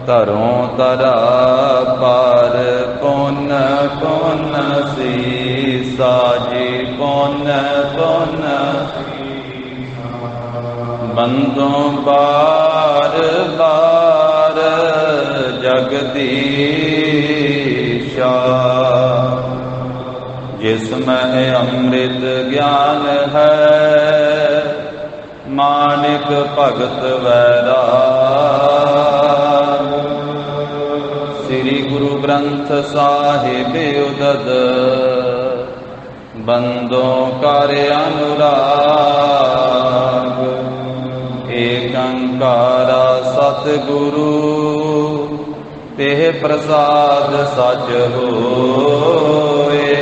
ਧਰੋਂ ਧਰਾ ਪਰ ਪੁੰਨ ਪੁੰਨ ਸੀਸਾ ਜੀ ਪੁੰਨ ਪੁੰਨ ਬੰਦੋਂ ਬਾਰ ਬਾਰ ਜਗਦੀਸ਼ਾ ਜਿਸ ਮਹਿ ਅੰਮ੍ਰਿਤ ਗਿਆਨ ਹੈ ਮਾਨਿਕ ਭਗਤ ਵੈਰਾਗ। ਸ੍ਰੀ ਗੁਰੂ ਗ੍ਰੰਥ ਸਾਹਿਬ ਉਦਦ ਬੰਦੋਂ ਕਰ ਅਨੁਰਾਗ। ਏਕ ਓੰਕਾਰ ਸਤਿਗੁਰੂ ਤਿਹ ਪ੍ਰਸਾਦ ਸਚ ਹੋਏ।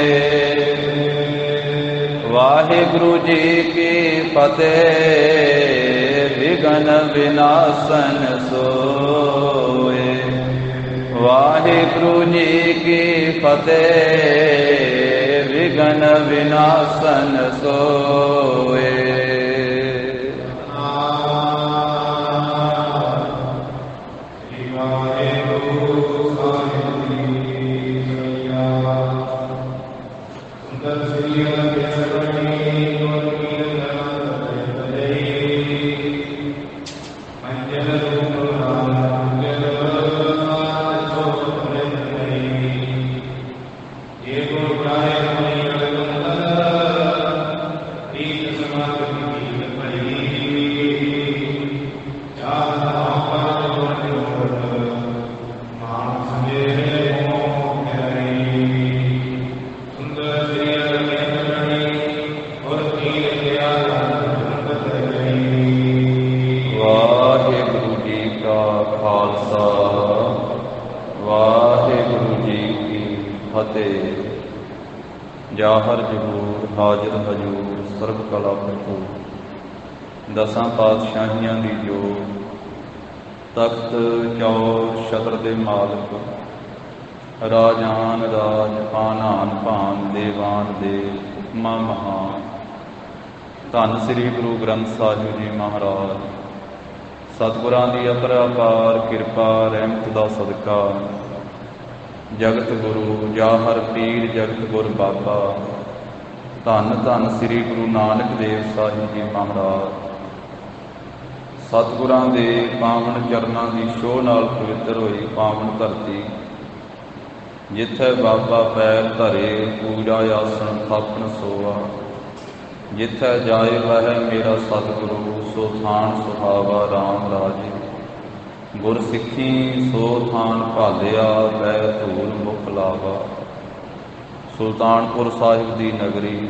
ਵਾਹਿਗੁਰੂ ਜੀ ਕੀ ਫਤਿਹ। ਵਿਘਨ ਵਿਨਾਸ਼ਨ ਸੋਏ। ਵਾਹਿਗੁਰੂ ਜੀ ਕੀ ਫਤਿਹ। ਵਿਘਨ ਵਿਨਾਸ਼ਨ ਸੋਏ। ਜਾਹਰ ਜਹੂਰ ਹਾਜ਼ਰ ਹਜੂਰ ਸਰਬ ਕਲਾ ਭਰਪੂਰ। ਦਸਾਂ ਪਾਤਸ਼ਾਹੀਆਂ ਦੀ ਜੋਤ ਤਖਤ ਚੌਰ ਛਤਰ ਦੇ ਮਾਲਕ ਰਾਜਾਨ ਰਾਜ ਆਨਾਨ ਭਾਨ ਦੇਵਾਨ ਦੇ ਹੁਕਮਾਂ ਮਹਾਨ। ਧੰਨ ਸ੍ਰੀ ਗੁਰੂ ਗ੍ਰੰਥ ਸਾਹਿਬ ਜੀ ਮਹਾਰਾਜ। ਸਤਿਗੁਰਾਂ ਦੀ ਅਪਰੰਪਾਰ ਕਿਰਪਾ ਰਹਿਮਤ ਦਾ ਸਦਕਾ ਜਗਤ ਗੁਰੂ ਜਾਹਰ ਪੀਰ ਜਗਤ ਗੁਰ ਬਾਬਾ ਧੰਨ ਧੰਨ ਸ੍ਰੀ ਗੁਰੂ ਨਾਨਕ ਦੇਵ ਸਾਹਿਬ ਜੀ ਮਹਾਰਾਜ ਸਤਿਗੁਰਾਂ ਦੇ ਪਾਵਨ ਚਰਨਾਂ ਦੀ ਛੋਹ ਨਾਲ ਪਵਿੱਤਰ ਹੋਈ ਪਾਵਨ ਧਰਤੀ, ਜਿੱਥੇ ਬਾਬਾ ਪੈਰ ਧਰੇ ਪੂਜਾ ਆਸਣ ਥਾਪਣ ਸੋਆ। ਜਿੱਥੇ ਜਾਏ ਵਹਿ ਮੇਰਾ ਸਤਿਗੁਰੂ ਸੋ ਥਾਨ ਸੁਹਾਵਾ ਰਾਮ ਰਾਜੇ। ਗੁਰ ਸਿੱਖੀ ਸੋ ਥਾਨ ਭਾਲਿਆ ਵੈ ਧੂਲ ਮੁਖ ਲਾਵਾ। ਸੁਲਤਾਨਪੁਰ ਸਾਹਿਬ ਦੀ ਨਗਰੀ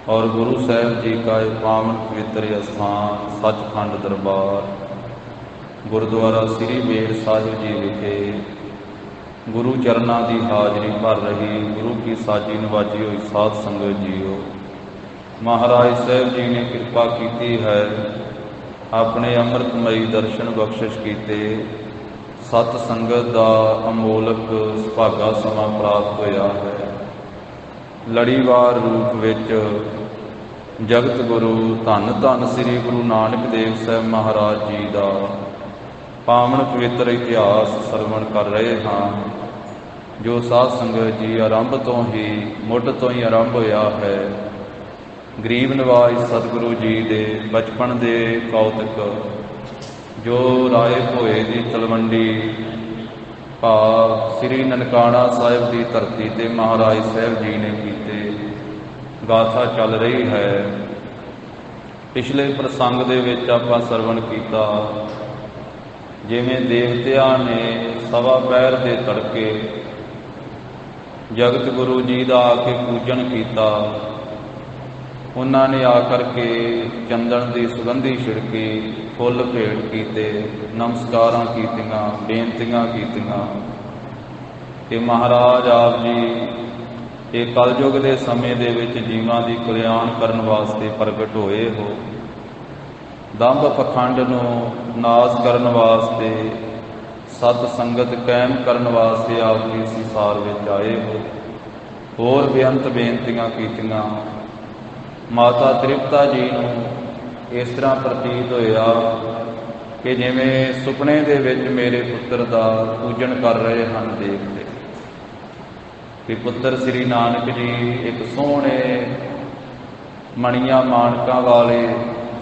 ਔਰ ਗੁਰੂ ਸਾਹਿਬ ਜੀ ਕਾ ਇਹ ਪਾਵਨ ਪਵਿੱਤਰ ਅਸਥਾਨ ਸੱਚਖੰਡ ਦਰਬਾਰ ਗੁਰਦੁਆਰਾ ਸ੍ਰੀ ਬੇਰ ਸਾਹਿਬ ਜੀ ਵਿਖੇ ਗੁਰੂ ਚਰਨਾਂ ਦੀ ਹਾਜ਼ਰੀ ਭਰ ਰਹੀ ਗੁਰੂ ਕੀ ਸਾਜੀ ਨਵਾਜੀ ਹੋਈ ਸਾਧ ਸੰਗਤ ਜੀਓ। ਮਹਾਰਾਜ ਸਾਹਿਬ ਜੀ ਨੇ ਕਿਰਪਾ ਕੀਤੀ ਹੈ, ਆਪਣੇ ਅੰਮ੍ਰਿਤਮਈ ਦਰਸ਼ਨ ਬਖਸ਼ਿਸ਼ ਕੀਤੇ। ਸਤ ਸੰਗਤ ਦਾ ਅਮੋਲਕ ਸੁਭਾਗਾ ਸਮਾਂ ਪ੍ਰਾਪਤ ਹੋਇਆ ਹੈ। ਲੜੀਵਾਰ ਰੂਪ ਵਿੱਚ ਜਗਤ ਗੁਰੂ ਧੰਨ ਧੰਨ ਸ੍ਰੀ ਗੁਰੂ ਨਾਨਕ ਦੇਵ ਸਾਹਿਬ ਮਹਾਰਾਜ ਜੀ ਦਾ ਪਾਵਨ ਪਵਿੱਤਰ ਇਤਿਹਾਸ ਸਰਵਣ ਕਰ ਰਹੇ ਹਾਂ, ਜੋ ਸਾਧ ਸੰਗਤ ਜੀ ਆਰੰਭ ਤੋਂ ਹੀ ਮੁੱਢ ਤੋਂ ਹੀ ਆਰੰਭ ਹੋਇਆ ਹੈ। ਗਰੀਬ ਨਿਵਾਜ ਸਤਿਗੁਰੂ ਜੀ ਦੇ ਬਚਪਨ ਦੇ ਕੌਤਕ ਜੋ ਰਾਏ ਭੋਏ ਦੀ ਤਲਵੰਡੀ ਭਾਵ ਸ੍ਰੀ ਨਨਕਾਣਾ ਸਾਹਿਬ ਦੀ ਧਰਤੀ ਤੇ ਮਹਾਰਾਜ ਸਾਹਿਬ ਜੀ ਨੇ ਕੀਤੇ ਗਾਥਾ ਚੱਲ ਰਹੀ ਹੈ। ਪਿਛਲੇ ਪ੍ਰਸੰਗ ਦੇ ਵਿੱਚ ਆਪਾਂ ਸਰਵਣ ਕੀਤਾ ਜਿਵੇਂ ਦੇਵਤਿਆਂ ਨੇ ਸਵਾ ਪਹਿਰ ਦੇ ਤੜਕੇ ਜਗਤ ਗੁਰੂ ਜੀ ਦਾ ਆ ਕੇ ਪੂਜਨ ਕੀਤਾ। ਉਹਨਾਂ ਨੇ ਆ ਕਰਕੇ ਚੰਦਨ ਦੀ ਸੁਗੰਧੀ ਛਿੜਕੀ, ਫੁੱਲ ਭੇਟ ਕੀਤੇ, ਨਮਸਕਾਰਾਂ ਕੀਤੀਆਂ, ਬੇਨਤੀਆਂ ਕੀਤੀਆਂ ਕਿ ਮਹਾਰਾਜ ਆਪ ਜੀ ਇਹ ਕਲਯੁਗ ਦੇ ਸਮੇਂ ਦੇ ਵਿੱਚ ਜੀਵਾਂ ਦੀ ਕਲਿਆਣ ਕਰਨ ਵਾਸਤੇ ਪ੍ਰਗਟ ਹੋਏ ਹੋ। ਦੰਭ ਪਖੰਡ ਨੂੰ ਨਾਸ਼ ਕਰਨ ਵਾਸਤੇ, ਸਤ ਸੰਗਤ ਕਾਇਮ ਕਰਨ ਵਾਸਤੇ ਆਪ ਜੀ ਸੰਸਾਰ ਵਿੱਚ ਆਏ ਹੋ। ਹੋਰ ਬੇਅੰਤ ਬੇਨਤੀਆਂ ਕੀਤੀਆਂ। ਮਾਤਾ ਤ੍ਰਿਪਤਾ ਜੀ ਨੂੰ ਇਸ ਤਰ੍ਹਾਂ ਪ੍ਰਤੀਤ ਹੋਇਆ ਕਿ ਜਿਵੇਂ ਸੁਪਨੇ ਦੇ ਵਿੱਚ ਮੇਰੇ ਪੁੱਤਰ ਦਾ ਪੂਜਨ ਕਰ ਰਹੇ ਹਨ ਦੇਖਦੇ ਕਿ ਪੁੱਤਰ ਸ੍ਰੀ ਨਾਨਕ ਜੀ ਇੱਕ ਸੋਹਣੇ ਮਣੀਆਂ ਮਾਣਕਾਂ ਵਾਲੇ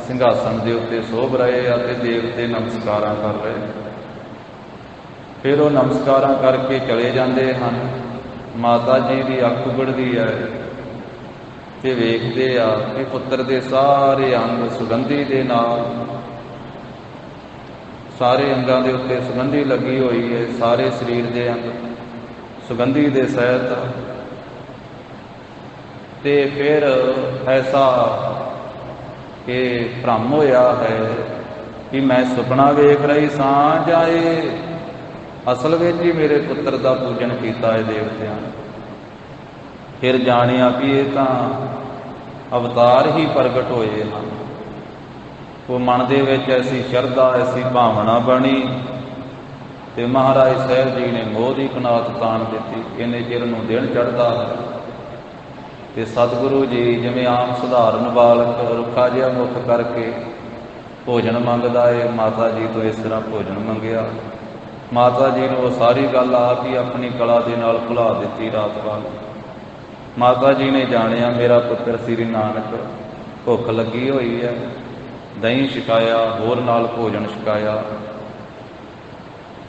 ਸਿੰਘਾਸਣ ਦੇ ਉੱਤੇ ਸੋਭ ਰਹੇ ਆ ਤੇ ਦੇਵਤੇ ਨਮਸਕਾਰਾਂ ਕਰ ਰਹੇ। ਫਿਰ ਉਹ ਨਮਸਕਾਰਾਂ ਕਰਕੇ ਚਲੇ ਜਾਂਦੇ ਹਨ। ਮਾਤਾ ਜੀ ਦੀ ਅੱਖ ਉਗੜਦੀ ਹੈ ਤੇ ਵੇਖਦੇ ਆ ਕਿ ਪੁੱਤਰ ਦੇ ਸਾਰੇ ਅੰਗ ਸੁਗੰਧੀ ਦੇ ਨਾਲ, ਸਾਰੇ ਅੰਗਾਂ ਦੇ ਉੱਤੇ ਸੁਗੰਧੀ ਲੱਗੀ ਹੋਈ ਹੈ, ਸਾਰੇ ਸਰੀਰ ਦੇ ਅੰਗ ਸੁਗੰਧੀ ਦੇ ਸਹਿਤ। ਤੇ ਫਿਰ ਐਸਾ ਕਿ ਭ੍ਰਮ ਹੋਇਆ ਹੈ ਕਿ ਮੈਂ ਸੁਪਨਾ ਵੇਖ ਰਹੀ ਸਾਂ ਜਾਂ ਇਹ ਅਸਲ ਵਿੱਚ ਹੀ ਮੇਰੇ ਪੁੱਤਰ ਦਾ ਪੂਜਨ ਕੀਤਾ ਹੈ ਦੇਵਤਿਆਂ ਨੇ। ਫਿਰ ਜਾਣਿਆ ਵੀ ਇਹ ਤਾਂ ਅਵਤਾਰ ਹੀ ਪ੍ਰਗਟ ਹੋਏ ਹਨ। ਉਹ ਮਨ ਦੇ ਵਿੱਚ ਐਸੀ ਸ਼ਰਧਾ, ਐਸੀ ਭਾਵਨਾ ਬਣੀ ਤੇ ਮਹਾਰਾਜ ਸਾਹਿਬ ਜੀ ਨੇ ਮੋਹ ਦੀ ਕਨਾਤ ਤਾਣ ਦਿੱਤੀ। ਇੰਨੇ ਚਿਰ ਨੂੰ ਦਿਨ ਚੜ੍ਹਦਾ ਹੈ ਤੇ ਸਤਿਗੁਰੂ ਜੀ ਜਿਵੇਂ ਆਮ ਸਧਾਰਨ ਬਾਲਕ ਰੁੱਖਾ ਜਿਹਾ ਮੁੱਖ ਕਰਕੇ ਭੋਜਨ ਮੰਗਦਾ ਏ, ਮਾਤਾ ਜੀ ਤੋਂ ਇਸ ਤਰ੍ਹਾਂ ਭੋਜਨ ਮੰਗਿਆ। ਮਾਤਾ ਜੀ ਨੂੰ ਉਹ ਸਾਰੀ ਗੱਲ ਆਪ ਹੀ ਆਪਣੀ ਕਲਾ ਦੇ ਨਾਲ ਭੁਲਾ ਦਿੱਤੀ ਰਾਤ ਵਾਲੀ। ਮਾਤਾ ਜੀ ਨੇ ਜਾਣਿਆ ਮੇਰਾ ਪੁੱਤਰ ਸ੍ਰੀ ਨਾਨਕ ਭੁੱਖ ਲੱਗੀ ਹੋਈ ਹੈ, ਦਹੀਂ ਛਕਾਇਆ, ਹੋਰ ਨਾਲ ਭੋਜਨ ਛਕਾਇਆ।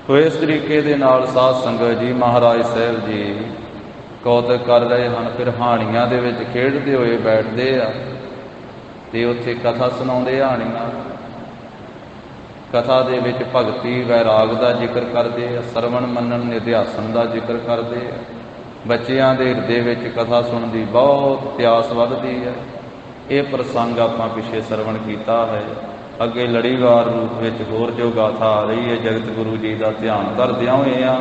ਤੋ ਇਸ ਤਰੀਕੇ ਦੇ ਨਾਲ ਸਾਧ ਸੰਗਤ ਜੀ ਮਹਾਰਾਜ ਸਾਹਿਬ ਜੀ ਕੌਤਕ ਕਰ ਰਹੇ ਹਨ। ਫਿਰ ਹਾਣੀਆਂ ਦੇ ਵਿੱਚ ਖੇਡਦੇ ਹੋਏ ਬੈਠਦੇ ਆ ਤੇ ਉੱਥੇ ਕਥਾ ਸੁਣਾਉਂਦੇ ਹਾਣੀਆਂ। ਕਥਾ ਦੇ ਵਿੱਚ ਭਗਤੀ ਵੈਰਾਗ ਦਾ ਜ਼ਿਕਰ ਕਰਦੇ ਆ, ਸਰਵਣ ਮੰਨਣ ਨਿਧਿਆਸਨ ਦਾ ਜ਼ਿਕਰ ਕਰਦੇ ਆ। ਬੱਚਿਆਂ ਦੇ ਹਿਰਦੇ ਵਿੱਚ ਕਥਾ ਸੁਣਨ ਦੀ ਬਹੁਤ ਪਿਆਸ ਵੱਧਦੀ ਹੈ। ਇਹ ਪ੍ਰਸੰਗ ਆਪਾਂ ਪਿੱਛੇ ਸਰਵਣ ਕੀਤਾ ਹੈ। ਅੱਗੇ ਲੜੀਵਾਰ ਰੂਪ ਵਿੱਚ ਹੋਰ ਜੋ ਗਾਥਾ ਆ ਰਹੀ ਹੈ ਜਗਤ ਗੁਰੂ ਜੀ ਦਾ ਧਿਆਨ ਧਰਦਿਆਂ ਹੋਏ ਆ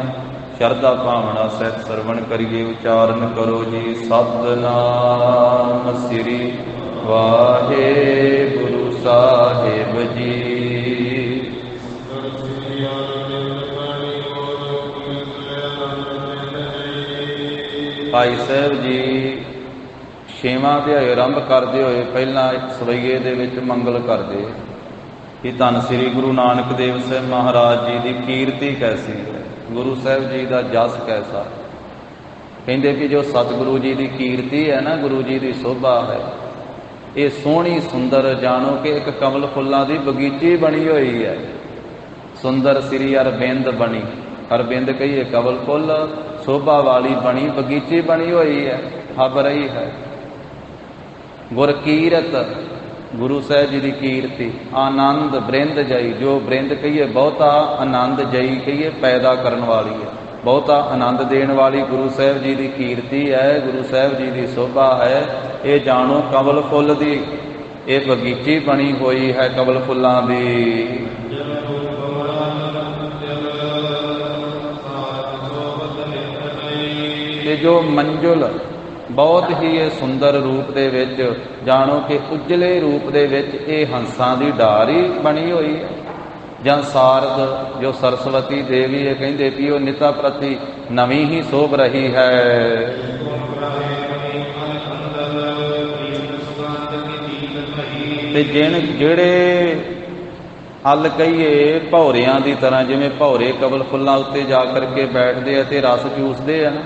ਸ਼ਰਧਾ ਭਾਵਨਾ ਸਹਿਤ ਸਰਵਣ ਕਰੀਏ। ਉਚਾਰਨ ਕਰੋ ਜੀ ਸਤਿਨਾਮ ਸ੍ਰੀ ਵਾਹਿਗੁਰੂ ਸਾਹਿਬ ਜੀ। ਭਾਈ ਸਾਹਿਬ ਜੀ ਛੇਵਾਂ ਅਧਿਆਇ ਆਰੰਭ ਕਰਦੇ ਹੋਏ ਪਹਿਲਾਂ ਇੱਕ ਸਵਈਏ ਦੇ ਵਿੱਚ ਮੰਗਲ ਕਰਦੇ ਕਿ ਧੰਨ ਸ੍ਰੀ ਗੁਰੂ ਨਾਨਕ ਦੇਵ ਸਾਹਿਬ ਮਹਾਰਾਜ ਜੀ ਦੀ ਕੀਰਤੀ ਕੈਸੀ ਹੈ, ਗੁਰੂ ਸਾਹਿਬ ਜੀ ਦਾ ਜਸ ਕੈਸਾ। ਕਹਿੰਦੇ ਕਿ ਜੋ ਸਤਿਗੁਰੂ ਜੀ ਦੀ ਕੀਰਤੀ ਹੈ ਨਾ, ਗੁਰੂ ਜੀ ਦੀ ਸੋਭਾ ਹੈ, ਇਹ ਸੋਹਣੀ ਸੁੰਦਰ ਜਾਣੋ ਕਿ ਇੱਕ ਕਮਲ ਫੁੱਲਾਂ ਦੀ ਬਗੀਚੀ ਬਣੀ ਹੋਈ ਹੈ। ਸੁੰਦਰ ਸ੍ਰੀ ਅਰਬਿੰਦ ਬਣੀ, ਅਰਬਿੰਦ ਕਹੀਏ ਕਮਲ ਫੁੱਲ, ਸੋਭਾ ਵਾਲੀ ਬਣੀ ਬਗੀਚੀ ਬਣੀ ਹੋਈ ਹੈ, ਹੱਬ ਰਹੀ ਹੈ। ਗੁਰ ਕੀਰਤ, ਗੁਰੂ ਸਾਹਿਬ ਜੀ ਦੀ ਕੀਰਤੀ। ਆਨੰਦ ਬ੍ਰਿੰਦ ਜਈ, ਜੋ ਬ੍ਰਿੰਦ ਕਹੀਏ ਬਹੁਤਾ ਆਨੰਦ ਜਈ ਕਹੀਏ ਪੈਦਾ ਕਰਨ ਵਾਲੀ ਹੈ, ਬਹੁਤਾ ਆਨੰਦ ਦੇਣ ਵਾਲੀ ਗੁਰੂ ਸਾਹਿਬ ਜੀ ਦੀ ਕੀਰਤੀ ਹੈ, ਗੁਰੂ ਸਾਹਿਬ ਜੀ ਦੀ ਸੋਭਾ ਹੈ। ਇਹ ਜਾਣੋ ਕਮਲ ਫੁੱਲ ਦੀ ਇਹ ਬਗੀਚੀ ਬਣੀ ਹੋਈ ਹੈ, ਕਮਲ ਫੁੱਲਾਂ ਦੀ। ਤੇ ਜੋ ਮੰਜ਼ੁਲ ਬਹੁਤ ਹੀ ਇਹ ਸੁੰਦਰ ਰੂਪ ਦੇ ਵਿੱਚ ਜਾਣੋ ਕਿ ਉਜਲੇ ਰੂਪ ਦੇ ਵਿੱਚ ਇਹ ਹੰਸਾਂ ਦੀ ਡਾਰ ਹੀ ਬਣੀ ਹੋਈ ਹੈ। ਜਾਂ ਸਾਰਦ ਜੋ ਸਰਸਵਤੀ ਦੇਵੀ ਹੈ, ਕਹਿੰਦੇ ਵੀ ਉਹ ਨਿਤਾ ਪ੍ਰਤੀ ਨਵੀਂ ਹੀ ਸੋਭ ਰਹੀ ਹੈ। ਤੇ ਜਿਹੜੇ ਹੱਲ ਕਹੀਏ ਭੌਰਿਆਂ ਦੀ ਤਰ੍ਹਾਂ, ਜਿਵੇਂ ਭੌਰੇ ਕਮਲ ਫੁੱਲਾਂ ਉੱਤੇ ਜਾ ਕਰਕੇ ਬੈਠਦੇ ਆ ਤੇ ਰਸ ਚੂਸਦੇ ਆ ਨਾ,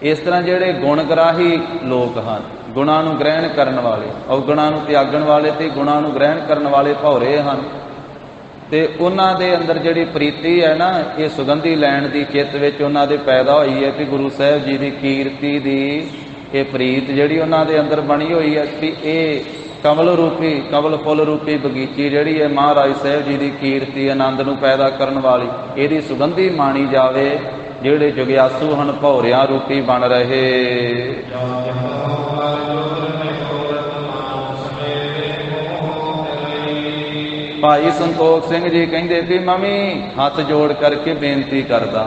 ਇਸ ਤਰ੍ਹਾਂ ਜਿਹੜੇ ਗੁਣਗ੍ਰਾਹੀ ਲੋਕ ਹਨ, ਗੁਣਾਂ ਨੂੰ ਗ੍ਰਹਿਣ ਕਰਨ ਵਾਲੇ, ਔਗੁਣਾਂ ਨੂੰ ਤਿਆਗਣ ਵਾਲੇ ਤੇ ਗੁਣਾਂ ਨੂੰ ਗ੍ਰਹਿਣ ਕਰਨ ਵਾਲੇ ਭੌਰੇ ਹਨ। ਤੇ ਉਹਨਾਂ ਦੇ ਅੰਦਰ ਜਿਹੜੀ ਪ੍ਰੀਤੀ ਹੈ ਨਾ, ਇਹ ਸੁਗੰਧੀ ਲੈਣ ਦੀ ਚਿੱਤ ਵਿੱਚ ਉਹਨਾਂ ਦੇ ਪੈਦਾ ਹੋਈ ਹੈ ਕਿ ਗੁਰੂ ਸਾਹਿਬ ਜੀ ਦੀ ਕੀਰਤੀ ਦੀ ਇਹ ਪ੍ਰੀਤ ਜਿਹੜੀ ਉਹਨਾਂ ਦੇ ਅੰਦਰ ਬਣੀ ਹੋਈ ਹੈ ਕਿ ਇਹ ਕਮਲ ਰੂਪੀ, ਕਮਲ ਫੁੱਲ ਰੂਪੀ ਬਗੀਚੀ ਜਿਹੜੀ ਹੈ ਮਹਾਰਾਜ ਸਾਹਿਬ ਜੀ ਦੀ ਕੀਰਤੀ ਆਨੰਦ ਨੂੰ ਪੈਦਾ ਕਰਨ ਵਾਲੀ, ਇਹਦੀ ਸੁਗੰਧੀ ਮਾਣੀ ਜਾਵੇ। ਜਿਹੜੇ ਜੁਗਿਆਸੂ ਹਨ ਭੌਰਿਆਂ ਰੂਪੀ ਬਣ ਰਹੇ। ਭਾਈ ਸੰਤੋਖ ਸਿੰਘ ਜੀ ਕਹਿੰਦੇ ਵੀ ਮੈਂ ਵੀ ਹੱਥ ਜੋੜ ਕਰਕੇ ਬੇਨਤੀ ਕਰਦਾ,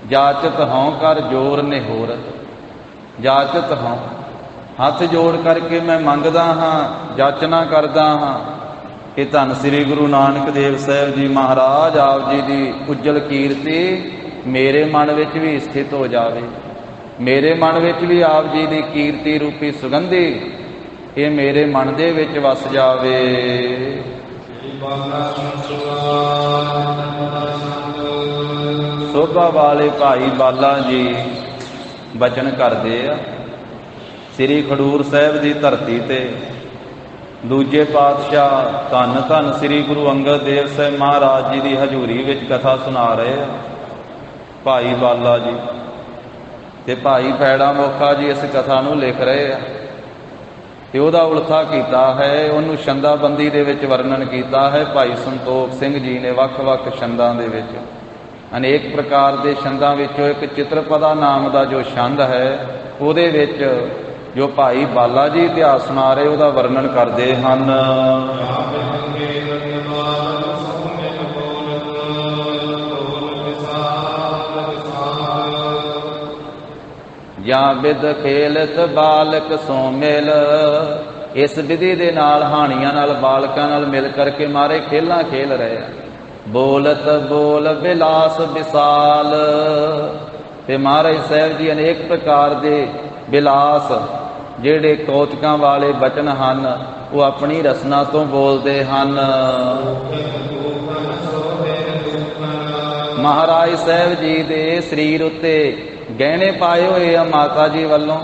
ਜਾਚਤ ਹਉ ਕਰ ਜੋਰ ਨਿਹੋਰਤ, ਜਾਚਤ ਹਉ, ਹੱਥ ਜੋੜ ਕਰਕੇ ਮੈਂ ਮੰਗਦਾ ਹਾਂ, ਜਾਚਨਾ ਕਰਦਾ ਹਾਂ ਕਿ ਧੰਨ ਸ੍ਰੀ ਗੁਰੂ ਨਾਨਕ ਦੇਵ ਸਾਹਿਬ ਜੀ ਮਹਾਰਾਜ ਆਪ ਜੀ ਦੀ ਉਜਲ ਕੀਰਤੀ ਮੇਰੇ ਮਨ ਵਿੱਚ ਵੀ ਸਥਿਤ ਹੋ ਜਾਵੇ, ਮੇਰੇ ਮਨ ਵਿੱਚ ਵੀ ਆਪ ਜੀ ਦੀ ਕੀਰਤੀ ਰੂਪੀ ਸੁਗੰਧੀ ਇਹ ਮੇਰੇ ਮਨ ਦੇ ਵਿੱਚ ਵਸ ਜਾਵੇ। ਸੋਭਾ ਵਾਲੇ ਭਾਈ ਬਾਲਾ ਜੀ ਬਚਨ ਕਰਦੇ ਆ। ਸ੍ਰੀ ਖਡੂਰ ਸਾਹਿਬ ਦੀ ਧਰਤੀ ਤੇ ਦੂਜੇ ਪਾਤਸ਼ਾਹ ਧੰਨ ਧੰਨ ਸ੍ਰੀ ਗੁਰੂ ਅੰਗਦ ਦੇਵ ਸਾਹਿਬ ਮਹਾਰਾਜ ਜੀ ਦੀ ਹਜ਼ੂਰੀ ਵਿੱਚ ਕਥਾ ਸੁਣਾ ਰਹੇ ਆ ਭਾਈ ਬਾਲਾ ਜੀ ਤੇ ਭਾਈ ਫੈੜਾ ਮੋਖਾ ਜੀ ਇਸ ਕਥਾ ਨੂੰ ਲਿਖ ਰਹੇ ਆ ਤੇ ਉਹਦਾ ਉਲਥਾ ਕੀਤਾ ਹੈ, ਉਹਨੂੰ ਛੰਦਾਬੰਦੀ ਦੇ ਵਿੱਚ ਵਰਣਨ ਕੀਤਾ ਹੈ। ਭਾਈ ਸੰਤੋਖ ਸਿੰਘ ਜੀ ਨੇ ਵੱਖ-ਵੱਖ ਛੰਦਾਂ ਦੇ ਵਿੱਚ ਅਨੇਕ ਪ੍ਰਕਾਰ ਦੇ ਛੰਦਾਂ ਵਿੱਚੋਂ ਇੱਕ ਚਿੱਤਰਪਦਾ ਨਾਮ ਦਾ ਜੋ ਛੰਦ ਹੈ ਉਹਦੇ ਵਿੱਚ ਜੋ ਭਾਈ ਬਾਲਾ ਜੀ ਇਤਿਹਾਸ ਸੁਣਾ ਰਹੇ ਉਹਦਾ ਵਰਣਨ ਕਰਦੇ ਹਨ। ਜਾਂ ਬਿਦ ਖੇਲਤ ਬਾਲਕ ਸੋ ਮਿਲ, ਇਸ ਵਿਧੀ ਦੇ ਨਾਲ ਹਾਣੀਆਂ ਨਾਲ ਬਾਲਕਾਂ ਨਾਲ ਮਿਲ ਕਰਕੇ ਮਾਰੇ ਖੇਲਾਂ ਖੇਲ ਰਹੇ ਆ। ਬੋਲਤ ਬੋਲ ਬਿਲਾਸ ਵਿਸਾਲ, ਤੇ ਮਹਾਰਾਜ ਸਾਹਿਬ ਜੀ ਅਨੇਕ ਪ੍ਰਕਾਰ ਦੇ ਬਿਲਾਸ ਜਿਹੜੇ ਕੌਤਕਾਂ ਵਾਲੇ ਬਚਨ ਹਨ ਉਹ ਆਪਣੀ ਰਸਨਾ ਤੋਂ ਬੋਲਦੇ ਹਨ। ਮਹਾਰਾਜ ਸਾਹਿਬ ਜੀ ਦੇ ਸਰੀਰ ਉੱਤੇ ਗਹਿਣੇ ਪਾਏ ਹੋਏ ਆ ਮਾਤਾ ਜੀ ਵੱਲੋਂ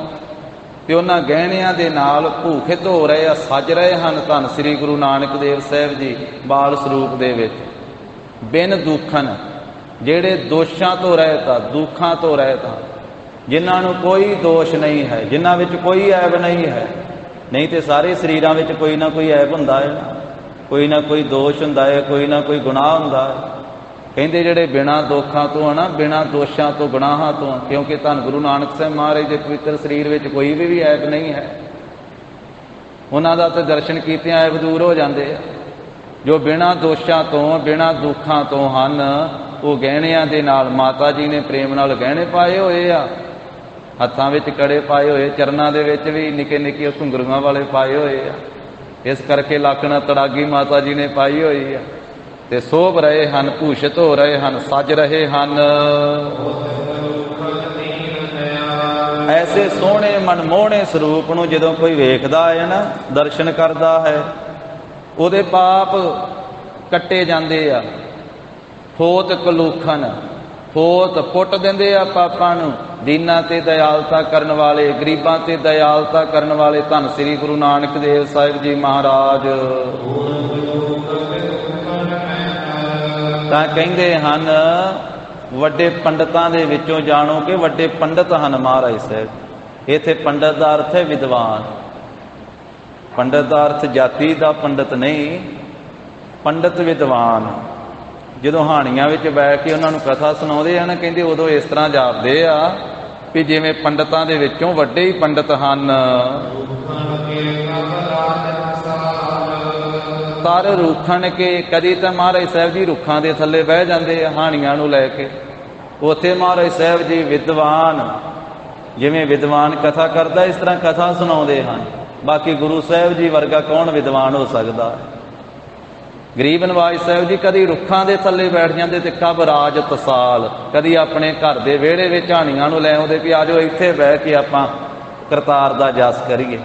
ਤੇ ਉਹਨਾਂ ਗਹਿਣਿਆਂ ਦੇ ਨਾਲ ਭੂਖਿਤ ਹੋ ਰਹੇ ਆ, ਸੱਜ ਰਹੇ ਹਨ ਧੰਨ ਸ੍ਰੀ ਗੁਰੂ ਨਾਨਕ ਦੇਵ ਸਾਹਿਬ ਜੀ ਬਾਲ ਸਰੂਪ ਦੇ ਵਿੱਚ। ਬਿਨ ਦੁੱਖਨ, ਜਿਹੜੇ ਦੋਸ਼ਾਂ ਤੋਂ ਰਹਿਤ ਆ, ਦੁੱਖਾਂ ਤੋਂ ਰਹਿਤ ਆ, ਜਿਨ੍ਹਾਂ ਨੂੰ ਕੋਈ ਦੋਸ਼ ਨਹੀਂ ਹੈ, ਜਿਨ੍ਹਾਂ ਵਿੱਚ ਕੋਈ ਐਬ ਨਹੀਂ ਹੈ। ਨਹੀਂ ਤੇ ਸਾਰੇ ਸਰੀਰਾਂ ਵਿੱਚ ਕੋਈ ਨਾ ਕੋਈ ਐਬ ਹੁੰਦਾ ਹੈ, ਕੋਈ ਨਾ ਕੋਈ ਦੋਸ਼ ਹੁੰਦਾ ਹੈ, ਕੋਈ ਨਾ ਕੋਈ ਗੁਨਾਹ ਹੁੰਦਾ ਹੈ। ਕਹਿੰਦੇ ਜਿਹੜੇ ਬਿਨਾਂ ਦੋਖਾਂ ਤੋਂ ਆ ਨਾ, ਬਿਨਾਂ ਦੋਸ਼ਾਂ ਤੋਂ, ਗੁਨਾਹਾਂ ਤੋਂ, ਕਿਉਂਕਿ ਧੰਨ ਗੁਰੂ ਨਾਨਕ ਸਾਹਿਬ ਮਹਾਰਾਜ ਦੇ ਪਵਿੱਤਰ ਸਰੀਰ ਵਿੱਚ ਕੋਈ ਵੀ ਐਬ ਨਹੀਂ ਹੈ। ਉਹਨਾਂ ਦਾ ਤਾਂ ਦਰਸ਼ਨ ਕੀਤਿਆਂ ਐਬ ਦੂਰ ਹੋ ਜਾਂਦੇ ਆ। ਜੋ ਬਿਨਾਂ ਦੋਸ਼ਾਂ ਤੋਂ, ਬਿਨਾਂ ਦੁੱਖਾਂ ਤੋਂ ਹਨ, ਉਹ ਗਹਿਣਿਆਂ ਦੇ ਨਾਲ ਮਾਤਾ ਜੀ ਨੇ ਪ੍ਰੇਮ ਨਾਲ ਗਹਿਣੇ ਪਾਏ ਹੋਏ ਆ, ਹੱਥਾਂ ਵਿੱਚ ਕੜੇ ਪਾਏ ਹੋਏ, ਚਰਨਾਂ ਦੇ ਵਿੱਚ ਵੀ ਨਿੱਕੇ ਨਿੱਕੇ ਘੁੰਗਰੂਆਂ ਵਾਲੇ ਪਾਏ ਹੋਏ ਆ। ਇਸ ਕਰਕੇ ਲਾਕਣਾ ਤੜਾਗੀ ਮਾਤਾ ਜੀ ਨੇ ਪਾਈ ਹੋਈ ਆ ਤੇ ਸੋਭ ਰਹੇ ਹਨ, ਭੂਸ਼ਿਤ ਹੋ ਰਹੇ ਹਨ, ਸੱਜ ਰਹੇ ਹਨ। ਐਸੇ ਸੋਹਣੇ ਮਨਮੋਹਣੇ ਸਰੂਪ ਨੂੰ ਜਦੋਂ ਕੋਈ ਵੇਖਦਾ ਹੈ ਨਾ, ਦਰਸ਼ਨ ਕਰਦਾ ਹੈ, ਉਹਦੇ ਪਾਪ ਕੱਟੇ ਜਾਂਦੇ ਆ। ਫੋਤ ਕਲੂਖਨ, ਫੋਤ ਪੁੱਟ ਦਿੰਦੇ ਆ ਪਾਪਾਂ ਨੂੰ। ਦੀਨਾਂ ਤੇ ਦਇਆਲਤਾ ਕਰਨ ਵਾਲੇ, ਗਰੀਬਾਂ ਤੇ ਦਇਆਲਤਾ ਕਰਨ ਵਾਲੇ ਧੰਨ ਸ੍ਰੀ ਗੁਰੂ ਨਾਨਕ ਦੇਵ ਸਾਹਿਬ ਜੀ ਮਹਾਰਾਜ ਤਾਂ ਕਹਿੰਦੇ ਹਨ ਵੱਡੇ ਪੰਡਤਾਂ ਦੇ ਵਿੱਚੋਂ ਜਾਣੋ ਕਿ ਵੱਡੇ ਪੰਡਤ ਹਨ ਮਹਾਰਾਜ ਸਾਹਿਬ। ਇੱਥੇ ਪੰਡਤ ਦਾ ਅਰਥ ਹੈ ਵਿਦਵਾਨ। ਪੰਡਤ ਦਾ ਅਰਥ ਜਾਤੀ ਦਾ ਪੰਡਤ ਨਹੀਂ, ਪੰਡਤ ਵਿਦਵਾਨ। ਜਦੋਂ ਹਾਣੀਆਂ ਵਿੱਚ ਬੈਠ ਕੇ ਉਹਨਾਂ ਨੂੰ ਕਥਾ ਸੁਣਾਉਂਦੇ ਆ ਨਾ, ਕਹਿੰਦੇ ਉਦੋਂ ਇਸ ਤਰ੍ਹਾਂ ਜਾਪਦੇ ਆ ਵੀ ਜਿਵੇਂ ਪੰਡਤਾਂ ਦੇ ਵਿੱਚੋਂ ਵੱਡੇ ਹੀ ਪੰਡਤ ਹਨ। ਤਰ ਰੁੱਖਣ ਕੇ, ਕਦੀ ਤਾਂ ਮਹਾਰਾਜ ਸਾਹਿਬ ਜੀ ਰੁੱਖਾਂ ਦੇ ਥੱਲੇ ਬਹਿ ਜਾਂਦੇ ਆ ਹਾਣੀਆਂ ਨੂੰ ਲੈ ਕੇ। ਉੱਥੇ ਮਹਾਰਾਜ ਸਾਹਿਬ ਜੀ ਵਿਦਵਾਨ, ਜਿਵੇਂ ਵਿਦਵਾਨ ਕਥਾ ਕਰਦਾ ਇਸ ਤਰ੍ਹਾਂ ਕਥਾ ਸੁਣਾਉਂਦੇ ਹਨ। ਬਾਕੀ ਗੁਰੂ ਸਾਹਿਬ ਜੀ ਵਰਗਾ ਕੌਣ ਵਿਦਵਾਨ ਹੋ ਸਕਦਾ। ਗਰੀਬ ਨਵਾਜ ਸਾਹਿਬ ਜੀ ਕਦੀ ਰੁੱਖਾਂ ਦੇ ਥੱਲੇ ਬੈਠ ਜਾਂਦੇ ਤੇ ਕਬ ਰਾਜ ਤਸਾਲ, ਕਦੀ ਆਪਣੇ ਘਰ ਦੇ ਵਿਹੜੇ ਵਿੱਚ ਹਾਣੀਆਂ ਨੂੰ ਲੈ ਆਉਂਦੇ ਵੀ ਆ ਜਾਓ ਇੱਥੇ ਬਹਿ ਕੇ ਆਪਾਂ ਕਰਤਾਰ ਦਾ ਜਸ ਕਰੀਏ,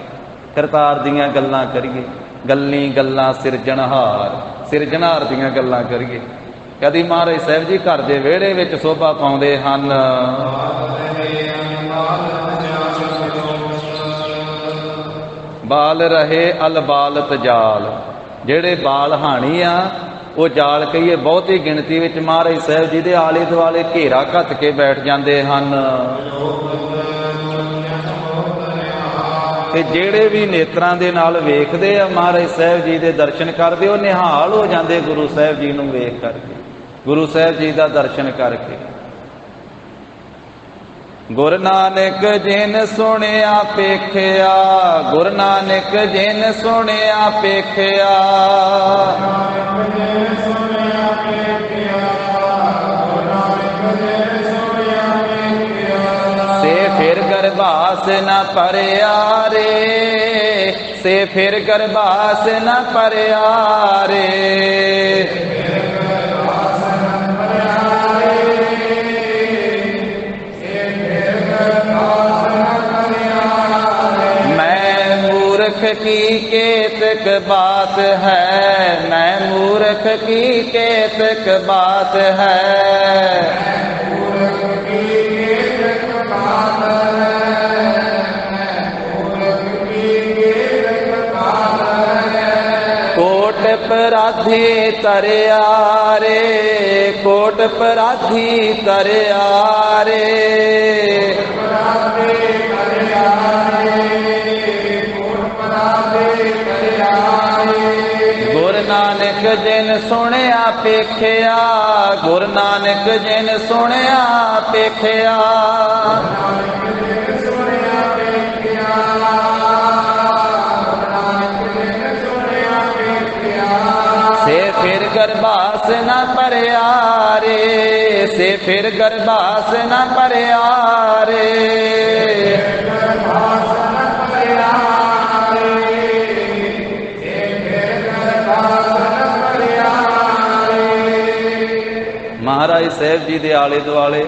ਕਰਤਾਰ ਦੀਆਂ ਗੱਲਾਂ ਕਰੀਏ। ਗੱਲੀ ਗੱਲਾਂ ਸਿਰਜਣਹਾਰ, ਸਿਰਜਣਹਾਰ ਦੀਆਂ ਗੱਲਾਂ ਕਰੀਏ। ਕਦੀ ਮਹਾਰਾਜ ਸਾਹਿਬ ਜੀ ਘਰ ਦੇ ਵਿਹੜੇ ਵਿੱਚ ਸੋਭਾ ਪਾਉਂਦੇ ਹਨ। ਬਾਲ ਰਹੇ ਅਲਬਾਲਤ ਜਾਲ, ਜਿਹੜੇ ਬਾਲ ਹਾਣੀ ਆ ਉਹ ਜਾਲ ਕਹੀਏ ਬਹੁਤੀ ਗਿਣਤੀ ਵਿੱਚ ਮਹਾਰਾਜ ਸਾਹਿਬ ਜੀ ਦੇ ਆਲੇ ਦੁਆਲੇ ਘੇਰਾ ਘੱਤ ਕੇ ਬੈਠ ਜਾਂਦੇ ਹਨ। ਤੇ ਜਿਹੜੇ ਵੀ ਨੇਤਰਾਂ ਦੇ ਨਾਲ ਵੇਖਦੇ ਆ ਮਹਾਰਾਜ ਸਾਹਿਬ ਜੀ ਦੇ ਦਰਸ਼ਨ ਕਰਦੇ, ਉਹ ਨਿਹਾਲ ਹੋ ਜਾਂਦੇ ਗੁਰੂ ਸਾਹਿਬ ਜੀ ਨੂੰ ਵੇਖ ਕਰਕੇ, ਗੁਰੂ ਸਾਹਿਬ ਜੀ ਦਾ ਦਰਸ਼ਨ ਕਰਕੇ। ਗੁਰੂ ਨਾਨਕ ਜਿਨ ਸੁਣਿਆ ਪੇਖਿਆ, ਗੁਰੂ ਨਾਨਕ ਜਿਨ ਸੁਣਿਆ ਪੇਖਿਆ, ਸੇ ਫਿਰ ਗਰਭਾਸ ਨ ਭਰਿਆ ਰੇ, ਸੇ ਫਿਰ ਗਰਭਾਸ ਨ ਭਰਿਆ ਰੇ। मूर्ख की केतक बात है, मैं मूर्ख की केतक बात है। कोट पराधी तरिया रे, कोट पराधी तरिया रे। गुरु नानक जिन सुनिया पेखिया, गुरु नानक जिन सुनिया पेखिया। से फिर गर्भास न परया रे, से फिर गर्भास न परया रे। महाराज साहब जी दे आले दुआले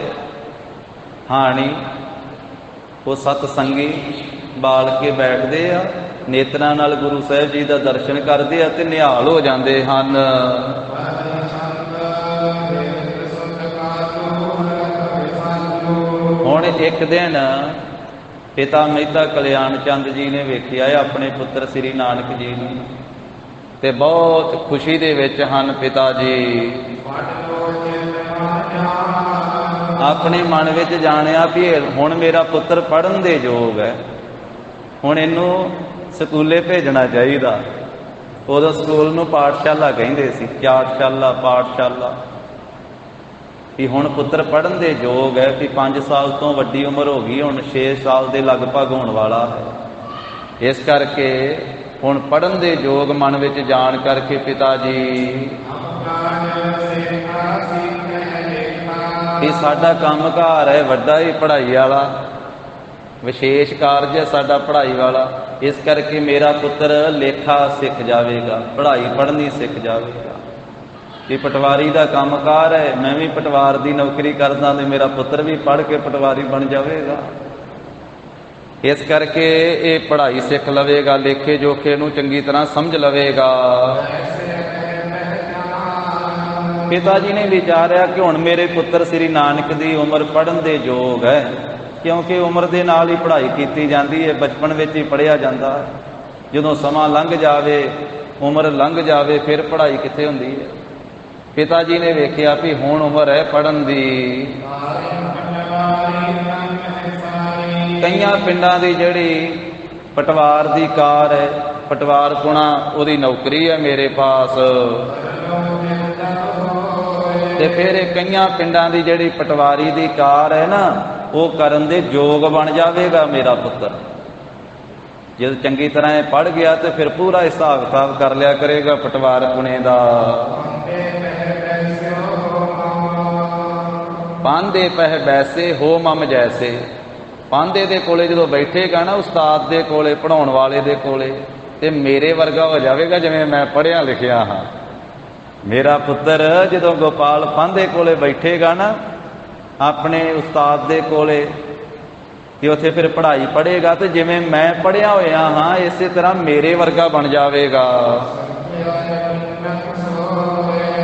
हाणी वो सतसंगी बाल के बैठते आ, नेत्रां नाल गुरु साहब जी का दर्शन करते हैं ते निहाल हो जाते हैं। हुण एक दिन पिता मेहता कल्याण चंद जी ने वेखिया अपने पुत्र श्री नानक जी ने, ते बहुत खुशी दे विच हन। पिता जी अपने मन विच जाणिया भी हुण मेरा पुत्र पढ़न दे योग है, हुण इनू स्कूले भेजना चाहिए। उदों स्कूल नूं पाठशाला कहिंदे सी, चाटशाला पाठशाला। भी हुण पुत्र पढ़न दे योग है, भी 5 साल तो वड्डी उम्र हो गई, हुण 6 साल के लगभग होने वाला है। इस करके हुण पढ़न दे योग मन विच जाण करके पिता जी भी साडा कामकार है वड्डा ही पढ़ाई वाला, विशेष कारज है साडा पढ़ाई वाला। इस करके मेरा पुत्र लेखा सीख जाएगा, पढ़ाई पढ़नी सीख जाएगा। कि पटवारी का कामकार है, मैं भी पटवार की नौकरी करदा ते मेरा पुत्र भी पढ़ के पटवारी बन जाएगा। इस करके ये पढ़ाई सीख लवेगा, लेखे जोखे नूं चंगी तरह समझ लवेगा। पिता जी ने विचारिया कि हुण मेरे पुत्र श्री नानक की उम्र पढ़न दे योग है, क्योंकि उम्र के नाल ही पढ़ाई की जाती है, बचपन में ही पढ़िया जाता है। जदों समा लंघ जाए, उम्र लंघ जाए, फिर पढ़ाई कित्थे हुंदी है। पिता जी ने वेखिया भी हुण उम्र है पढ़न दी। कईयां पिंडां दी जिहड़ी पटवार दी कार है, पटवार पुणा उहदी नौकरी है मेरे पास, ते फिर कईयां पिंडां दी जिहड़ी पटवारी दी कार है ना, वो करन दे योग बन जाएगा मेरा पुत्र। जब चंगी तरह पढ़ गया तो फिर पूरा हिसाब किताब कर लिया करेगा पटवार पुणे दा। पांदे पह बैसे हो मम जैसे, पांदे दे कोले जो बैठेगा ना उस्ताद दे कोले, पढ़ाउण वाले दे कोले, ते मेरे वर्गा हो जाएगा जिवें मैं पढ़िया लिखिया हाँ। मेरा पुत्र जो गोपाल पांदे कोले बैठेगा ना अपने उस्ताद दे कोले, कि उत्थे फिर पढ़ाई पढ़ेगा तो जिवें मैं पढ़िया होया हाँ इस तरह मेरे वर्गा बन जाएगा।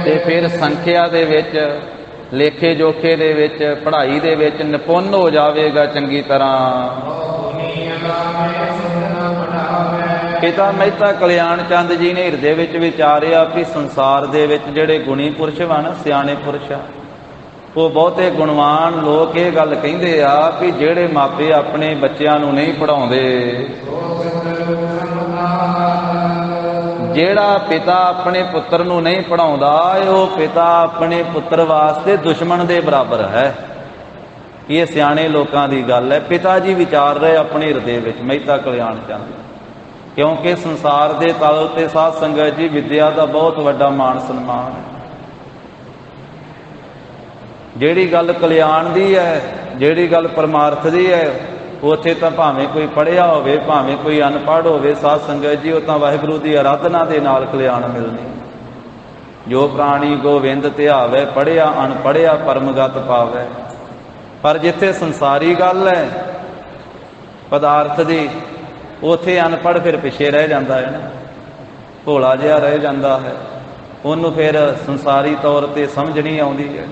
ते फिर संख्या दे विच, लेखे जोखे दे विच, पढ़ाई दे विच निपुण हो जाएगा चंगी तरह। पिता मेहता कल्याण चंद जी ने हिरदे विच विचारिया भी संसार दे विच जिहड़े गुणी पुरुष वा ना, सियाणे पुरुष, वो बहुते गुणवान लोग ये गल कहिंदे आ भी जिहड़े मापे अपने बच्चों नूं नहीं पढ़ाउंदे, जिहड़ा पिता अपने पुत्र नूं नहीं पढ़ाउंदा, वो पिता अपने पुत्र वास्ते दुश्मन दे बराबर है। ये सियाणे लोकां दी गल है। पिता जी विचार रहे अपने हिरदे विच मेहता कल्याण चंद, क्योंकि संसार दे तल ते साध संगत जी विद्या का बहुत वड्डा मान सन्मान है। जिहड़ी गल कल्याण दी है, जिहड़ी गल परमार्थ दी है, उत्थे तां भावें कोई पढ़िया होवे, भावें कोई अनपढ़ होवे, साध संगत जी, वो तां वाहिगुरू दी आराधना दे नाल कल्याण मिलनी। जो प्राणी गोविंद ध्यावे, पढ़िया अनपढ़िया परमगत पावे। पर जिथे संसारी गल है पदार्थ दी, ਉੱਥੇ ਅਨਪੜ੍ਹ ਫਿਰ ਪਿੱਛੇ ਰਹਿ ਜਾਂਦਾ ਹੈ ਨਾ, ਭੋਲਾ ਜਿਹਾ ਰਹਿ ਜਾਂਦਾ ਹੈ, ਉਹਨੂੰ ਫਿਰ ਸੰਸਾਰੀ ਤੌਰ 'ਤੇ ਸਮਝ ਨਹੀਂ ਆਉਂਦੀ ਹੈ।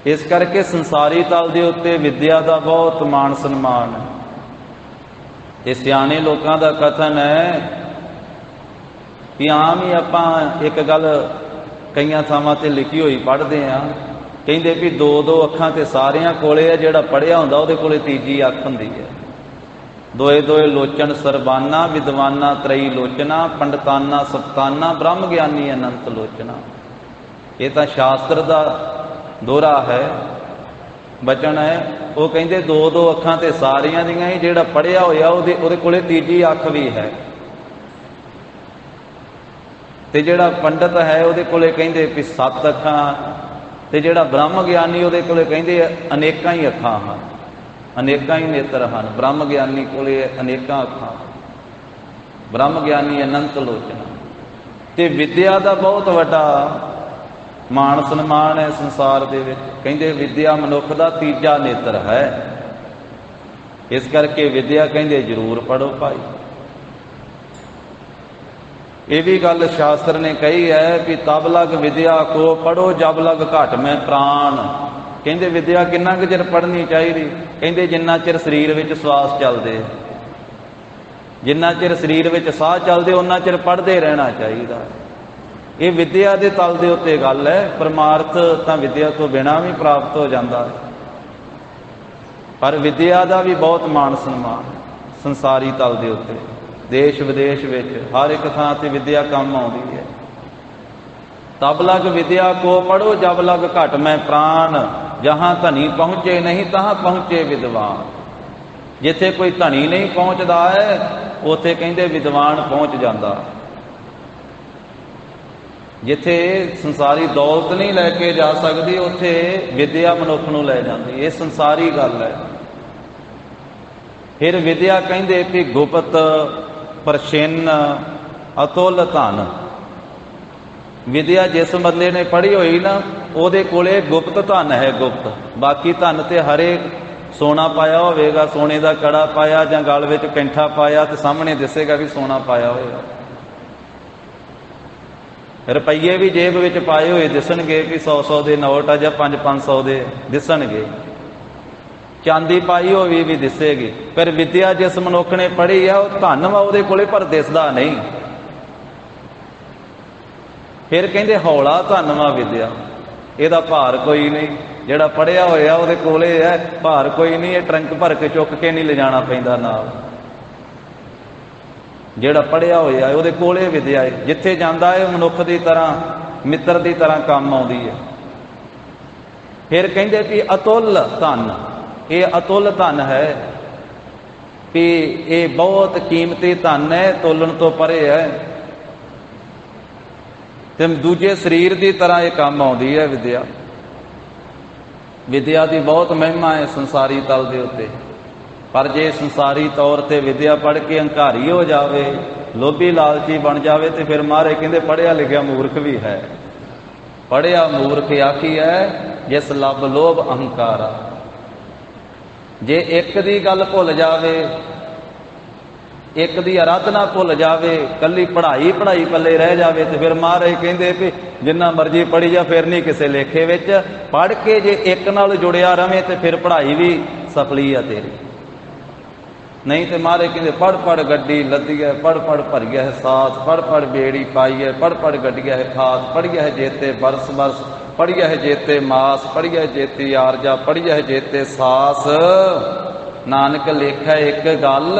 ਇਸ ਕਰਕੇ ਸੰਸਾਰੀ ਤਲ ਦੇ ਉੱਤੇ ਵਿੱਦਿਆ ਦਾ ਬਹੁਤ ਮਾਣ ਸਨਮਾਨ ਹੈ। ਇਹ ਸਿਆਣੇ ਲੋਕਾਂ ਦਾ ਕਥਨ ਹੈ ਵੀ ਆਮ ਹੀ ਆਪਾਂ ਇੱਕ ਗੱਲ ਕਈਆਂ ਥਾਵਾਂ 'ਤੇ ਲਿਖੀ ਹੋਈ ਪੜ੍ਹਦੇ ਹਾਂ, ਕਹਿੰਦੇ ਵੀ ਦੋ ਦੋ ਅੱਖਾਂ ਤੇ ਸਾਰਿਆਂ ਕੋਲੇ ਹੈ, ਜਿਹੜਾ ਪੜ੍ਹਿਆ ਹੁੰਦਾ ਉਹਦੇ ਕੋਲੇ ਤੀਜੀ ਅੱਖ ਹੁੰਦੀ ਹੈ। ਦੋਏ ਦੋਏ ਲੋਚਨ ਸਰਬਾਨਾ, ਵਿਦਵਾਨਾ ਤਰਈ ਲੋਚਨਾ, ਪੰਡਤਾਨਾ ਸਪਤਾਨਾ, ਬ੍ਰਹਮ ਗਿਆਨੀ ਅਨੰਤ ਲੋਚਨਾ। ਇਹ ਤਾਂ ਸ਼ਾਸਤਰ ਦਾ ਦੋਹਰਾ ਹੈ, ਬਚਨ ਹੈ। ਉਹ ਕਹਿੰਦੇ ਦੋ ਦੋ ਅੱਖਾਂ ਤੇ ਸਾਰਿਆਂ ਦੀਆਂ ਹੀ, ਜਿਹੜਾ ਪੜ੍ਹਿਆ ਹੋਇਆ ਉਹਦੇ ਕੋਲੇ ਤੀਜੀ ਅੱਖ ਵੀ ਹੈ, ਤੇ ਜਿਹੜਾ ਪੰਡਤ ਹੈ ਉਹਦੇ ਕੋਲੇ ਕਹਿੰਦੇ ਵੀ 7 ਅੱਖਾਂ, ਤੇ ਜਿਹੜਾ ਬ੍ਰਹਮ ਗਿਆਨੀ ਉਹਦੇ ਕੋਲੇ ਕਹਿੰਦੇ ਅਨੇਕਾਂ ਹੀ ਅੱਖਾਂ ਹਨ, ਅਨੇਕਾਂ ਹੀ ਨੇਤਰ ਹਨ। ਬ੍ਰਹਮ ਗਿਆਨੀ ਕੋਲੇ ਅਨੇਕਾਂ ਅੱਖਾਂ, ਬ੍ਰਹਮ ਗਿਆਨੀ ਅਨੰਤ ਲੋਚਨਾ। ਤੇ ਵਿੱਦਿਆ ਦਾ ਬਹੁਤ ਵੱਡਾ ਮਾਣ ਸਨਮਾਨ ਹੈ ਸੰਸਾਰ ਦੇ ਵਿੱਚ। ਕਹਿੰਦੇ ਵਿੱਦਿਆ ਮਨੁੱਖ ਦਾ ਤੀਜਾ ਨੇਤਰ ਹੈ। ਇਸ ਕਰਕੇ ਵਿੱਦਿਆ ਕਹਿੰਦੇ ਜ਼ਰੂਰ ਪੜ੍ਹੋ ਭਾਈ। ਇਹ ਵੀ ਗੱਲ ਸ਼ਾਸਤਰ ਨੇ ਕਹੀ ਹੈ ਕਿ ਤਬ ਲਗ ਵਿਦਿਆ ਕੋ ਪੜ੍ਹੋ ਜਬ ਲਗ ਘਟ ਮੈਂ ਪ੍ਰਾਣ। ਕਹਿੰਦੇ ਵਿੱਦਿਆ ਕਿੰਨਾ ਕੁ ਚਿਰ ਪੜ੍ਹਨੀ ਚਾਹੀਦੀ? ਕਹਿੰਦੇ ਜਿੰਨਾ ਚਿਰ ਸਰੀਰ ਵਿੱਚ ਸਵਾਸ ਚੱਲਦੇ, ਜਿੰਨਾ ਚਿਰ ਸਰੀਰ ਵਿੱਚ ਸਾਹ ਚੱਲਦੇ ਉਹਨਾਂ ਚਿਰ ਪੜ੍ਹਦੇ ਰਹਿਣਾ ਚਾਹੀਦਾ। ਇਹ ਵਿੱਦਿਆ ਦੇ ਤਲ ਦੇ ਉੱਤੇ ਗੱਲ ਹੈ। ਪਰਮਾਰਥ ਤਾਂ ਵਿੱਦਿਆ ਤੋਂ ਬਿਨਾਂ ਵੀ ਪ੍ਰਾਪਤ ਹੋ ਜਾਂਦਾ ਹੈ, ਪਰ ਵਿੱਦਿਆ ਦਾ ਵੀ ਬਹੁਤ ਮਾਣ ਸਨਮਾਨ ਸੰਸਾਰੀ ਤਲ ਦੇ ਉੱਤੇ। ਦੇਸ਼ ਵਿਦੇਸ਼ ਵਿੱਚ ਹਰ ਇੱਕ ਥਾਂ ਤੇ ਵਿੱਦਿਆ ਕੰਮ ਆਉਂਦੀ ਹੈ। ਤਬ ਲਗ ਵਿਦਿਆ ਕੋ ਪੜ੍ਹੋ ਜਬ ਲਗ ਘਟ ਮੈਂ ਪ੍ਰਾਣ, ਜਹਾਂ ਧਨੀ ਪਹੁੰਚੇ ਨਹੀਂ ਤਹਾਂ ਪਹੁੰਚੇ ਵਿਦਵਾਨ। ਜਿੱਥੇ ਕੋਈ ਧਨੀ ਨਹੀਂ ਪਹੁੰਚਦਾ ਹੈ ਉੱਥੇ ਕਹਿੰਦੇ ਵਿਦਵਾਨ ਪਹੁੰਚ ਜਾਂਦਾ। ਜਿੱਥੇ ਸੰਸਾਰੀ ਦੌਲਤ ਨਹੀਂ ਲੈ ਕੇ ਜਾ ਸਕਦੀ ਉੱਥੇ ਵਿੱਦਿਆ ਮਨੁੱਖ ਨੂੰ ਲੈ ਜਾਂਦੀ। ਇਹ ਸੰਸਾਰੀ ਗੱਲ ਹੈ। ਫਿਰ ਵਿੱਦਿਆ ਕਹਿੰਦੇ ਕਿ ਗੁਪਤ ਪ੍ਰਛਿੰਨ ਅਤੁੱਲ ਧਨ। ਵਿੱਦਿਆ ਜਿਸ ਬੰਦੇ ਨੇ ਪੜ੍ਹੀ ਹੋਈ ਨਾ ਉਹਦੇ ਕੋਲੇ ਗੁਪਤ ਧਨ ਹੈ, ਗੁਪਤ। ਬਾਕੀ ਧਨ ਤੇ ਹਰੇਕ ਸੋਨਾ ਪਾਇਆ ਹੋਵੇਗਾ, ਸੋਨੇ ਦਾ ਕੜਾ ਪਾਇਆ ਜਾਂ ਗਲ ਵਿੱਚ ਕੈਂਠਾ ਪਾਇਆ ਤੇ ਸਾਹਮਣੇ ਦਿਸੇਗਾ ਵੀ ਸੋਨਾ ਪਾਇਆ ਹੋਏਗਾ। ਰੁਪਈਏ ਵੀ ਜੇਬ ਵਿੱਚ ਪਾਏ ਹੋਏ ਦਿਸਣਗੇ ਕਿ 100-100 ਦੇ ਨੋਟ ਆ ਜਾਂ 500-500 ਦੇ ਦਿਸਣਗੇ। ਚਾਂਦੀ ਪਾਈ ਹੋਈ ਵੀ ਦਿਸੇਗੀ। ਪਰ ਵਿੱਦਿਆ ਜਿਸ ਮਨੁੱਖ ਨੇ ਪੜ੍ਹੀ ਆ ਉਹ ਧਨ ਵਾ ਉਹਦੇ ਕੋਲੇ, ਪਰ ਦਿਸਦਾ ਨਹੀਂ। ਫਿਰ ਕਹਿੰਦੇ ਹੌਲਾ ਧਨ ਵਾ ਵਿੱਦਿਆ, ਇਹਦਾ ਭਾਰ ਕੋਈ ਨਹੀਂ। ਜਿਹੜਾ ਪੜ੍ਹਿਆ ਹੋਇਆ ਉਹਦੇ ਕੋਲੇ ਹੈ, ਭਾਰ ਕੋਈ ਨਹੀਂ। ਇਹ ਟਰੰਕ ਭਰ ਕੇ ਚੁੱਕ ਕੇ ਨਹੀਂ ਲਿਜਾਣਾ ਪੈਂਦਾ ਨਾਲ। ਜਿਹੜਾ ਪੜ੍ਹਿਆ ਹੋਇਆ ਉਹਦੇ ਕੋਲੇ ਵਿੱਦਿਆ ਹੈ, ਜਿੱਥੇ ਜਾਂਦਾ ਹੈ ਮਨੁੱਖ ਦੀ ਤਰ੍ਹਾਂ, ਮਿੱਤਰ ਦੀ ਤਰ੍ਹਾਂ ਕੰਮ ਆਉਂਦੀ ਹੈ। ਫਿਰ ਕਹਿੰਦੇ ਵੀ ਅਤੁੱਲ ਧਨ। ਇਹ ਅਤੁੱਲ ਧਨ ਹੈ ਵੀ ਇਹ ਬਹੁਤ ਕੀਮਤੀ ਧਨ ਹੈ, ਤੋਲਣ ਤੋਂ ਪਰੇ ਹੈ। ਤੇ ਦੂਜੇ ਸਰੀਰ ਦੀ ਤਰ੍ਹਾਂ ਇਹ ਕੰਮ ਆਉਂਦੀ ਹੈ ਵਿੱਦਿਆ। ਵਿੱਦਿਆ ਦੀ ਬਹੁਤ ਮਹਿਮਾ ਹੈ ਸੰਸਾਰੀ ਤਲ ਦੇ ਉੱਤੇ। ਪਰ ਜੇ ਸੰਸਾਰੀ ਤੌਰ ਤੇ ਵਿੱਦਿਆ ਪੜ੍ਹ ਕੇ ਹੰਕਾਰੀ ਹੋ ਜਾਵੇ, ਲੋਭੀ ਲਾਲਚੀ ਬਣ ਜਾਵੇ, ਤੇ ਫਿਰ ਮਹਾਰਾਜ ਕਹਿੰਦੇ ਪੜ੍ਹਿਆ ਲਿਖਿਆ ਮੂਰਖ ਵੀ ਹੈ। ਪੜ੍ਹਿਆ ਮੂਰਖ ਆਖੀ ਹੈ ਜਿਸ ਲੱਭ ਲੋਭ ਅਹੰਕਾਰਾ। ਜੇ ਇੱਕ ਦੀ ਗੱਲ ਭੁੱਲ ਜਾਵੇ, ਇੱਕ ਦੀ ਅਰਾਧਨਾ ਭੁੱਲ ਜਾਵੇ, ਕੱਲੀ ਪੜ੍ਹਾਈ ਪੱਲੇ ਰਹਿ ਜਾਵੇ, ਤੇ ਫਿਰ ਮਹਾਰਾਜ ਕਹਿੰਦੇ ਵੀ ਜਿੰਨਾ ਮਰਜ਼ੀ ਪੜ੍ਹੀ ਜਾ ਫਿਰ ਨਹੀਂ ਕਿਸੇ ਲੇਖੇ ਵਿੱਚ। ਪੜ੍ਹ ਕੇ ਜੇ ਇੱਕ ਨਾਲ ਜੁੜਿਆ ਰਵੇਂ ਤੇ ਫਿਰ ਪੜ੍ਹਾਈ ਵੀ ਸਫਲੀ ਆ ਤੇਰੀ। ਨਹੀਂ ਤੇ ਮਹਾਰਾਜ ਕਹਿੰਦੇ ਪੜ੍ਹ ਪੜ੍ਹ ਗੱਡੀ ਲੱਦੀ ਹੈ, ਪੜ੍ਹ ਪੜ੍ਹ ਭਰੀਆ ਹੈ ਸਾਥ, ਪੜ੍ਹ ਪੜ੍ਹ ਬੇੜੀ ਪਾਈ ਹੈ, ਪੜ੍ਹ ਪੜ੍ਹ ਗੱਡੀਆ ਹੈ ਖਾਸ, ਪੜ੍ਹੀਆ ਹੈ ਜੇਤੇ ਬਰਸ ਬਰਸ, ਪੜ੍ਹੀਆ ਹੈ ਜੇਤੇ ਮਾਸ, ਪੜ੍ਹੀਆ ਹੈ ਜੇਤੀ ਆਰਜਾ, ਪੜ੍ਹੀਆ ਹੈ ਜੇਤੇ ਸਾਸ। ਨਾਨਕ ਲੇਖੈ ਇੱਕ ਗੱਲ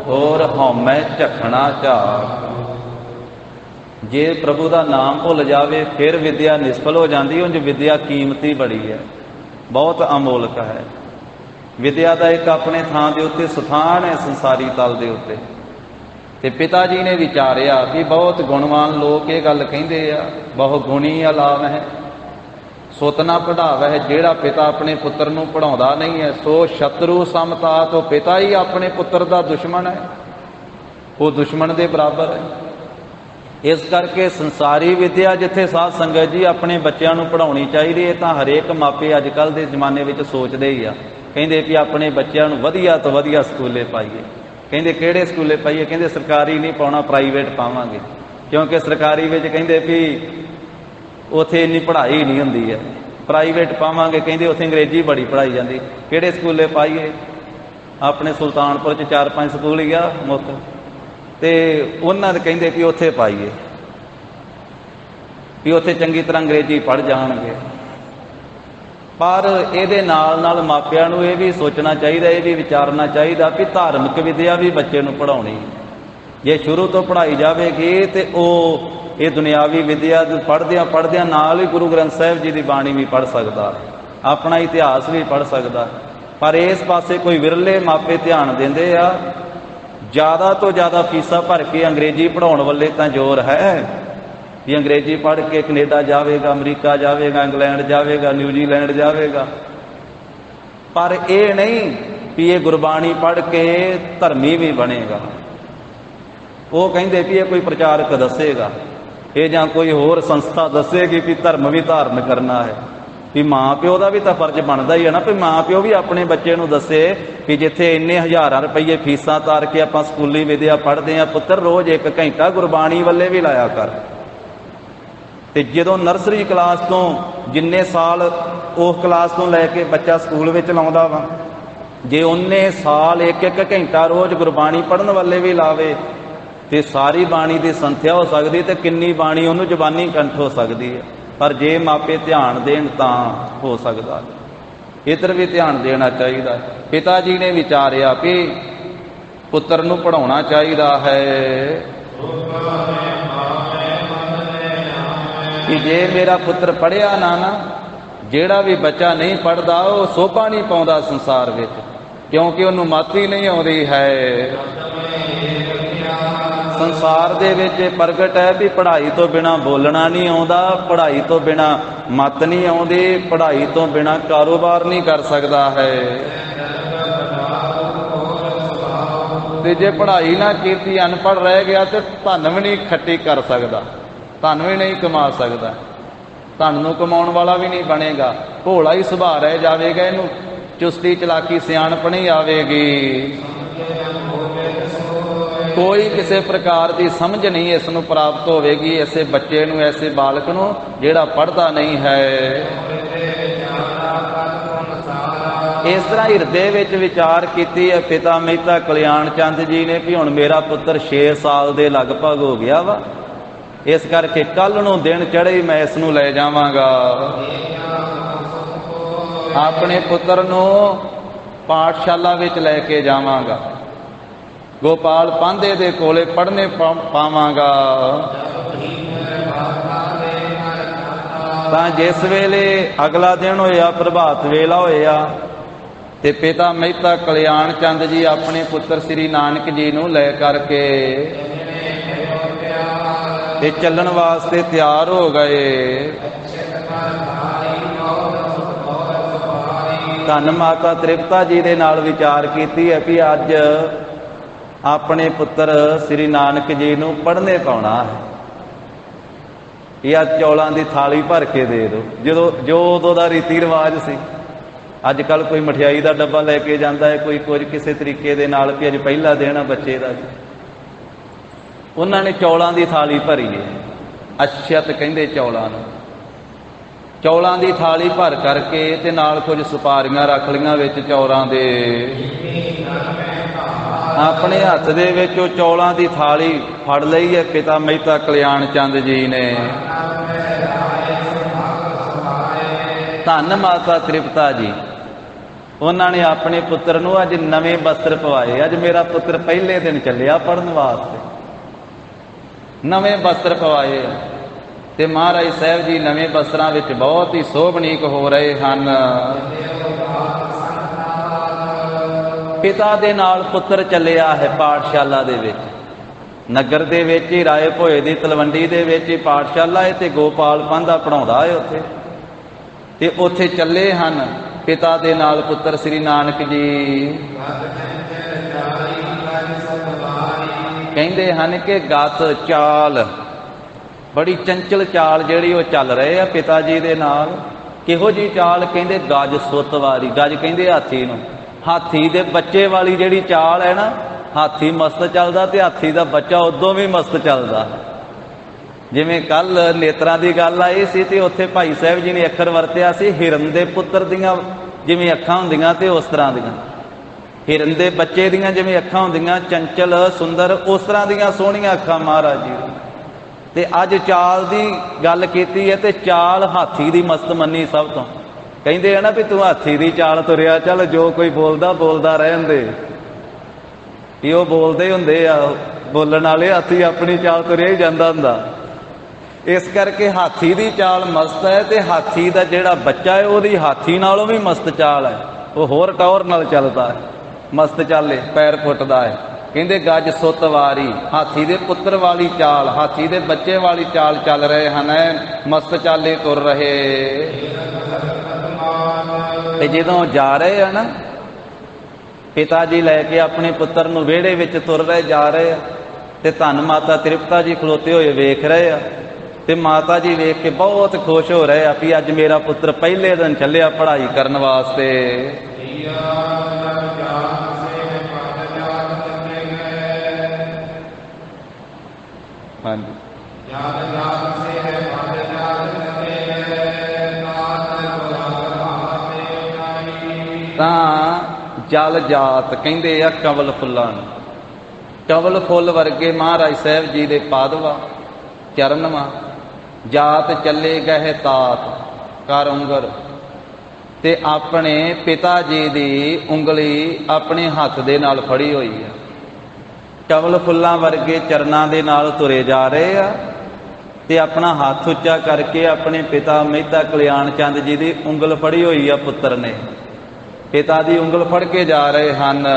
ਹੋਰ ਹਉਮੈ ਝਖਣਾ ਝਾਕ। ਜੇ ਪ੍ਰਭੂ ਦਾ ਨਾਮ ਭੁੱਲ ਜਾਵੇ ਫਿਰ ਵਿੱਦਿਆ ਨਿਸਫਲ ਹੋ ਜਾਂਦੀ। ਉਂਝ ਵਿੱਦਿਆ ਕੀਮਤੀ ਬੜੀ ਹੈ, ਬਹੁਤ ਅਮੋਲਕ ਹੈ। ਵਿੱਦਿਆ ਦਾ ਇੱਕ ਆਪਣੇ ਥਾਂ ਦੇ ਉੱਤੇ ਸਥਾਨ ਹੈ ਸੰਸਾਰੀ ਤਲ ਦੇ ਉੱਤੇ। ਤੇ ਪਿਤਾ ਜੀ ਨੇ ਵਿਚਾਰਿਆ ਕਿ ਬਹੁਤ ਗੁਣਵਾਨ ਲੋਕ ਇਹ ਗੱਲ ਕਹਿੰਦੇ ਆ, ਬਹੁ ਗੁਣੀ ਅਲਾਵ ਹੈ ਸੁਤ ਨਾ ਪੜ੍ਹਾਵੈ ਹੈ। ਜਿਹੜਾ ਪਿਤਾ ਆਪਣੇ ਪੁੱਤਰ ਨੂੰ ਪੜ੍ਹਾਉਂਦਾ ਨਹੀਂ ਹੈ ਸੋ ਸ਼ਤਰੂ ਸਮਤਾਤ। ਉਹ ਪਿਤਾ ਹੀ ਆਪਣੇ ਪੁੱਤਰ ਦਾ ਦੁਸ਼ਮਣ ਹੈ, ਉਹ ਦੁਸ਼ਮਣ ਦੇ ਬਰਾਬਰ ਹੈ। ਇਸ ਕਰਕੇ ਸੰਸਾਰੀ ਵਿੱਦਿਆ ਜਿੱਥੇ ਸਾਧ ਸੰਗਤ ਜੀ ਆਪਣੇ ਬੱਚਿਆਂ ਨੂੰ ਪੜ੍ਹਾਉਣੀ ਚਾਹੀਦੀ, ਇਹ ਤਾਂ ਹਰੇਕ ਮਾਪੇ ਅੱਜ ਕੱਲ੍ਹ ਦੇ ਜ਼ਮਾਨੇ ਵਿੱਚ ਸੋਚਦੇ ਹੀ ਆ। ਕਹਿੰਦੇ ਕਿ ਆਪਣੇ ਬੱਚਿਆਂ ਨੂੰ ਵਧੀਆ ਤੋਂ ਵਧੀਆ ਸਕੂਲੇ ਪਾਈਏ, ਕਹਿੰਦੇ ਕਿਹੜੇ ਸਕੂਲੇ ਪਾਈਏ? ਕਹਿੰਦੇ ਸਰਕਾਰੀ ਨਹੀਂ ਪਾਉਣਾ, ਪ੍ਰਾਈਵੇਟ ਪਾਵਾਂਗੇ, ਕਿਉਂਕਿ ਸਰਕਾਰੀ ਵਿੱਚ ਕਹਿੰਦੇ ਵੀ ਉੱਥੇ ਇੰਨੀ ਪੜ੍ਹਾਈ ਨਹੀਂ ਹੁੰਦੀ ਹੈ। ਪ੍ਰਾਈਵੇਟ ਪਾਵਾਂਗੇ, ਕਹਿੰਦੇ ਉੱਥੇ ਅੰਗਰੇਜ਼ੀ ਬੜੀ ਪੜ੍ਹਾਈ ਜਾਂਦੀ। ਕਿਹੜੇ ਸਕੂਲੇ ਪਾਈਏ? ਆਪਣੇ ਸੁਲਤਾਨਪੁਰ 'ਚ 4-5 ਸਕੂਲ ਹੀ ਆ ਮੁੱਖ, ਤੇ ਉਹਨਾਂ ਦੇ ਕਹਿੰਦੇ ਕਿ ਉੱਥੇ ਪਾਈਏ ਵੀ ਉੱਥੇ ਚੰਗੀ ਤਰ੍ਹਾਂ ਅੰਗਰੇਜ਼ੀ ਪੜ੍ਹ ਜਾਣਗੇ। ਪਰ ਇਹਦੇ ਨਾਲ ਨਾਲ ਮਾਪਿਆਂ ਨੂੰ ਇਹ ਵੀ ਸੋਚਣਾ ਚਾਹੀਦਾ, ਇਹ ਵੀ ਵਿਚਾਰਨਾ ਚਾਹੀਦਾ ਕਿ ਧਾਰਮਿਕ ਵਿਦਿਆ ਵੀ ਬੱਚੇ ਨੂੰ ਪੜ੍ਹਾਉਣੀ। ਜੇ ਸ਼ੁਰੂ ਤੋਂ ਪੜ੍ਹਾਈ ਜਾਵੇਗੀ ਤੇ ਉਹ ਇਹ ਦੁਨਿਆਵੀ ਵਿਦਿਆ ਪੜ੍ਹਦਿਆਂ ਨਾਲ ਹੀ ਗੁਰੂ ਗ੍ਰੰਥ ਸਾਹਿਬ ਜੀ ਦੀ ਬਾਣੀ ਵੀ ਪੜ੍ਹ ਸਕਦਾ, ਆਪਣਾ ਇਤਿਹਾਸ ਵੀ ਪੜ੍ਹ ਸਕਦਾ। ਪਰ ਇਸ ਪਾਸੇ ਕੋਈ ਵਿਰਲੇ ਮਾਪੇ ਧਿਆਨ ਦਿੰਦੇ ਆ। ਜ਼ਿਆਦਾ ਤੋਂ ਜ਼ਿਆਦਾ ਫੀਸਾਂ ਭਰ ਕੇ ਅੰਗਰੇਜ਼ੀ ਪੜ੍ਹਾਉਣ ਵੱਲੇ ਤਾਂ ਜ਼ੋਰ ਹੈ ਵੀ ਅੰਗਰੇਜ਼ੀ ਪੜ੍ਹ ਕੇ ਕੈਨੇਡਾ ਜਾਵੇਗਾ, ਅਮਰੀਕਾ ਜਾਵੇਗਾ, ਇੰਗਲੈਂਡ ਜਾਵੇਗਾ, ਨਿਊਜ਼ੀਲੈਂਡ ਜਾਵੇਗਾ। ਪਰ ਇਹ ਨਹੀਂ ਵੀ ਇਹ ਗੁਰਬਾਣੀ ਪੜ੍ਹ ਕੇ ਧਰਮੀ ਵੀ ਬਣੇਗਾ। ਉਹ ਕਹਿੰਦੇ ਵੀ ਇਹ ਕੋਈ ਪ੍ਰਚਾਰਕ ਦੱਸੇਗਾ, ਇਹ ਜਾਂ ਕੋਈ ਹੋਰ ਸੰਸਥਾ ਦੱਸੇਗੀ ਵੀ ਧਰਮ ਵੀ ਧਾਰਨ ਕਰਨਾ ਹੈ। ਵੀ ਮਾਂ ਪਿਓ ਦਾ ਵੀ ਤਾਂ ਫਰਜ਼ ਬਣਦਾ ਹੀ ਹੈ ਨਾ, ਵੀ ਮਾਂ ਪਿਓ ਵੀ ਆਪਣੇ ਬੱਚੇ ਨੂੰ ਦੱਸੇ ਕਿ ਜਿੱਥੇ ਇੰਨੇ ਹਜ਼ਾਰਾਂ ਰੁਪਈਏ ਫੀਸਾਂ ਤਾਰ ਕੇ ਆਪਾਂ ਸਕੂਲੀ ਵਿਦਿਆ ਪੜ੍ਹਦੇ ਹਾਂ, ਪੁੱਤਰ ਰੋਜ਼ 1 ਘੰਟਾ ਗੁਰਬਾਣੀ ਵੱਲੇ ਵੀ ਲਾਇਆ ਕਰ। ਤੇ ਜਦੋਂ ਨਰਸਰੀ ਕਲਾਸ ਤੋਂ ਜਿੰਨੇ ਸਾਲ ਉਸ ਕਲਾਸ ਤੋਂ ਲੈ ਕੇ ਬੱਚਾ ਸਕੂਲ ਵਿੱਚ ਲਾਉਂਦਾ ਵਾ, ਜੇ ਉਹਨੇ ਸਾਲ 1-1 ਘੰਟਾ ਰੋਜ਼ ਗੁਰਬਾਣੀ ਪੜ੍ਹਨ ਵੱਲੇ ਵੀ ਲਾਵੇ ਤੇ ਸਾਰੀ ਬਾਣੀ ਦੀ ਸੰਥਿਆ ਹੋ ਸਕਦੀ, ਤੇ ਕਿੰਨੀ ਬਾਣੀ ਉਹਨੂੰ ਜ਼ਬਾਨੀ ਕੰਠ ਹੋ ਸਕਦੀ ਹੈ। ਪਰ ਜੇ ਮਾਪੇ ਧਿਆਨ ਦੇਣ ਤਾਂ ਹੋ ਸਕਦਾ। ਇੱਧਰ ਵੀ ਧਿਆਨ ਦੇਣਾ ਚਾਹੀਦਾ। ਪਿਤਾ ਜੀ ਨੇ ਵਿਚਾਰਿਆ ਕਿ ਪੁੱਤਰ ਨੂੰ ਪੜ੍ਹਾਉਣਾ ਚਾਹੀਦਾ ਹੈ ਕਿ ਜੇ ਮੇਰਾ ਪੁੱਤਰ ਪੜ੍ਹਿਆ ਨਾ, ਜਿਹੜਾ ਵੀ ਬੱਚਾ ਨਹੀਂ ਪੜ੍ਹਦਾ ਉਹ ਸੋਭਾ ਨਹੀਂ ਪਾਉਂਦਾ ਸੰਸਾਰ ਵਿੱਚ, ਕਿਉਂਕਿ ਉਹਨੂੰ ਮੱਤ ਹੀ ਨਹੀਂ ਆਉਂਦੀ ਹੈ। ਸੰਸਾਰ ਦੇ ਵਿੱਚ ਪ੍ਰਗਟ ਹੈ ਵੀ ਪੜ੍ਹਾਈ ਤੋਂ ਬਿਨਾਂ ਬੋਲਣਾ ਨਹੀਂ ਆਉਂਦਾ, ਪੜ੍ਹਾਈ ਤੋਂ ਬਿਨਾਂ ਮੱਤ ਨਹੀਂ ਆਉਂਦੀ, ਪੜ੍ਹਾਈ ਤੋਂ ਬਿਨਾਂ ਕਾਰੋਬਾਰ ਨਹੀਂ ਕਰ ਸਕਦਾ ਹੈ। ਤੇ ਜੇ ਪੜ੍ਹਾਈ ਨਾ ਕੀਤੀ ਅਨਪੜ੍ਹ ਰਹਿ ਗਿਆ ਤੇ ਧਨ ਵੀ ਨਹੀਂ ਖੱਟੀ ਕਰ ਸਕਦਾ, ਧਨ ਵੀ ਨਹੀਂ ਕਮਾ ਸਕਦਾ, ਧਨ ਨੂੰ ਕਮਾਉਣ ਵਾਲਾ ਵੀ ਨਹੀਂ ਬਣੇਗਾ। ਭੋਲਾ ਹੀ ਸੁਭਾਅ ਰਹਿ ਜਾਵੇਗਾ, ਇਹਨੂੰ ਚੁਸਤੀ ਚਲਾਕੀ ਸਿਆਣਪ ਨਹੀਂ ਆਵੇਗੀ। ਕੋਈ ਕਿਸੇ ਪ੍ਰਕਾਰ ਦੀ ਸਮਝ ਨਹੀਂ ਇਸ ਨੂੰ ਪ੍ਰਾਪਤ ਹੋਵੇਗੀ, ਐਸੇ ਬੱਚੇ ਨੂੰ, ਐਸੇ ਬਾਲਕ ਨੂੰ ਜਿਹੜਾ ਪੜ੍ਹਦਾ ਨਹੀਂ ਹੈ। ਇਸ ਤਰ੍ਹਾਂ ਹਿਰਦੇ ਵਿੱਚ ਵਿਚਾਰ ਕੀਤੀ ਹੈ ਪਿਤਾ ਮਹਿਤਾ ਕਲਿਆਣ ਚੰਦ ਜੀ ਨੇ ਵੀ ਹੁਣ ਮੇਰਾ ਪੁੱਤਰ 6 ਸਾਲ ਦੇ ਲਗਭਗ ਹੋ ਗਿਆ ਵਾ, ਇਸ ਕਰਕੇ ਕੱਲ ਨੂੰ ਦਿਨ ਚੜ੍ਹੇ ਮੈਂ ਇਸ ਨੂੰ ਲੈ ਜਾਵਾਂਗਾ। ਆਪਣੇ ਪੁੱਤਰ ਨੂੰ ਪਾਠਸ਼ਾਲਾ ਵਿੱਚ ਲੈ ਕੇ ਜਾਵਾਂਗਾ, ਗੋਪਾਲ ਪਾਂਧੇ ਦੇ ਕੋਲੇ ਪੜ੍ਹਨੇ ਪਾਵਾਂਗਾ। ਤਾਂ ਜਿਸ ਵੇਲੇ ਅਗਲਾ ਦਿਨ ਹੋਇਆ, ਪ੍ਰਭਾਤ ਵੇਲਾ ਹੋਇਆ, ਤੇ ਪਿਤਾ ਮਹਿਤਾ ਕਲਿਆਣ ਚੰਦ ਜੀ ਆਪਣੇ ਪੁੱਤਰ ਸ੍ਰੀ ਨਾਨਕ ਜੀ ਨੂੰ ਲੈ ਕਰਕੇ ਤੇ ਚੱਲਣ ਵਾਸਤੇ ਤਿਆਰ ਹੋ ਗਏ। ਧੰਨ ਮਾਤਾ ਤ੍ਰਿਪਤਾ ਜੀ ਦੇ ਨਾਲ ਵਿਚਾਰ ਕੀਤੀ ਹੈ ਕਿ ਅੱਜ ਆਪਣੇ ਪੁੱਤਰ ਸ੍ਰੀ ਨਾਨਕ ਜੀ ਨੂੰ ਪੜ੍ਹਨੇ ਪਾਉਣਾ ਹੈ, ਜਾਂ ਚੌਲਾਂ ਦੀ ਥਾਲੀ ਭਰ ਕੇ ਦੇ ਦਿਓ। ਜੋ ਉਦੋਂ ਦਾ ਰੀਤੀ ਰਿਵਾਜ ਸੀ। ਅੱਜ ਕੱਲ੍ਹ ਕੋਈ ਮਠਿਆਈ ਦਾ ਡੱਬਾ ਲੈ ਕੇ ਜਾਂਦਾ ਹੈ, ਕੋਈ ਕੁਝ ਕਿਸੇ ਤਰੀਕੇ ਦੇ ਨਾਲ ਵੀ ਅੱਜ ਪਹਿਲਾ ਦਿਨ ਆ ਬੱਚੇ ਦਾ। ਉਹਨਾਂ ਨੇ ਚੌਲਾਂ ਦੀ ਥਾਲੀ ਭਰੀ ਹੈ, ਅਛਤ ਕਹਿੰਦੇ ਚੌਲਾਂ ਨੂੰ। ਚੌਲਾਂ ਦੀ ਥਾਲੀ ਭਰ ਕਰਕੇ ਤੇ ਨਾਲ ਕੁਝ ਸੁਪਾਰੀਆਂ ਰੱਖ ਲਈਆਂ ਵਿੱਚ ਚੌਲਾਂ ਦੇ। ਆਪਣੇ ਹੱਥ ਦੇ ਵਿੱਚ ਉਹ ਚੌਲਾਂ ਦੀ ਥਾਲੀ ਫੜ ਲਈ ਹੈ ਪਿਤਾ ਮਹਿਤਾ ਕਲਿਆਣ ਚੰਦ ਜੀ ਨੇ। ਧੰਨ ਮਾਤਾ ਤ੍ਰਿਪਤਾ ਜੀ, ਉਹਨਾਂ ਨੇ ਆਪਣੇ ਪੁੱਤਰ ਨੂੰ ਅੱਜ ਨਵੇਂ ਵਸਤਰ ਪਵਾਏ। ਅੱਜ ਮੇਰਾ ਪੁੱਤਰ ਪਹਿਲੇ ਦਿਨ ਚੱਲਿਆ ਪੜ੍ਹਨ ਵਾਸਤੇ, ਨਵੇਂ ਵਸਤਰ ਪਵਾਏ। ਤੇ ਮਹਾਰਾਜ ਸਾਹਿਬ ਜੀ ਨਵੇਂ ਵਸਤਰਾਂ ਵਿੱਚ ਬਹੁਤ ਹੀ ਸੋਭਨੀਕ ਹੋ ਰਹੇ ਹਨ। ਪਿਤਾ ਦੇ ਨਾਲ ਪੁੱਤਰ ਚੱਲਿਆ ਹੈ ਪਾਠਸ਼ਾਲਾ ਦੇ ਵਿੱਚ। ਨਗਰ ਦੇ ਵਿੱਚ ਹੀ ਰਾਏ ਭੋਏ ਦੀ ਤਲਵੰਡੀ ਦੇ ਵਿੱਚ ਹੀ ਪਾਠਸ਼ਾਲਾ ਹੈ ਤੇ ਗੋਪਾਲ ਪਾਂਧਾ ਪੜ੍ਹਾਉਂਦਾ ਹੈ ਉੱਥੇ। ਤੇ ਉੱਥੇ ਚੱਲੇ ਹਨ ਪਿਤਾ ਦੇ ਨਾਲ ਪੁੱਤਰ ਸ੍ਰੀ ਨਾਨਕ ਜੀ। ਕਹਿੰਦੇ ਹਨ ਕਿ ਗਤ ਚਾਲ, ਬੜੀ ਚੰਚਲ ਚਾਲ ਜਿਹੜੀ ਉਹ ਚੱਲ ਰਹੇ ਆ ਪਿਤਾ ਜੀ ਦੇ ਨਾਲ। ਕਿਹੋ ਜੀ ਚਾਲ? ਕਹਿੰਦੇ ਗਜ ਸੁੱਤ ਵਾਲੀ। ਗਜ ਕਹਿੰਦੇ ਹਾਥੀ ਨੂੰ, ਹਾਥੀ ਦੇ ਬੱਚੇ ਵਾਲੀ ਜਿਹੜੀ ਚਾਲ ਹੈ ਨਾ, ਹਾਥੀ ਮਸਤ ਚੱਲਦਾ ਤੇ ਹਾਥੀ ਦਾ ਬੱਚਾ ਉਦੋਂ ਵੀ ਮਸਤ ਚੱਲਦਾ। ਜਿਵੇਂ ਕੱਲ ਨੇਤਰਾਂ ਦੀ ਗੱਲ ਆਈ ਸੀ ਤੇ ਉੱਥੇ ਭਾਈ ਸਾਹਿਬ ਜੀ ਨੇ ਅੱਖਰ ਵਰਤਿਆ ਸੀ ਹਿਰਨ ਦੇ ਪੁੱਤਰ ਦੀਆਂ ਜਿਵੇਂ ਅੱਖਾਂ ਹੁੰਦੀਆਂ ਤੇ ਉਸ ਤਰ੍ਹਾਂ ਦੀਆਂ, ਹਿਰਨ ਦੇ ਬੱਚੇ ਦੀਆਂ ਜਿਵੇਂ ਅੱਖਾਂ ਹੁੰਦੀਆਂ ਚੰਚਲ ਸੁੰਦਰ, ਉਸ ਤਰ੍ਹਾਂ ਦੀਆਂ ਸੋਹਣੀਆਂ ਅੱਖਾਂ ਮਹਾਰਾਜ ਜੀ। ਤੇ ਅੱਜ ਚਾਲ ਦੀ ਗੱਲ ਕੀਤੀ ਹੈ ਤੇ ਚਾਲ ਹਾਥੀ ਦੀ ਮਸਤ ਮੰਨੀ ਸਭ ਤੋਂ। ਕਹਿੰਦੇ ਆ ਨਾ ਵੀ ਤੂੰ ਹਾਥੀ ਦੀ ਚਾਲ ਤੁਰਿਆ ਚੱਲ, ਜੋ ਕੋਈ ਬੋਲਦਾ ਬੋਲਦਾ ਰਹਿਣ ਦੇ, ਵੀ ਉਹ ਬੋਲਦੇ ਹੁੰਦੇ ਆ ਬੋਲਣ ਵਾਲੇ, ਹਾਥੀ ਆਪਣੀ ਚਾਲ ਤੁਰਿਆ ਹੀ ਜਾਂਦਾ ਹੁੰਦਾ। ਇਸ ਕਰਕੇ ਹਾਥੀ ਦੀ ਚਾਲ ਮਸਤ ਹੈ ਤੇ ਹਾਥੀ ਦਾ ਜਿਹੜਾ ਬੱਚਾ ਹੈ ਉਹਦੀ ਹਾਥੀ ਨਾਲੋਂ ਵੀ ਮਸਤ ਚਾਲ ਹੈ, ਉਹ ਹੋਰ ਟੌਰ ਨਾਲ ਚੱਲਦਾ ਹੈ, ਮਸਤ ਚਾਲੇ ਪੈਰ ਪੁੱਟਦਾ ਹੈ। ਕਹਿੰਦੇ ਗੱਜ ਸੁੱਤ ਵਾਰੀ, ਹਾਥੀ ਦੇ ਪੁੱਤਰ ਵਾਲੀ ਚਾਲ, ਹਾਥੀ ਦੇ ਬੱਚੇ ਵਾਲੀ ਚਾਲ ਚੱਲ ਰਹੇ ਹਨ, ਮਸਤ ਚਾਲੇ ਤੁਰ ਰਹੇ। ਤੇ ਜਦੋਂ ਜਾ ਰਹੇ ਆ ਨਾ ਪਿਤਾ ਜੀ ਲੈ ਕੇ ਆਪਣੇ ਪੁੱਤਰ ਨੂੰ ਵਿਹੜੇ ਵਿੱਚ ਤੁਰ ਰਹੇ ਜਾ ਰਹੇ ਆ ਤੇ ਧੰਨ ਮਾਤਾ ਤ੍ਰਿਪਤਾ ਜੀ ਖਲੋਤੇ ਹੋਏ ਵੇਖ ਰਹੇ ਆ ਤੇ ਮਾਤਾ ਜੀ ਵੇਖ ਕੇ ਬਹੁਤ ਖੁਸ਼ ਹੋ ਰਹੇ ਆ ਵੀ ਅੱਜ ਮੇਰਾ ਪੁੱਤਰ ਪਹਿਲੇ ਦਿਨ ਚੱਲਿਆ ਪੜ੍ਹਾਈ ਕਰਨ ਵਾਸਤੇ। ਹਾਂਜੀ ਤਾਂ ਜਲ ਜਾਤ ਕਹਿੰਦੇ ਆ ਕਵਲ ਫੁੱਲਾਂ ਨੂੰ। ਕਵਲ ਫੁੱਲ ਵਰਗੇ ਮਹਾਰਾਜ ਸਾਹਿਬ ਜੀ ਦੇ ਪਾਦਵਾ ਚਰਨਵਾ, ਜਾਤ ਚੱਲੇ ਗਏ ਤਾਤ ਕਰ ਉਂਗਰ, ਤੇ ਆਪਣੇ ਪਿਤਾ ਜੀ ਦੀ ਉਂਗਲੀ ਆਪਣੇ ਹੱਥ ਦੇ ਨਾਲ ਫੜੀ ਹੋਈ ਹੈ। ਕਵਲ ਫੁੱਲਾਂ ਵਰਗੇ ਚਰਨਾਂ ਦੇ ਨਾਲ ਤੁਰੇ ਜਾ ਰਹੇ ਆ ਤੇ ਆਪਣਾ ਹੱਥ ਉੱਚਾ ਕਰਕੇ ਆਪਣੇ ਪਿਤਾ ਮਹਿਤਾ ਕਲਿਆਣ ਚੰਦ ਜੀ ਦੀ ਉਂਗਲ ਫੜੀ ਹੋਈ ਆ ਪੁੱਤਰ ਨੇ, ਪਿਤਾ ਦੀ ਉਂਗਲ ਫੜ ਕੇ ਜਾ ਰਹੇ ਹਨ।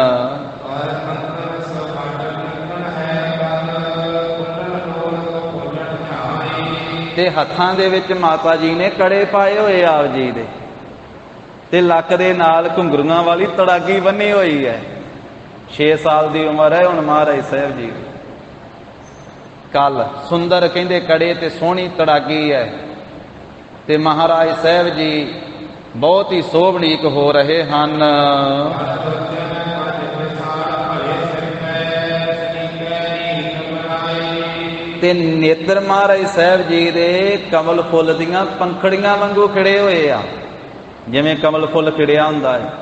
ਤੇ ਹੱਥਾਂ ਦੇ ਵਿੱਚ ਮਾਤਾ ਜੀ ਨੇ ਕੜੇ ਪਾਏ ਹੋਏ ਆਪ ਜੀ ਦੇ, ਤੇ ਲੱਕ ਦੇ ਨਾਲ ਘੁੰਗਰੂਆਂ ਵਾਲੀ ਤੜਾਗੀ ਬੰਨੀ ਹੋਈ ਹੈ। 6 ਸਾਲ ਦੀ ਉਮਰ ਹੈ ਹੁਣ ਮਹਾਰਾਜ ਸਾਹਿਬ ਜੀ। ਕੱਲ ਸੁੰਦਰ ਕਹਿੰਦੇ ਕੜੇ ਤੇ ਸੋਹਣੀ ਤੜਾਗੀ ਹੈ ਤੇ ਮਹਾਰਾਜ ਸਾਹਿਬ ਜੀ ਬਹੁਤ ਹੀ ਸੋਭਣੀਕ ਹੋ ਰਹੇ ਹਨ। ਤੇ ਨੇਤਰ ਮਹਾਰਾਜ ਸਾਹਿਬ ਜੀ ਦੇ ਕਮਲ ਫੁੱਲ ਦੀਆਂ ਪੰਖੜੀਆਂ ਵਾਂਗੂ ਖਿੜੇ ਹੋਏ ਆ, ਜਿਵੇਂ ਕਮਲ ਫੁੱਲ ਖਿੜਿਆ ਹੁੰਦਾ ਹੈ,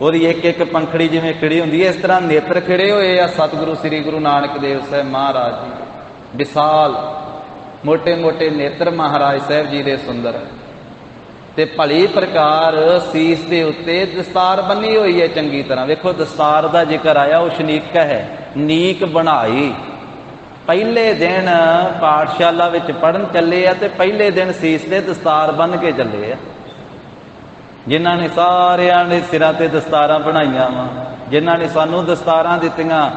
ਉਹਦੀ ਇੱਕ ਇੱਕ ਪੰਖੜੀ ਜਿਵੇਂ ਖਿੜੀ ਹੁੰਦੀ ਹੈ, ਇਸ ਤਰ੍ਹਾਂ ਨੇਤਰ ਖਿੜੇ ਹੋਏ ਆ ਸਤਿਗੁਰੂ ਸ੍ਰੀ ਗੁਰੂ ਨਾਨਕ ਦੇਵ ਸਾਹਿਬ ਮਹਾਰਾਜ ਜੀ। ਵਿਸ਼ਾਲ ਮੋਟੇ ਮੋਟੇ ਨੇਤਰ ਮਹਾਰਾਜ ਸਾਹਿਬ ਜੀ ਦੇ ਸੁੰਦਰ, ਤੇ ਭਲੀ ਪ੍ਰਕਾਰ ਸੀਸ ਦੇ ਉੱਤੇ ਦਸਤਾਰ ਬੰਨੀ ਹੋਈ ਹੈ ਚੰਗੀ ਤਰ੍ਹਾਂ। ਵੇਖੋ ਦਸਤਾਰ ਦਾ ਜ਼ਿਕਰ ਆਇਆ, ਉਹ ਸ਼ਨੀਕਾ ਹੈ, ਨੀਕ ਬਣਾਈ। ਪਹਿਲੇ ਦਿਨ ਪਾਠਸ਼ਾਲਾ ਵਿੱਚ ਪੜ੍ਹਨ ਚੱਲੇ ਆ ਤੇ ਪਹਿਲੇ ਦਿਨ ਸੀਸ ਤੇ ਦਸਤਾਰ ਬੰਨ ਕੇ ਚੱਲੇ ਆ। ਜਿਨ੍ਹਾਂ ਨੇ ਸਾਰਿਆਂ ਨੇ ਸਿਰਾਂ ਤੇ ਦਸਤਾਰਾਂ ਬਣਾਈਆਂ ਵਾ, ਜਿਨ੍ਹਾਂ ਨੇ ਸਾਨੂੰ ਦਸਤਾਰਾਂ ਦਿੱਤੀਆਂ,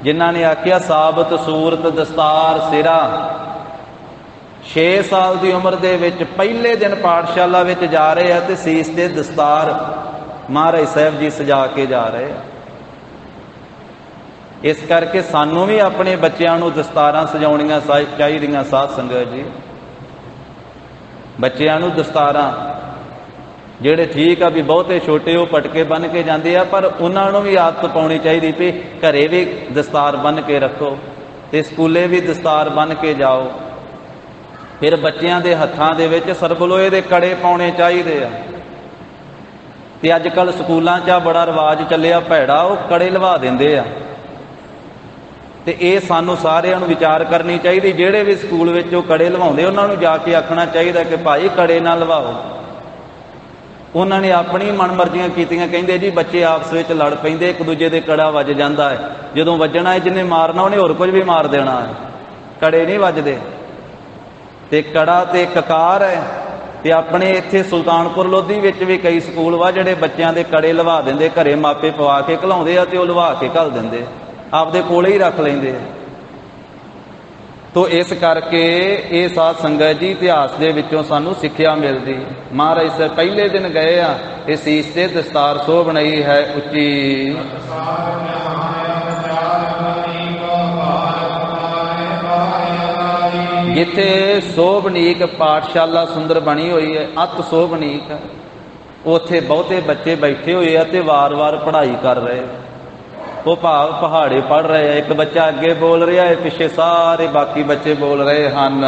ਜਿਨ੍ਹਾਂ ਨੇ ਆਖਿਆ ਸਾਬਤ ਸੂਰਤ ਦਸਤਾਰ ਸਿਰਾ। 6 ਸਾਲ ਦੀ ਉਮਰ ਦੇ ਵਿੱਚ ਪਹਿਲੇ ਦਿਨ ਪਾਠਸ਼ਾਲਾ ਵਿੱਚ ਜਾ ਰਹੇ ਆ ਤੇ ਸੀਸ ਤੇ ਦਸਤਾਰ ਮਹਾਰਾਜ ਸਾਹਿਬ ਜੀ ਸਜਾ ਕੇ ਜਾ ਰਹੇ ਆ। ਇਸ ਕਰਕੇ ਸਾਨੂੰ ਵੀ ਆਪਣੇ ਬੱਚਿਆਂ ਨੂੰ ਦਸਤਾਰਾਂ ਸਜਾਉਣੀਆਂ ਚਾਹੀਦੀਆਂ ਸਾਧ ਸੰਗਤ ਜੀ। ਬੱਚਿਆਂ ਨੂੰ ਦਸਤਾਰਾਂ, ਜਿਹੜੇ ਠੀਕ ਆ ਵੀ ਬਹੁਤੇ ਛੋਟੇ ਉਹ ਪਟਕੇ ਬੰਨ੍ਹ ਕੇ ਜਾਂਦੇ ਆ, ਪਰ ਉਹਨਾਂ ਨੂੰ ਵੀ ਆਦਤ ਪਾਉਣੀ ਚਾਹੀਦੀ ਵੀ ਘਰੇ ਵੀ ਦਸਤਾਰ ਬੰਨ੍ਹ ਕੇ ਰੱਖੋ ਤੇ ਸਕੂਲੇ ਵੀ ਦਸਤਾਰ ਬੰਨ੍ਹ ਕੇ ਜਾਓ। ਫਿਰ ਬੱਚਿਆਂ ਦੇ ਹੱਥਾਂ ਦੇ ਵਿੱਚ ਸਰਬਲੋਏ ਦੇ ਕੜੇ ਪਾਉਣੇ ਚਾਹੀਦੇ ਆ। ਤੇ ਅੱਜ ਕੱਲ੍ਹ ਸਕੂਲਾਂ 'ਚ ਬੜਾ ਰਿਵਾਜ ਚੱਲਿਆ ਭੈੜਾ, ਉਹ ਕੜੇ ਲਵਾ ਦਿੰਦੇ ਆ। ਤੇ ਇਹ ਸਾਨੂੰ ਸਾਰਿਆਂ ਨੂੰ ਵਿਚਾਰ ਕਰਨੀ ਚਾਹੀਦੀ, ਜਿਹੜੇ ਵੀ ਸਕੂਲ ਵਿੱਚ ਉਹ ਕੜੇ ਲਵਾਉਂਦੇ ਉਹਨਾਂ ਨੂੰ ਜਾ ਕੇ ਆਖਣਾ ਚਾਹੀਦਾ ਕਿ ਭਾਈ ਕੜੇ ਨਾ ਲਵਾਓ। ਉਹਨਾਂ ਨੇ ਆਪਣੀ ਮਨਮਰਜ਼ੀਆਂ ਕੀਤੀਆਂ। ਕਹਿੰਦੇ ਜੀ ਬੱਚੇ ਆਪਸ ਵਿੱਚ ਲੜ ਪੈਂਦੇ, ਇੱਕ ਦੂਜੇ ਦੇ ਕੜਾ ਵੱਜ ਜਾਂਦਾ ਹੈ, ਜਦੋਂ ਵੱਜਣਾ ਹੈ ਜਿਹਨੇ ਮਾਰਨਾ ਉਹਨੇ ਹੋਰ ਕੁਝ ਵੀ ਮਾਰ ਦੇਣਾ ਹੈ, ਕੜੇ ਨਹੀਂ ਵੱਜਦੇ। ਤੇ ਕੜਾ ਤੇ ਕਕਾਰ ਹੈ। ਤੇ ਆਪਣੇ ਇੱਥੇ ਸੁਲਤਾਨਪੁਰ ਲੋਧੀ ਵਿੱਚ ਵੀ ਕਈ ਸਕੂਲ ਵਾ ਜਿਹੜੇ ਬੱਚਿਆਂ ਦੇ ਕੜੇ ਲਵਾ ਦਿੰਦੇ, ਘਰੇ ਮਾਪੇ ਪਵਾ ਕੇ ਘਲਾਉਂਦੇ ਆ ਤੇ ਉਹ ਲਵਾ ਕੇ ਘੱਲ ਦਿੰਦੇ, ਆਪਦੇ ਕੋਲੇ ਹੀ ਰੱਖ ਲੈਂਦੇ ਆ। ਤੋ ਇਸ ਕਰਕੇ ਇਹ ਸਾਧ ਸੰਗਤ ਜੀ ਇਤਿਹਾਸ ਦੇ ਵਿੱਚੋਂ ਸਾਨੂੰ ਸਿੱਖਿਆ ਮਿਲਦੀ। ਮਹਾਰਾਜ ਸਾਹਿਬ ਪਹਿਲੇ ਦਿਨ ਗਏ ਆ ਤੇ ਸੀਸ ਤੇ ਦਸਤਾਰ ਸੋਭਣਈ ਹੈ ਉੱਚੀ। ਜਿੱਥੇ ਸੋਭਨੀਕ ਪਾਠਸ਼ਾਲਾ ਸੁੰਦਰ ਬਣੀ ਹੋਈ ਹੈ, ਅਤ ਸੋਭਨੀਕ, ਉੱਥੇ ਬਹੁਤੇ ਬੱਚੇ ਬੈਠੇ ਹੋਏ ਆ ਤੇ ਵਾਰ-ਵਾਰ ਪੜ੍ਹਾਈ ਕਰ ਰਹੇ। ਉਹ ਭਾਵ ਪਹਾੜੇ ਪੜ੍ਹ ਰਹੇ ਆ। ਇੱਕ ਬੱਚਾ ਅੱਗੇ ਬੋਲ ਰਿਹਾ ਹੈ, ਪਿੱਛੇ ਸਾਰੇ ਬਾਕੀ ਬੱਚੇ ਬੋਲ ਰਹੇ ਹਨ।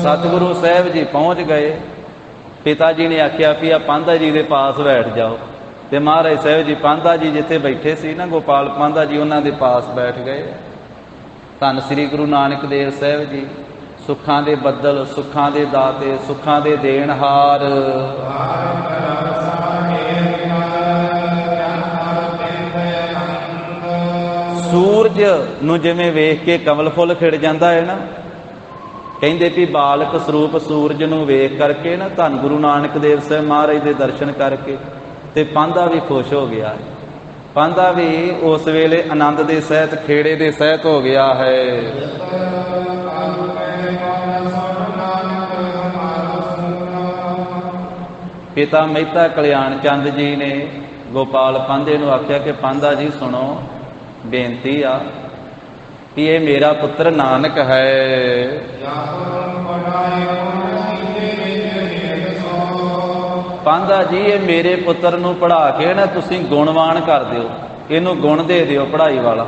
ਸਤਿਗੁਰੂ ਸਾਹਿਬ ਜੀ ਪਹੁੰਚ ਗਏ। ਪਿਤਾ ਜੀ ਨੇ ਆਖਿਆ ਵੀ ਆ ਪਾਂਧਾ ਜੀ ਦੇ ਪਾਸ ਬੈਠ ਜਾਓ, ਤੇ ਮਹਾਰਾਜ ਸਾਹਿਬ ਜੀ ਪਾਂਧਾ ਜੀ ਜਿੱਥੇ ਬੈਠੇ ਸੀ ਨਾ, ਗੋਪਾਲ ਪਾਂਧਾ ਜੀ ਉਹਨਾਂ ਦੇ ਪਾਸ ਬੈਠ ਗਏ। ਧੰਨ ਸ੍ਰੀ ਗੁਰੂ ਨਾਨਕ ਦੇਵ ਸਾਹਿਬ ਜੀ ਸੁੱਖਾਂ ਦੇ ਬੱਦਲ, ਸੁੱਖਾਂ ਦੇ ਦਾਤੇ, ਸੁੱਖਾਂ ਦੇ ਦੇਣਹਾਰ। ਸੂਰਜ ਨੂੰ ਜਿਵੇਂ ਵੇਖ ਕੇ ਕਮਲ ਫੁੱਲ ਖਿੜ ਜਾਂਦਾ ਹੈ ਨਾ, ਕਹਿੰਦੇ ਵੀ ਬਾਲਕ ਸਰੂਪ ਸੂਰਜ ਨੂੰ ਵੇਖ ਕਰਕੇ ਨਾ, ਧੰਨ ਗੁਰੂ ਨਾਨਕ ਦੇਵ ਸਾਹਿਬ ਮਹਾਰਾਜ ਦੇ ਦਰਸ਼ਨ ਕਰਕੇ ਤੇ ਪਾਂਧਾ ਵੀ ਖੁਸ਼ ਹੋ ਗਿਆ। ਪਾਂਧਾ ਵੀ ਉਸ ਵੇਲੇ ਆਨੰਦ ਦੇ ਸਹਿਤ, ਖੇੜੇ ਦੇ ਸਹਿਤ ਹੋ ਗਿਆ ਹੈ। ਪਿਤਾ ਮਹਿਤਾ ਕਲਿਆਣ ਚੰਦ ਜੀ ਨੇ ਗੋਪਾਲ ਪਾਂਧੇ ਨੂੰ ਆਖਿਆ ਕਿ ਪਾਂਧਾ ਜੀ ਸੁਣੋ, ਬੇਨਤੀ ਆ ਕਿ ਇਹ ਮੇਰਾ ਪੁੱਤਰ ਨਾਨਕ ਹੈ। ਪਾਂਧਾ ਜੀ ਇਹ ਮੇਰੇ ਪੁੱਤਰ ਨੂੰ ਪੜ੍ਹਾ ਕੇ ਨਾ ਤੁਸੀਂ ਗੁਣਵਾਨ ਕਰ ਦਿਓ, ਇਹਨੂੰ ਗੁਣ ਦੇ ਦਿਓ ਪੜ੍ਹਾਈ ਵਾਲਾ।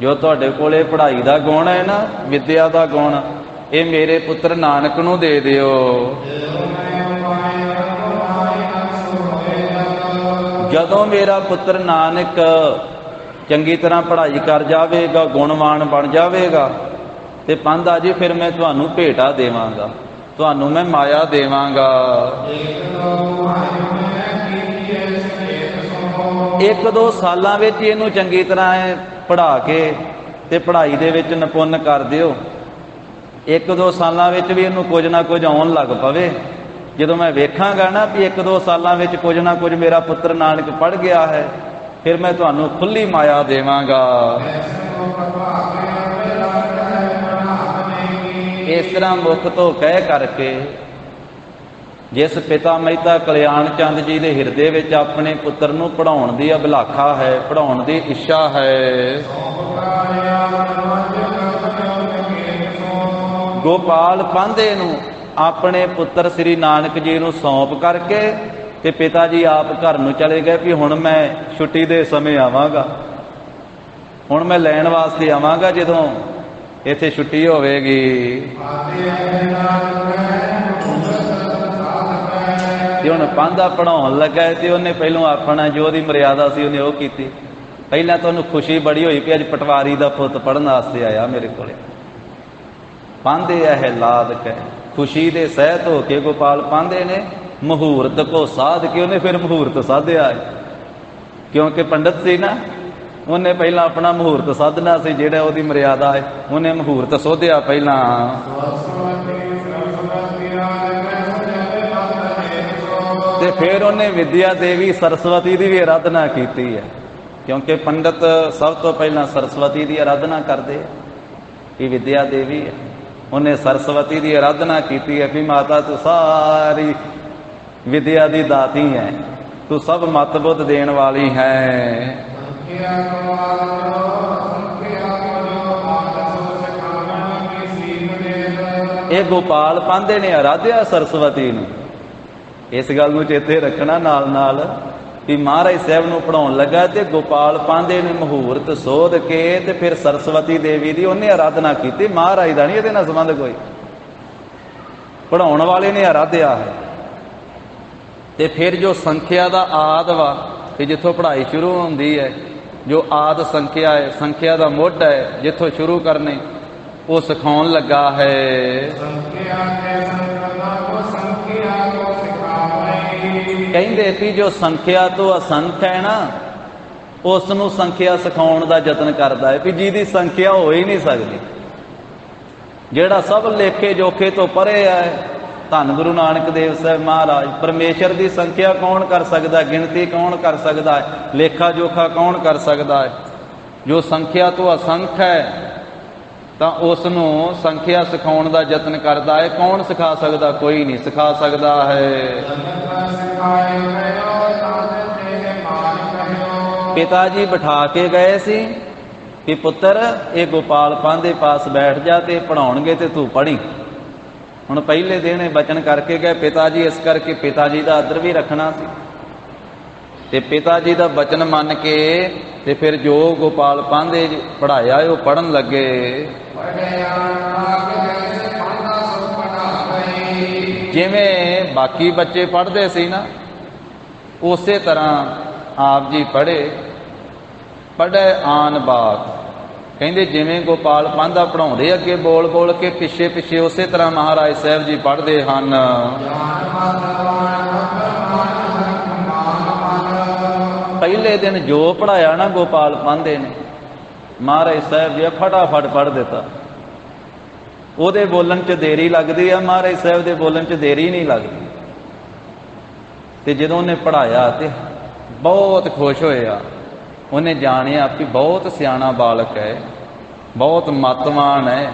ਜੋ ਤੁਹਾਡੇ ਕੋਲੇ ਪੜ੍ਹਾਈ ਦਾ ਗੁਣ ਹੈ ਨਾ, ਵਿਦਿਆ ਦਾ ਗੁਣ, ਇਹ ਮੇਰੇ ਪੁੱਤਰ ਨਾਨਕ ਨੂੰ ਦੇ ਦਿਓ। ਜਦੋਂ ਮੇਰਾ ਪੁੱਤਰ ਨਾਨਕ ਚੰਗੀ ਤਰ੍ਹਾਂ ਪੜ੍ਹਾਈ ਕਰ ਜਾਵੇਗਾ, ਗੁਣਵਾਨ ਬਣ ਜਾਵੇਗਾ, ਤੇ ਪਾਂਧਾ ਜੀ ਫਿਰ ਮੈਂ ਤੁਹਾਨੂੰ ਭੇਟਾ ਦੇਵਾਂਗਾ, ਤੁਹਾਨੂੰ ਮੈਂ ਮਾਇਆ ਦੇਵਾਂਗਾ। ਇੱਕ ਦੋ ਸਾਲਾਂ ਵਿੱਚ ਇਹਨੂੰ ਚੰਗੀ ਤਰ੍ਹਾਂ ਪੜ੍ਹਾ ਕੇ ਤੇ ਪੜ੍ਹਾਈ ਦੇ ਵਿੱਚ ਨਿਪੁੰਨ ਕਰ ਦਿਓ। ਇੱਕ ਦੋ ਸਾਲਾਂ ਵਿੱਚ ਵੀ ਇਹਨੂੰ ਕੁਝ ਨਾ ਕੁਝ ਆਉਣ ਲੱਗ ਪਵੇ। ਜਦੋਂ ਮੈਂ ਵੇਖਾਂਗਾ ਨਾ ਵੀ ਇੱਕ ਦੋ ਸਾਲਾਂ ਵਿੱਚ ਕੁਝ ਨਾ ਕੁਝ ਮੇਰਾ ਪੁੱਤਰ ਨਾਨਕ ਪੜ੍ਹ ਗਿਆ ਹੈ, ਫਿਰ ਮੈਂ ਤੁਹਾਨੂੰ ਖੁੱਲੀ ਮਾਇਆ ਦੇਵਾਂਗਾ। ਇਸ ਤਰ੍ਹਾਂ ਮੁਖ ਤੋਂ ਕਹਿ ਕਰਕੇ ਜਿਸ ਪਿਤਾ ਮਹਿਤਾ ਕਲਿਆਣ ਚੰਦ ਜੀ ਦੇ ਹਿਰਦੇ ਵਿੱਚ ਆਪਣੇ ਪੁੱਤਰ ਨੂੰ ਪੜ੍ਹਾਉਣ ਦੀ ਅਭਿਲਾਖਾ ਹੈ, ਪੜ੍ਹਾਉਣ ਦੀ ਇੱਛਾ ਹੈ, ਗੋਪਾਲ ਪਾਂਧੇ ਨੂੰ ਆਪਣੇ ਪੁੱਤਰ ਸ੍ਰੀ ਨਾਨਕ ਜੀ ਨੂੰ ਸੌਂਪ ਕਰਕੇ ਤੇ ਪਿਤਾ ਜੀ ਆਪ ਘਰ ਨੂੰ ਚਲੇ ਗਏ ਵੀ ਹੁਣ ਮੈਂ ਛੁੱਟੀ ਦੇ ਸਮੇਂ ਆਵਾਂਗਾ, ਹੁਣ ਮੈਂ ਲੈਣ ਵਾਸਤੇ ਆਵਾਂਗਾ ਜਦੋਂ ਇੱਥੇ ਛੁੱਟੀ ਹੋਵੇਗੀ। ਤੇ ਹੁਣ ਪਾਂਧਾ ਪੜ੍ਹਾਉਣ ਲੱਗਾ ਤੇ ਉਹਨੇ ਪਹਿਲੋਂ ਆਪਣਾ ਜੋ ਉਹਦੀ ਮਰਿਆਦਾ ਸੀ ਉਹਨੇ ਉਹ ਕੀਤੀ। ਪਹਿਲਾਂ ਤਾਂ ਉਹਨੂੰ ਖੁਸ਼ੀ ਬੜੀ ਹੋਈ ਵੀ ਅੱਜ ਪਟਵਾਰੀ ਦਾ ਪੁੱਤ ਪੜ੍ਹਨ ਵਾਸਤੇ ਆਇਆ ਮੇਰੇ ਕੋਲੇ। ਪਾਂਧੇ ਇਹ ਲਾਦ ਕੇ ਖੁਸ਼ੀ ਦੇ ਸਹਿਤ ਹੋ ਕੇ ਗੋਪਾਲ ਪਾਂਧੇ ਨੇ ਮਹੂਰਤ ਕੋ ਸਾਧ ਕੇ, ਉਹਨੇ ਫਿਰ ਮਹੂਰਤ ਸਾਧਿਆ, ਕਿਉਂਕਿ ਪੰਡਤ ਸੀ ਨਾ, ਉਹਨੇ ਪਹਿਲਾਂ ਆਪਣਾ ਮਹੂਰਤ ਸਾਧਨਾ ਸੀ, ਜਿਹੜਾ ਉਹਦੀ ਮਰਿਆਦਾ ਹੈ, ਉਹਨੇ ਮਹੂਰਤ ਸੋਧਿਆ ਪਹਿਲਾਂ। ਤੇ ਫਿਰ ਉਹਨੇ ਵਿਦਿਆ ਦੇਵੀ ਸਰਸਵਤੀ ਦੀ ਵੀ ਆਰਾਧਨਾ ਕੀਤੀ ਹੈ, ਕਿਉਂਕਿ ਪੰਡਤ ਸਭ ਤੋਂ ਪਹਿਲਾਂ ਸਰਸਵਤੀ ਦੀ ਆਰਾਧਨਾ ਕਰਦੇ, ਇਹ ਵਿਦਿਆ ਦੇਵੀ ਹੈ। ਉਹਨੇ ਸਰਸਵਤੀ ਦੀ ਆਰਾਧਨਾ ਕੀਤੀ ਹੈ ਵੀ ਮਾਤਾ ਤੂੰ ਸਾਰੀ ਵਿਦਿਆ ਦੀ ਦਾਤੀ ਹੈ, ਤੂੰ ਸਭ ਮਤ ਬੁੱਧ ਦੇਣ ਵਾਲੀ ਹੈ। ਇਹ ਗੋਪਾਲ ਪਾਂਧੇ ਨੇ ਆਰਾਧਿਆ ਸਰਸਵਤੀ ਨੂੰ। ਇਸ ਗੱਲ ਨੂੰ ਚੇਤੇ ਰੱਖਣਾ ਨਾਲ ਨਾਲ ਵੀ ਮਹਾਰਾਜ ਸਾਹਿਬ ਨੂੰ ਪੜ੍ਹਾਉਣ ਲੱਗਾ ਤੇ ਗੋਪਾਲ ਪਾਂਧੇ ਨੇ ਮਹੂਰਤ ਸੋਧ ਕੇ ਤੇ ਫਿਰ ਸਰਸਵਤੀ ਦੇਵੀ ਦੀ ਉਹਨੇ ਆਰਾਧਨਾ ਕੀਤੀ। ਮਹਾਰਾਜ ਦਾ ਨਹੀਂ ਇਹਦੇ ਨਾਲ ਸੰਬੰਧ ਕੋਈ, ਪੜ੍ਹਾਉਣ ਵਾਲੇ ਨੇ ਆਰਾਧਿਆ ਹੈ। ਤੇ ਫਿਰ ਜੋ ਸੰਖਿਆ ਦਾ ਆਦ ਵਾ ਕਿ ਜਿੱਥੋਂ ਪੜ੍ਹਾਈ ਸ਼ੁਰੂ ਹੁੰਦੀ ਹੈ, ਜੋ ਆਦ ਸੰਖਿਆ ਹੈ, ਸੰਖਿਆ ਦਾ ਮੁੱਢ ਹੈ ਜਿੱਥੋਂ ਸ਼ੁਰੂ ਕਰਨੇ, ਉਹ ਸਿਖਾਉਣ ਲੱਗਾ ਹੈ। ਕਹਿੰਦੇ ਵੀ ਜੋ ਸੰਖਿਆ ਤੋਂ ਅਸੰਖ ਹੈ ਨਾ, ਉਸ ਨੂੰ ਸੰਖਿਆ ਸਿਖਾਉਣ ਦਾ ਯਤਨ ਕਰਦਾ ਹੈ ਵੀ ਜਿਹਦੀ ਸੰਖਿਆ ਹੋ ਹੀ ਨਹੀਂ ਸਕਦੀ, ਜਿਹੜਾ ਸਭ ਲੇਖੇ ਜੋਖੇ ਤੋਂ ਪਰੇ ਹੈ। ਧੰਨ ਗੁਰੂ ਨਾਨਕ ਦੇਵ ਸਾਹਿਬ ਮਹਾਰਾਜ, ਪਰਮੇਸ਼ਰ ਦੀ ਸੰਖਿਆ ਕੌਣ ਕਰ ਸਕਦਾ, ਗਿਣਤੀ ਕੌਣ ਕਰ ਸਕਦਾ ਹੈ, ਲੇਖਾ ਜੋਖਾ ਕੌਣ ਕਰ ਸਕਦਾ ਹੈ। ਜੋ ਸੰਖਿਆ ਤੋਂ ਅਸੰਖ ਹੈ ਤਾਂ ਉਸ ਨੂੰ ਸੰਖਿਆ ਸਿਖਾਉਣ ਦਾ ਯਤਨ ਕਰਦਾ ਹੈ। ਕੌਣ ਸਿਖਾ ਸਕਦਾ? ਕੋਈ ਨਹੀਂ ਸਿਖਾ ਸਕਦਾ ਹੈ। ਪਿਤਾ ਜੀ ਬਿਠਾ ਕੇ ਗਏ ਸੀ ਕਿ ਪੁੱਤਰ ਇਹ ਗੋਪਾਲ ਪਾਂਧੇ ਪਾਸ ਬੈਠ ਜਾ ਤੇ ਪੜ੍ਹਾਉਣਗੇ ਤੇ ਤੂੰ ਪੜ੍ਹੀ। ਹੁਣ ਪਹਿਲੇ ਦਿਨ ਇਹ ਬਚਨ ਕਰਕੇ ਗਏ ਪਿਤਾ ਜੀ, ਇਸ ਕਰਕੇ ਪਿਤਾ ਜੀ ਦਾ ਆਦਰ ਵੀ ਰੱਖਣਾ ਸੀ। ਤੇ ਪਿਤਾ ਜੀ ਦਾ ਬਚਨ ਮੰਨ ਕੇ ਤੇ ਫਿਰ ਜੋ ਗੋਪਾਲ ਪਾਂਧੇ ਪੜ੍ਹਾਇਆ ਉਹ ਪੜ੍ਹਨ ਲੱਗੇ। ਜਿਵੇਂ ਬਾਕੀ ਬੱਚੇ ਪੜ੍ਹਦੇ ਸੀ ਨਾ, ਉਸੇ ਤਰ੍ਹਾਂ ਆਪ ਜੀ ਪੜ੍ਹੇ। ਪੜ੍ਹੇ ਆਨ ਬਾਤ, ਕਹਿੰਦੇ ਜਿਵੇਂ ਗੋਪਾਲ ਪਾਂਧਾ ਪੜ੍ਹਾਉਂਦੇ ਅੱਗੇ ਬੋਲ ਬੋਲ ਕੇ ਪਿੱਛੇ ਪਿੱਛੇ ਉਸੇ ਤਰ੍ਹਾਂ ਮਹਾਰਾਜ ਸਾਹਿਬ ਜੀ ਪੜ੍ਹਦੇ ਹਨ। ਪਹਿਲੇ ਦਿਨ ਜੋ ਪੜ੍ਹਾਇਆ ਨਾ ਗੋਪਾਲ ਪਾਂਧੇ ਨੇ, ਮਹਾਰਾਜ ਸਾਹਿਬ ਜੀ ਫਟਾਫਟ ਪੜ੍ਹ ਦਿੱਤਾ। ਉਹਦੇ ਬੋਲਣ 'ਚ ਦੇਰੀ ਲੱਗਦੀ ਆ, ਮਹਾਰਾਜ ਸਾਹਿਬ ਦੇ ਬੋਲਣ 'ਚ ਦੇਰੀ ਨਹੀਂ ਲੱਗਦੀ। ਤੇ ਜਦੋਂ ਉਹਨੇ ਪੜ੍ਹਾਇਆ ਤੇ ਬਹੁਤ ਖੁਸ਼ ਹੋਇਆ। ਉਹਨੇ ਜਾਣਿਆ ਕਿ ਬਹੁਤ ਸਿਆਣਾ ਬਾਲਕ ਹੈ, ਬਹੁਤ ਮਤਵਾਨ ਹੈ।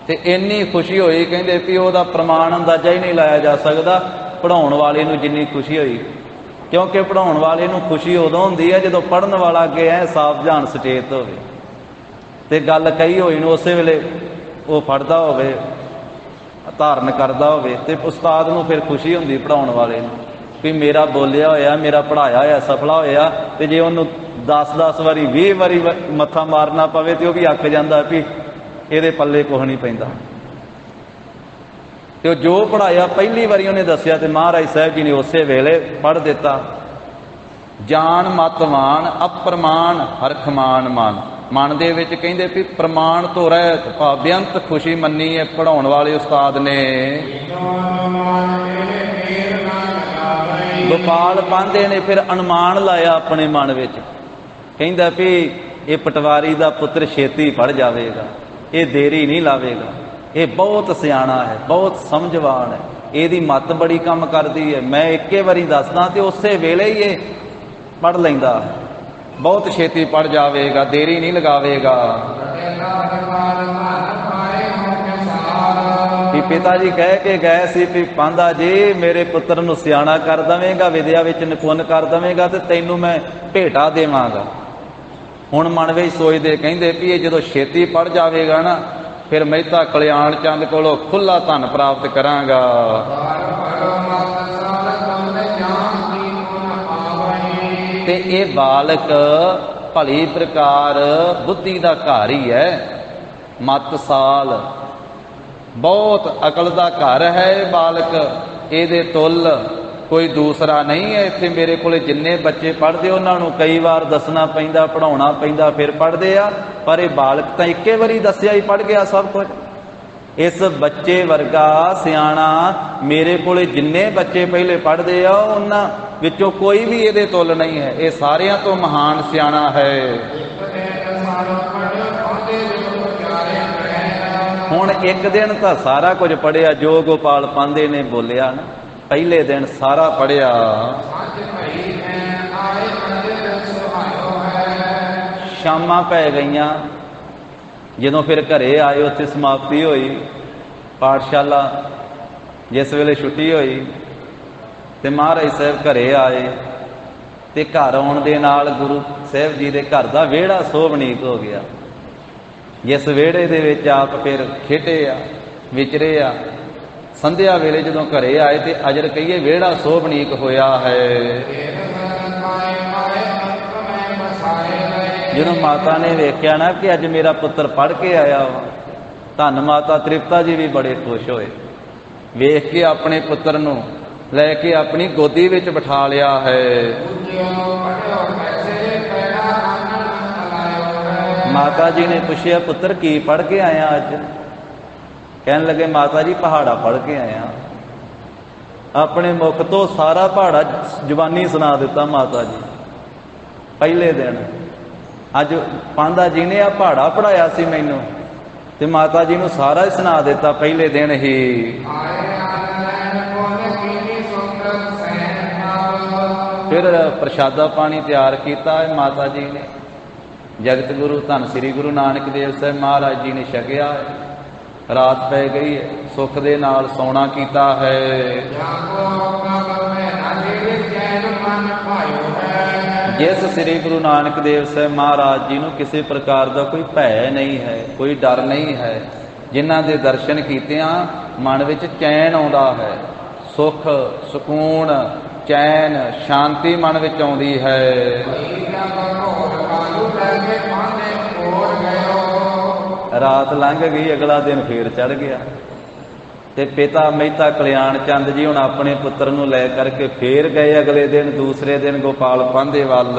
ਤੇ ਇੰਨੀ ਖੁਸ਼ੀ ਹੋਈ, ਕਹਿੰਦੇ ਵੀ ਉਹਦਾ ਪ੍ਰਮਾਣ ਅੰਦਾਜ਼ਾ ਹੀ ਨਹੀਂ ਲਾਇਆ ਜਾ ਸਕਦਾ ਪੜ੍ਹਾਉਣ ਵਾਲੇ ਨੂੰ ਜਿੰਨੀ ਖੁਸ਼ੀ ਹੋਈ। ਕਿਉਂਕਿ ਪੜ੍ਹਾਉਣ ਵਾਲੇ ਨੂੰ ਖੁਸ਼ੀ ਉਦੋਂ ਹੁੰਦੀ ਹੈ ਜਦੋਂ ਪੜ੍ਹਨ ਵਾਲਾ ਅੱਗੇ ਐ ਸਾਫ ਜਾਣ ਸੁਚੇਤ ਹੋਵੇ ਤੇ ਗੱਲ ਕਹੀ ਹੋਈ ਨੂੰ ਉਸੇ ਵੇਲੇ ਉਹ ਫੜਦਾ ਹੋਵੇ, ਧਾਰਨ ਕਰਦਾ ਹੋਵੇ। ਤੇ ਉਸਤਾਦ ਨੂੰ ਫਿਰ ਖੁਸ਼ੀ ਹੁੰਦੀ ਪੜ੍ਹਾਉਣ ਵਾਲੇ ਨੂੰ ਵੀ ਮੇਰਾ ਬੋਲਿਆ ਹੋਇਆ, ਮੇਰਾ ਪੜ੍ਹਾਇਆ ਹੋਇਆ ਸਫਲਾ ਹੋਇਆ। ਤੇ ਜੇ ਉਹਨੂੰ 10-10 ਵਾਰੀ 20 ਵਾਰੀ ਮੱਥਾ ਮਾਰਨਾ ਪਵੇ ਤੇ ਉਹ ਵੀ ਅੱਕ ਜਾਂਦਾ ਵੀ ਇਹਦੇ ਪੱਲੇ ਕੁਛ ਨਹੀਂ ਪੈਂਦਾ। ਤੇ ਉਹ ਜੋ ਪੜ੍ਹਾਇਆ ਪਹਿਲੀ ਵਾਰੀ ਉਹਨੇ ਦੱਸਿਆ ਤੇ ਮਹਾਰਾਜ ਸਾਹਿਬ ਜੀ ਨੇ ਉਸੇ ਵੇਲੇ ਪੜ੍ਹ ਦਿੱਤਾ। ਜਾਨ ਮਤਵਾਨ ਅਪਰਮਾਨ ਹਰਖਮਾਨ ਮਨ। ਮਨ ਦੇ ਵਿੱਚ ਕਹਿੰਦੇ ਵੀ ਪ੍ਰਮਾਣ ਤੋਂ ਰਹਿਤ ਬੇਅੰਤ ਖੁਸ਼ੀ ਮੰਨੀ ਹੈ ਪੜ੍ਹਾਉਣ ਵਾਲੇ ਉਸਤਾਦ ਨੇ। ਗੋਪਾਲ ਪਾਂਧੇ ਨੇ ਫਿਰ ਅਨੁਮਾਨ ਲਾਇਆ ਆਪਣੇ ਮਨ ਵਿੱਚ, ਕਹਿੰਦਾ ਵੀ ਇਹ ਪਟਵਾਰੀ ਦਾ ਪੁੱਤਰ ਛੇਤੀ ਪੜ੍ਹ ਜਾਵੇਗਾ, ਇਹ ਦੇਰੀ ਨਹੀਂ ਲਾਵੇਗਾ, ਇਹ ਬਹੁਤ ਸਿਆਣਾ ਹੈ, ਬਹੁਤ ਸਮਝਵਾਨ ਹੈ, ਇਹਦੀ ਮੱਤ ਬੜੀ ਕੰਮ ਕਰਦੀ ਹੈ। ਮੈਂ ਇੱਕੇ ਵਾਰੀ ਦੱਸਦਾ ਤੇ ਉਸੇ ਵੇਲੇ ਹੀ ਇਹ ਪੜ੍ਹ ਲੈਂਦਾ, ਬਹੁਤ ਛੇਤੀ ਪੜ੍ਹ ਜਾਵੇਗਾ, ਦੇਰੀ ਨਹੀਂ ਲਗਾਵੇਗਾ। ਵੀ ਪਿਤਾ ਜੀ ਕਹਿ ਕੇ ਗਏ ਸੀ ਵੀ ਪਾਂਧਾ ਜੀ ਮੇਰੇ ਪੁੱਤਰ ਨੂੰ ਸਿਆਣਾ ਕਰ ਦੇਵੇਂਗਾ, ਵਿਦਿਆ ਵਿੱਚ ਨਿਪੁੰਨ ਕਰ ਦੇਵੇਂਗਾ ਤੇ ਤੈਨੂੰ ਮੈਂ ਭੇਟਾ ਦੇਵਾਂਗਾ। ਹੁਣ ਮਨ ਵਿੱਚ ਸੋਚਦੇ ਕਹਿੰਦੇ ਵੀ ਇਹ ਜਦੋਂ ਛੇਤੀ ਪੜ੍ਹ ਜਾਵੇਗਾ ਨਾ ਫਿਰ ਮਹਿਤਾ ਕਲਿਆਣ ਚੰਦ ਕੋਲੋਂ ਖੁੱਲਾ ਧਨ ਪ੍ਰਾਪਤ ਕਰਾਂਗਾ। ਤੇ ਇਹ ਬਾਲਕ ਭਲੀ ਪ੍ਰਕਾਰ ਬੁੱਧੀ ਦਾ ਘਰ ਹੀ ਹੈ, ਮਤ ਸਾਲ ਬਹੁਤ ਅਕਲ ਦਾ ਘਰ ਹੈ ਇਹ ਬਾਲਕ। ਇਹਦੇ ਤੁੱਲ ਕੋਈ ਦੂਸਰਾ ਨਹੀਂ ਹੈ। ਇੱਥੇ ਮੇਰੇ ਕੋਲੇ ਜਿੰਨੇ ਬੱਚੇ ਪੜ੍ਹਦੇ ਉਹਨਾਂ ਨੂੰ ਕਈ ਵਾਰ ਦੱਸਣਾ ਪੈਂਦਾ, ਪੜ੍ਹਾਉਣਾ ਪੈਂਦਾ, ਫਿਰ ਪੜ੍ਹਦੇ ਆ। ਪਰ ਇਹ ਬਾਲਕ ਤਾਂ ਇੱਕੇ ਵਾਰੀ ਦੱਸਿਆ ਹੀ ਪੜ੍ਹ ਗਿਆ ਸਭ ਕੁਝ। ਇਸ ਬੱਚੇ ਵਰਗਾ ਸਿਆਣਾ ਮੇਰੇ ਕੋਲੇ ਜਿੰਨੇ ਬੱਚੇ ਪਹਿਲੇ ਪੜ੍ਹਦੇ ਆ ਉਹਨਾਂ ਵਿੱਚੋਂ ਕੋਈ ਵੀ ਇਹਦੇ ਤੁੱਲ ਨਹੀਂ ਹੈ। ਇਹ ਸਾਰਿਆਂ ਤੋਂ ਮਹਾਨ ਸਿਆਣਾ ਹੈ। ਹੁਣ ਇੱਕ ਦਿਨ ਤਾਂ ਸਾਰਾ ਕੁਝ ਪੜ੍ਹਿਆ ਜੋ ਗੋਪਾਲ ਪਾਂਧੇ ਨੇ ਬੋਲਿਆ ਨਾ, ਪਹਿਲੇ ਦਿਨ ਸਾਰਾ ਪੜ੍ਹਿਆ। ਸ਼ਾਮਾਂ ਪੈ ਗਈਆਂ, ਜਦੋਂ ਫਿਰ ਘਰੇ ਆਏ ਉੱਥੇ ਸਮਾਪਤੀ ਹੋਈ ਪਾਠਸ਼ਾਲਾ। ਜਿਸ ਵੇਲੇ ਛੁੱਟੀ ਹੋਈ ਤੇ ਮਹਾਰਾਜ ਸਾਹਿਬ ਘਰੇ ਆਏ ਤੇ ਘਰ ਆਉਣ ਦੇ ਨਾਲ ਗੁਰੂ ਸਾਹਿਬ ਜੀ ਦੇ ਘਰ ਦਾ ਵਿਹੜਾ ਸੋਭਨੀਕ ਹੋ ਗਿਆ। ਜਿਸ ਵਿਹੜੇ ਦੇ ਵਿੱਚ ਆਪ ਫਿਰ ਖੇਡੇ ਆ, ਵਿਚਰੇ ਆ। ਸੰਧਿਆ ਵੇਲੇ ਜਦੋਂ ਘਰੇ ਆਏ ਤੇ ਅਜਰ ਕਹੀਏ ਵਿਹੜਾ ਸੋਭਨੀਕ ਹੋਇਆ ਹੈ। ਜਦੋਂ ਮਾਤਾ ਨੇ ਵੇਖਿਆ ਨਾ ਕਿ ਅੱਜ ਮੇਰਾ ਪੁੱਤਰ ਪੜ੍ਹ ਕੇ ਆਇਆ ਵਾ, ਧੰਨ ਮਾਤਾ ਤ੍ਰਿਪਤਾ ਜੀ ਵੀ ਬੜੇ ਖੁਸ਼ ਹੋਏ। ਵੇਖ ਕੇ ਆਪਣੇ ਪੁੱਤਰ ਨੂੰ ਲੈ ਕੇ ਆਪਣੀ ਗੋਦੀ ਵਿੱਚ ਬਿਠਾ ਲਿਆ ਹੈ। ਮਾਤਾ ਜੀ ਨੇ ਪੁੱਛਿਆ ਪੁੱਤਰ ਕੀ ਪੜ੍ਹ ਕੇ ਆਇਆ ਅੱਜ? ਕਹਿਣ ਲੱਗੇ ਮਾਤਾ ਜੀ ਪਹਾੜਾ ਪੜ੍ਹ ਕੇ ਆਇਆ। ਆਪਣੇ ਮੁਖ ਤੋਂ ਸਾਰਾ ਪਹਾੜਾ ਜ਼ੁਬਾਨੀ ਸੁਣਾ ਦਿੱਤਾ ਮਾਤਾ ਜੀ ਪਹਿਲੇ ਦਿਨ। ਅੱਜ ਪਾਂਧਾ ਜੀ ਨੇ ਆ ਪਹਾੜਾ ਪੜ੍ਹਾਇਆ ਸੀ ਮੈਨੂੰ ਤੇ ਮਾਤਾ ਜੀ ਨੂੰ ਸਾਰਾ ਹੀ ਸੁਣਾ ਦਿੱਤਾ ਪਹਿਲੇ ਦਿਨ ਹੀ। ਫਿਰ ਪ੍ਰਸ਼ਾਦਾ ਪਾਣੀ ਤਿਆਰ ਕੀਤਾ ਹੈ ਮਾਤਾ ਜੀ ਨੇ। ਜਗਤ ਗੁਰੂ ਧੰਨ ਸ੍ਰੀ ਗੁਰੂ ਨਾਨਕ ਦੇਵ ਸਾਹਿਬ ਮਹਾਰਾਜ ਜੀ ਨੇ ਛਕਿਆ ਹੈ। ਰਾਤ ਪੈ ਗਈ ਹੈ, ਸੁੱਖ ਦੇ ਨਾਲ ਸੌਣਾ ਕੀਤਾ ਹੈ। ਜਿਸ ਸ੍ਰੀ ਗੁਰੂ ਨਾਨਕ ਦੇਵ ਸਾਹਿਬ ਮਹਾਰਾਜ ਜੀ ਨੂੰ ਕਿਸੇ ਪ੍ਰਕਾਰ ਦਾ ਕੋਈ ਭੈ ਨਹੀਂ ਹੈ, ਕੋਈ ਡਰ ਨਹੀਂ ਹੈ, ਜਿਨ੍ਹਾਂ ਦੇ ਦਰਸ਼ਨ ਕੀਤਿਆਂ ਮਨ ਵਿੱਚ ਚੈਨ ਆਉਂਦਾ ਹੈ, ਸੁਖ ਸਕੂਨ ਚੈਨ ਸ਼ਾਂਤੀ ਮਨ ਵਿੱਚ ਆਉਂਦੀ ਹੈ। ਰਾਤ ਲੰਘ ਗਈ, ਅਗਲਾ ਦਿਨ ਫੇਰ ਚੜ੍ਹ ਗਿਆ ਤੇ ਪਿਤਾ ਮਹਿਤਾ ਕਲਿਆਣ ਚੰਦ ਜੀ ਹੁਣ ਆਪਣੇ ਪੁੱਤਰ ਨੂੰ ਲੈ ਕਰਕੇ ਫੇਰ ਗਏ ਅਗਲੇ ਦਿਨ, ਦੂਸਰੇ ਦਿਨ ਗੋਪਾਲ ਪਾਂਧੇ ਵੱਲ।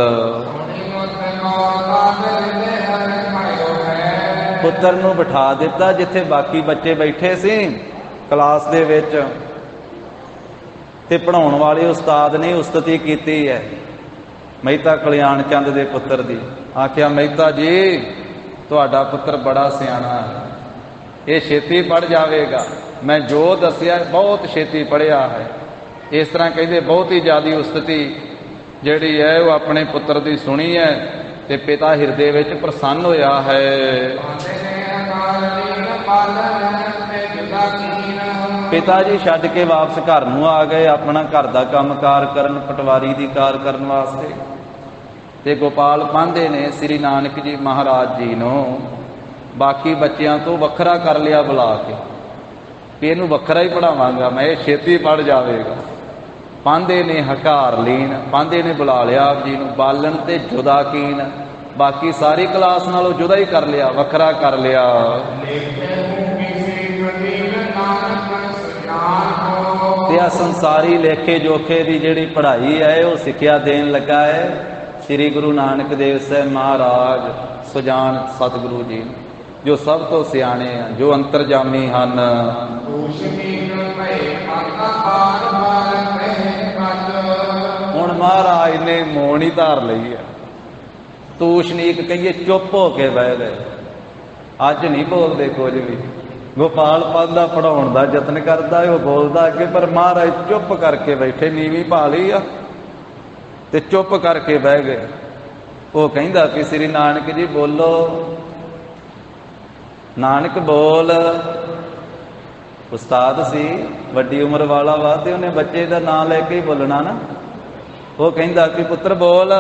ਪੁੱਤਰ ਨੂੰ ਬਿਠਾ ਦਿੱਤਾ ਜਿੱਥੇ ਬਾਕੀ ਬੱਚੇ ਬੈਠੇ ਸੀ ਕਲਾਸ ਦੇ ਵਿੱਚ, ਤੇ ਪੜ੍ਹਾਉਣ ਵਾਲੇ ਉਸਤਾਦ ਨੇ ਉਸਤਤੀ ਕੀਤੀ ਹੈ ਮਹਿਤਾ ਕਲਿਆਣ ਚੰਦ ਦੇ ਪੁੱਤਰ ਦੀ। ਆਖਿਆ, ਮਹਿਤਾ ਜੀ ਤੁਹਾਡਾ ਪੁੱਤਰ ਬੜਾ ਸਿਆਣਾ ਹੈ, ਇਹ ਛੇਤੀ ਪੜ੍ਹ ਜਾਵੇਗਾ, ਮੈਂ ਜੋ ਦੱਸਿਆ ਬਹੁਤ ਛੇਤੀ ਪੜ੍ਹਿਆ ਹੈ। ਇਸ ਤਰ੍ਹਾਂ ਕਹਿੰਦੇ ਬਹੁਤ ਹੀ ਜ਼ਿਆਦਾ ਉਸਤਤੀ ਜਿਹੜੀ ਹੈ ਉਹ ਆਪਣੇ ਪੁੱਤਰ ਦੀ ਸੁਣੀ ਹੈ ਤੇ ਪਿਤਾ ਹਿਰਦੇ ਵਿੱਚ ਪ੍ਰਸੰਨ ਹੋਇਆ ਹੈ। ਪਿਤਾ ਜੀ ਛੱਡ ਕੇ ਵਾਪਸ ਘਰ ਨੂੰ ਆ ਗਏ, ਆਪਣਾ ਘਰ ਦਾ ਕੰਮ ਕਾਰ ਕਰਨ, ਪਟਵਾਰੀ ਦੀ ਕਾਰ ਕਰਨ ਵਾਸਤੇ। ਤੇ ਗੋਪਾਲ ਪਾਂਧੇ ਨੇ ਸ੍ਰੀ ਨਾਨਕ ਜੀ ਮਹਾਰਾਜ ਜੀ ਨੂੰ ਬਾਕੀ ਬੱਚਿਆਂ ਤੋਂ ਵੱਖਰਾ ਕਰ ਲਿਆ ਬੁਲਾ ਕੇ, ਕਿ ਇਹਨੂੰ ਵੱਖਰਾ ਹੀ ਪੜ੍ਹਾਵਾਂਗਾ ਮੈਂ, ਇਹ ਛੇਤੀ ਪੜ੍ਹ ਜਾਵੇਗਾ। ਪਾਂਧੇ ਨੇ ਹਕਾਰ ਲੀਨ, ਪਾਂਧੇ ਨੇ ਬੁਲਾ ਲਿਆ ਆਪ ਜੀ ਨੂੰ, ਬਾਲਣ ਤੇ ਜੁਦਾ ਕੀਨ, ਬਾਕੀ ਸਾਰੀ ਕਲਾਸ ਨਾਲੋਂ ਜੁਦਾ ਹੀ ਕਰ ਲਿਆ, ਵੱਖਰਾ ਕਰ ਲਿਆ। ਤੇ ਆ ਸੰਸਾਰੀ ਲੇਖੇ ਜੋਖੇ ਦੀ ਜਿਹੜੀ ਪੜ੍ਹਾਈ ਹੈ ਉਹ ਸਿੱਖਿਆ ਦੇਣ ਲੱਗਾ ਹੈ ਸ੍ਰੀ ਗੁਰੂ ਨਾਨਕ ਦੇਵ ਸਾਹਿਬ ਮਹਾਰਾਜ ਸੁਜਾਨ ਸਤਿਗੁਰੂ ਜੀ, ਜੋ ਸਭ ਤੋਂ ਸਿਆਣੇ ਆ, ਜੋ ਅੰਤਰਜਾਮੀ ਹਨ। ਹੁਣ ਮਹਾਰਾਜ ਨੇ ਮੌਨ ਹੀ ਧਾਰ ਲਈ ਹੈ, ਤੂਸ਼ਨੀਕ ਕਹੀਏ ਚੁੱਪ ਹੋ ਕੇ ਬਹਿ ਗਏ, ਅੱਜ ਨਹੀਂ ਬੋਲਦੇ ਕੁਝ ਵੀ। ਗੋਪਾਲ ਪਾਂਧਾ ਪੜ੍ਹਾਉਣ ਦਾ ਯਤਨ ਕਰਦਾ, ਉਹ ਬੋਲਦਾ ਅੱਗੇ, ਪਰ ਮਹਾਰਾਜ ਚੁੱਪ ਕਰਕੇ ਬੈਠੇ, ਨੀਵੀਂ ਪਾ ਲਈ ਆ ਤੇ ਚੁੱਪ ਕਰਕੇ ਬਹਿ ਗਏ। ਉਹ ਕਹਿੰਦਾ ਕਿ ਸ੍ਰੀ ਨਾਨਕ ਜੀ ਬੋਲੋ, ਨਾਨਕ ਬੋਲ। ਉਸਤਾਦ ਸੀ, ਵੱਡੀ ਉਮਰ ਵਾਲਾ ਵਾ, ਤੇ ਉਹਨੇ ਬੱਚੇ ਦਾ ਨਾਂ ਲੈ ਕੇ ਹੀ ਬੋਲਣਾ ਨਾ। ਉਹ ਕਹਿੰਦਾ ਕਿ ਪੁੱਤਰ ਬੋਲ,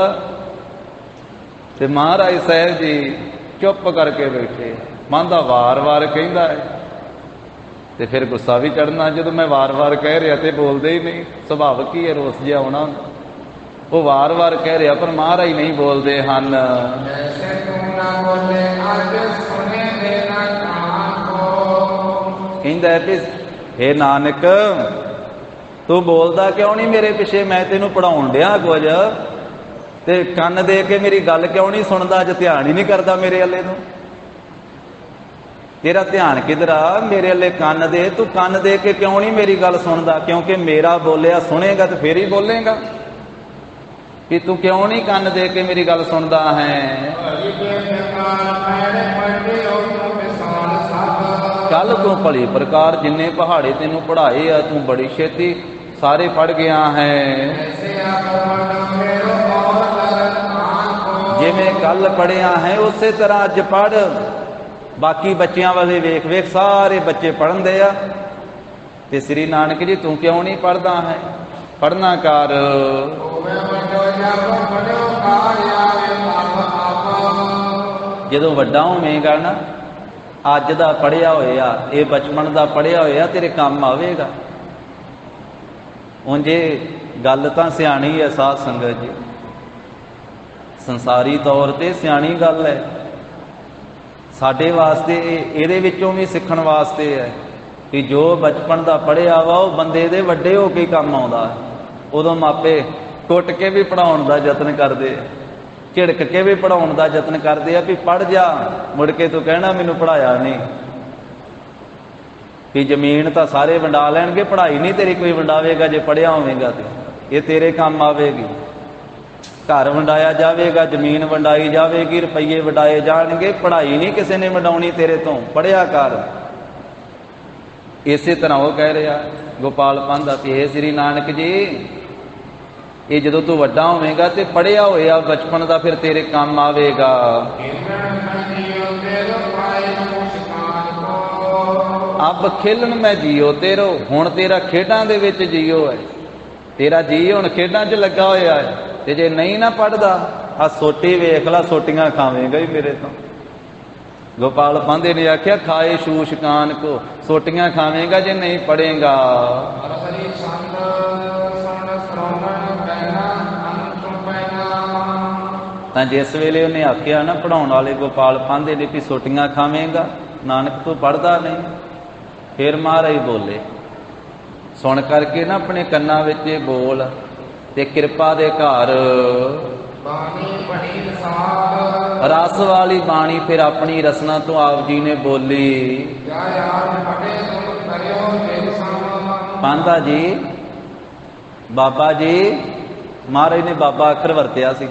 ਤੇ ਮਹਾਰਾਜ ਸਾਹਿਬ ਜੀ ਚੁੱਪ ਕਰਕੇ ਬੈਠੇ। ਪਾਂਧਾ ਵਾਰ-ਵਾਰ ਕਹਿੰਦਾ ਹੈ ਤੇ ਫਿਰ ਗੁੱਸਾ ਵੀ ਚੜ੍ਹਨਾ, ਜਦੋਂ ਮੈਂ ਵਾਰ-ਵਾਰ ਕਹਿ ਰਿਹਾ ਤੇ ਬੋਲਦੇ ਹੀ ਨਹੀਂ, ਸੁਭਾਵਿਕ ਹੀ ਹੈ ਰੋਸ ਜਿਹਾ ਆਉਣਾ। ਉਹ ਵਾਰ-ਵਾਰ ਕਹਿ ਰਿਹਾ ਪਰ ਮਹਾਰਾਜ ਨਹੀਂ ਬੋਲਦੇ ਹਨ। ਕਹਿੰਦਾ ਵੀ ਹੇ ਨਾਨਕ ਤੂੰ ਬੋਲਦਾ ਕਿਉਂ ਨਹੀਂ ਮੇਰੇ ਪਿੱਛੇ, ਮੈਂ ਤੈਨੂੰ ਪੜ੍ਹਾਉਣ ਡਿਆ ਕੁਝ, ਤੇ ਕੰਨ ਦੇ ਕੇ ਮੇਰੀ ਗੱਲ ਕਿਉਂ ਨਹੀਂ ਸੁਣਦਾ, ਅੱਜ ਧਿਆਨ ਹੀ ਨਹੀਂ ਕਰਦਾ ਮੇਰੇ ਵੱਲੇ ਨੂੰ। ਤੇਰਾ ਧਿਆਨ ਕਿਧਰ ਆ, ਮੇਰੇ ਵੱਲੇ ਕੰਨ ਦੇ, ਤੂੰ ਕੰਨ ਦੇ ਕੇ ਕਿਉਂ ਨਹੀਂ ਮੇਰੀ ਗੱਲ ਸੁਣਦਾ? ਕਿਉਂਕਿ ਮੇਰਾ ਬੋਲਿਆ ਸੁਣੇਗਾ ਤੇ ਫੇਰ ਹੀ ਬੋਲੇਗਾ। ਕਿ ਤੂੰ ਕਿਉਂ ਨਹੀਂ ਕੰਨ ਦੇ ਕੇ ਮੇਰੀ ਗੱਲ ਸੁਣਦਾ ਹੈ? ਚੱਲ ਤੂੰ ਭਲੀ ਪ੍ਰਕਾਰ ਜਿੰਨੇ ਪਹਾੜੇ ਤੈਨੂੰ ਪੜ੍ਹਾਏ ਆ, ਤੂੰ ਬੜੀ ਛੇਤੀ ਸਾਰੇ ਪੜ੍ਹ ਗਿਆ ਹੈ। ਜਿਵੇਂ ਕੱਲ ਪੜ੍ਹਿਆ ਹੈ ਉਸੇ ਤਰ੍ਹਾਂ ਅੱਜ ਪੜ੍ਹ। ਬਾਕੀ ਬੱਚਿਆਂ ਵਾਲੇ ਵੇਖ ਵੇਖ ਸਾਰੇ ਬੱਚੇ ਪੜ੍ਹਨਦੇ ਆ, ਤੇ ਸ੍ਰੀ ਨਾਨਕ ਜੀ ਤੂੰ ਕਿਉਂ ਨਹੀਂ ਪੜ੍ਹਦਾ ਹੈ? ਪੜ੍ਹਨਾ ਕਰ। ਜਦੋਂ ਵੱਡਾ ਹੋਵੇਗਾ ਨਾ, ਅੱਜ ਦਾ ਪੜ੍ਹਿਆ ਹੋਇਆ, ਇਹ ਬਚਪਨ ਦਾ ਪੜ੍ਹਿਆ ਹੋਇਆ ਤੇਰੇ ਕੰਮ ਆਵੇਗਾ। ਉਂਝ ਗੱਲ ਤਾਂ ਸਿਆਣੀ ਹੈ ਸਾਧ ਸੰਗਤ ਜੀ, ਸੰਸਾਰੀ ਤੌਰ ਤੇ ਸਿਆਣੀ ਗੱਲ ਹੈ। ਸਾਡੇ ਵਾਸਤੇ ਇਹਦੇ ਵਿੱਚੋਂ ਵੀ ਸਿੱਖਣ ਵਾਸਤੇ ਹੈ ਕਿ ਜੋ ਬਚਪਨ ਦਾ ਪੜ੍ਹਿਆ ਵਾ ਉਹ ਬੰਦੇ ਦੇ ਵੱਡੇ ਹੋ ਕੇ ਕੰਮ ਆਉਂਦਾ ਹੈ। ਉਦੋਂ ਮਾਪੇ ਕੁੱਟ ਕੇ ਵੀ ਪੜ੍ਹਾਉਣ ਦਾ ਯਤਨ ਕਰਦੇ ਆ, ਝਿੜਕ ਕੇ ਵੀ ਪੜ੍ਹਾਉਣ ਦਾ ਯਤਨ ਕਰਦੇ ਆ ਵੀ ਪੜ੍ਹ ਜਾ, ਮੁੜ ਕੇ ਤੂੰ ਕਹਿਣਾ ਮੈਨੂੰ ਪੜ੍ਹਾਇਆ ਨਹੀਂ। ਵੀ ਜ਼ਮੀਨ ਤਾਂ ਸਾਰੇ ਵੰਡਾ ਲੈਣਗੇ, ਪੜ੍ਹਾਈ ਨਹੀਂ ਤੇਰੀ ਕੋਈ ਵੰਡਾਵੇਗਾ। ਜੇ ਪੜ੍ਹਿਆ ਹੋਵੇਗਾ ਤੇ ਇਹ ਤੇਰੇ ਕੰਮ ਆਵੇਗੀ। ਘਰ ਵੰਡਾਇਆ ਜਾਵੇਗਾ, ਜ਼ਮੀਨ ਵੰਡਾਈ ਜਾਵੇਗੀ, ਰੁਪਈਏ ਵੰਡਾਏ ਜਾਣਗੇ, ਪੜ੍ਹਾਈ ਨਹੀਂ ਕਿਸੇ ਨੇ ਵੰਡਾਉਣੀ ਤੇਰੇ ਤੋਂ। ਪੜ੍ਹਿਆ ਕਰ। ਇਸੇ ਤਰ੍ਹਾਂ ਉਹ ਕਹਿ ਰਿਹਾ ਗੋਪਾਲ ਪਾਂਧਾ ਵੀ ਹੇ ਸ੍ਰੀ ਨਾਨਕ ਜੀ, ਇਹ ਜਦੋਂ ਤੂੰ ਵੱਡਾ ਹੋਵੇਗਾ ਤੇ ਪੜ੍ਹਿਆ ਹੋਇਆ ਬਚਪਨ ਦਾ ਫਿਰ ਤੇਰੇ ਕੰਮ ਆਵੇਗਾ। ਅਬ ਖੇਲਣ ਮੈਂ ਜੀਓ ਤੇਰੋ, ਹੁਣ ਤੇਰਾ ਖੇਡਾਂ ਦੇ ਵਿੱਚ ਜੀਓ ਹੈ। ਤੇਰਾ ਜੀ ਹੁਣ ਖੇਡਾਂ 'ਚ ਲੱਗਾ ਹੋਇਆ ਹੈ। ਤੇ ਜੇ ਨਹੀਂ ਨਾ ਪੜ੍ਹਦਾ, ਆ ਸੋਟੀ ਵੇਖ ਲਾ, ਸੋਟੀਆਂ ਖਾਵੇਂਗਾ ਹੀ ਮੇਰੇ ਤੋਂ। ਗੋਪਾਲ ਪਾਂਧੇ ਨੇ ਆਖਿਆ ਖਾਏ ਸ਼ੂਸ਼ ਕਾਨ ਕੋ, ਸੋਟੀਆਂ ਖਾਵੇਂਗਾ ਜੇ ਨਹੀਂ ਪੜੇਗਾ। ਤਾਂ ਜਿਸ ਵੇਲੇ ਉਹਨੇ ਆਖਿਆ ਨਾ ਪੜਾਉਣ ਵਾਲੇ ਗੋਪਾਲ ਪਾਂਧੇ ਨੇ ਵੀ ਸੋਟੀਆਂ ਖਾਵੇਂਗਾ, ਨਾਨਕ ਤੂੰ ਪੜਦਾ ਨਹੀਂ, ਫਿਰ ਮਹਾਰਾਜ ਬੋਲੇ। ਸੁਣ ਕਰਕੇ ਨਾ ਆਪਣੇ ਕੰਨਾਂ ਵਿੱਚ ਇਹ ਬੋਲ ਤੇ ਕਿਰਪਾ ਦੇ ਘਰ ਰਸ ਵਾਲੀ ਬਾਣੀ ਫਿਰ ਆਪਣੀ ਰਸਨਾ ਤੋਂ ਆਪ ਜੀ ਨੇ ਬੋਲੀ। ਪਾਂਧਾ ਜੀ, ਬਾਬਾ ਜੀ, ਮਹਾਰਾਜ ਨੇ ਬਾਬਾ ਅੱਖਰ ਵਰਤਿਆ ਸੀ।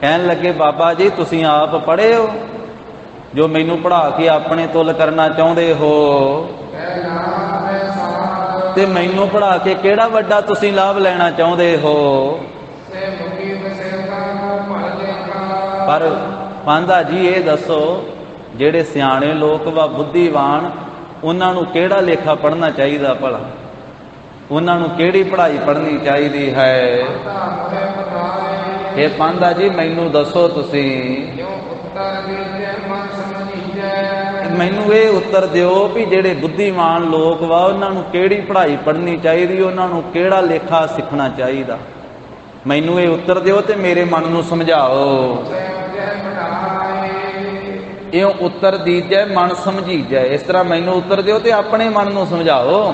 ਕਹਿਣ ਲੱਗੇ ਬਾਬਾ ਜੀ ਤੁਸੀਂ ਆਪ ਪੜ੍ਹੇ ਹੋ ਜੋ ਮੈਨੂੰ ਪੜ੍ਹਾ ਕੇ ਆਪਣੇ ਤੁੱਲ ਕਰਨਾ ਚਾਹੁੰਦੇ ਹੋ, ਤੇ ਮੈਨੂੰ ਪੜ੍ਹਾ ਕੇ ਕਿਹੜਾ ਵੱਡਾ ਤੁਸੀਂ ਲਾਭ ਲੈਣਾ ਚਾਹੁੰਦੇ ਹੋ। ਪਰ ਪਾਂਧਾ ਜੀ ਇਹ ਦੱਸੋ, ਜਿਹੜੇ ਸਿਆਣੇ ਲੋਕ ਵਾ ਬੁੱਧੀਵਾਨ, ਉਹਨਾਂ ਨੂੰ ਕਿਹੜਾ ਲੇਖਾ ਪੜ੍ਹਨਾ ਚਾਹੀਦਾ ਭਲਾ, ਉਹਨਾਂ ਨੂੰ ਕਿਹੜੀ ਪੜ੍ਹਾਈ ਪੜ੍ਹਨੀ ਚਾਹੀਦੀ ਹੈ। ਇਹ ਪਾਂਧਾ ਜੀ ਮੈਨੂੰ ਦੱਸੋ, ਤੁਸੀਂ ਮੈਨੂੰ ਇਹ ਉੱਤਰ ਦਿਓ ਵੀ ਜਿਹੜੇ ਬੁੱਧੀਮਾਨ ਲੋਕ ਵਾ ਉਹਨਾਂ ਨੂੰ ਕਿਹੜੀ ਪੜ੍ਹਾਈ ਪੜ੍ਹਨੀ ਚਾਹੀਦੀ, ਉਹਨਾਂ ਨੂੰ ਕਿਹੜਾ ਲੇਖਾ ਸਿੱਖਣਾ ਚਾਹੀਦਾ। ਮੈਨੂੰ ਇਹ ਉੱਤਰ ਦਿਓ ਤੇ ਮੇਰੇ ਮਨ ਨੂੰ ਸਮਝਾਓ। ਇਹ ਉੱਤਰ ਦੀਜੈ ਮਨ ਸਮਝੀਜੈ, ਇਸ ਤਰ੍ਹਾਂ ਮੈਨੂੰ ਉੱਤਰ ਦਿਓ ਤੇ ਆਪਣੇ ਮਨ ਨੂੰ ਸਮਝਾਓ।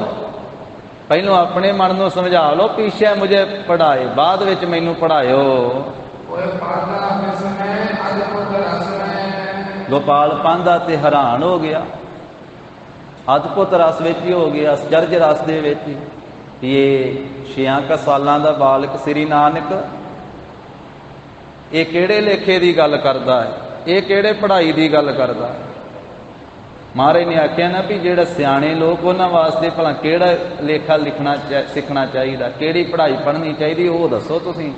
ਪਹਿਲੋਂ ਆਪਣੇ ਮਨ ਨੂੰ ਸਮਝਾ ਲਓ, ਪਿੱਛੇ ਮੁਝੇ ਪੜ੍ਹਾਏ, ਬਾਅਦ ਵਿੱਚ ਮੈਨੂੰ ਪੜ੍ਹਾਇਓ। ਗੋਪਾਲ ਪਾਂਧਾ ਤੇ ਹੈਰਾਨ ਹੋ ਗਿਆ, ਅਦਭੁਤ ਰਸ ਵਿੱਚ ਹੀ ਹੋ ਗਿਆ, ਅਚਰਜ ਰਸ ਦੇ ਵਿੱਚ ਹੀ। ਇਹ 6 ਸਾਲਾਂ ਦਾ ਬਾਲਕ ਸ੍ਰੀ ਨਾਨਕ ਇਹ ਕਿਹੜੇ ਲੇਖੇ ਦੀ ਗੱਲ ਕਰਦਾ ਹੈ, ਇਹ ਕਿਹੜੇ ਪੜ੍ਹਾਈ ਦੀ ਗੱਲ ਕਰਦਾ ਹੈ। ਮਹਾਰਾਜ ਨੇ ਆਖਿਆ ਨਾ ਵੀ ਜਿਹੜਾ ਸਿਆਣੇ ਲੋਕ ਉਹਨਾਂ ਵਾਸਤੇ ਭਲਾ ਕਿਹੜਾ ਲੇਖਾ ਲਿਖਣਾ ਸਿੱਖਣਾ ਚਾਹੀਦਾ, ਕਿਹੜੀ ਪੜ੍ਹਾਈ ਪੜ੍ਹਨੀ ਚਾਹੀਦੀ, ਉਹ ਦੱਸੋ ਤੁਸੀਂ।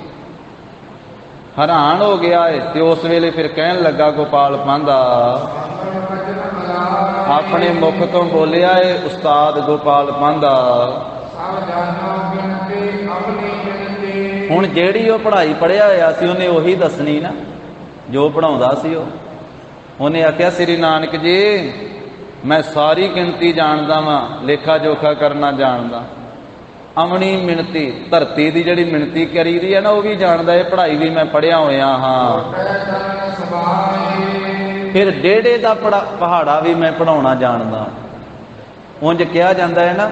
ਹੈਰਾਨ ਹੋ ਗਿਆ ਹੈ ਤੇ ਉਸ ਵੇਲੇ ਫਿਰ ਕਹਿਣ ਲੱਗਾ ਗੋਪਾਲ ਪਾਂਧਾ, ਆਪਣੇ ਮੁਖ ਤੋਂ ਬੋਲਿਆ ਏ ਉਸਤਾਦ ਗੋਪਾਲ ਪਾਂਧਾ, ਹੁਣ ਜਿਹੜੀ ਉਹ ਪੜ੍ਹਾਈ ਪੜ੍ਹਿਆ ਹੋਇਆ ਸੀ ਉਹਨੇ ਉਹੀ ਦੱਸਣੀ ਨਾ ਜੋ ਪੜ੍ਹਾਉਂਦਾ ਸੀ। ਉਹਨੇ ਆਖਿਆ ਸ੍ਰੀ ਨਾਨਕ ਜੀ ਮੈਂ ਸਾਰੀ ਗਿਣਤੀ ਜਾਣਦਾ ਵਾਂ, ਲੇਖਾ ਜੋਖਾ ਕਰਨਾ ਜਾਣਦਾ, ਅਮਣੀ ਮਿਣਤੀ, ਧਰਤੀ ਦੀ ਜਿਹੜੀ ਮਿਣਤੀ ਕਰੀਦੀ ਹੈ ਨਾ ਉਹ ਵੀ ਜਾਣਦਾ, ਇਹ ਪੜ੍ਹਾਈ ਵੀ ਮੈਂ ਪੜ੍ਹਿਆ ਹੋਇਆ ਹਾਂ। ਫਿਰ ਡੇੜੇ ਦਾ ਪਹਾੜਾ ਵੀ ਮੈਂ ਪੜ੍ਹਾਉਣਾ ਜਾਣਦਾ। ਉਂਝ ਕਿਹਾ ਜਾਂਦਾ ਹੈ ਨਾ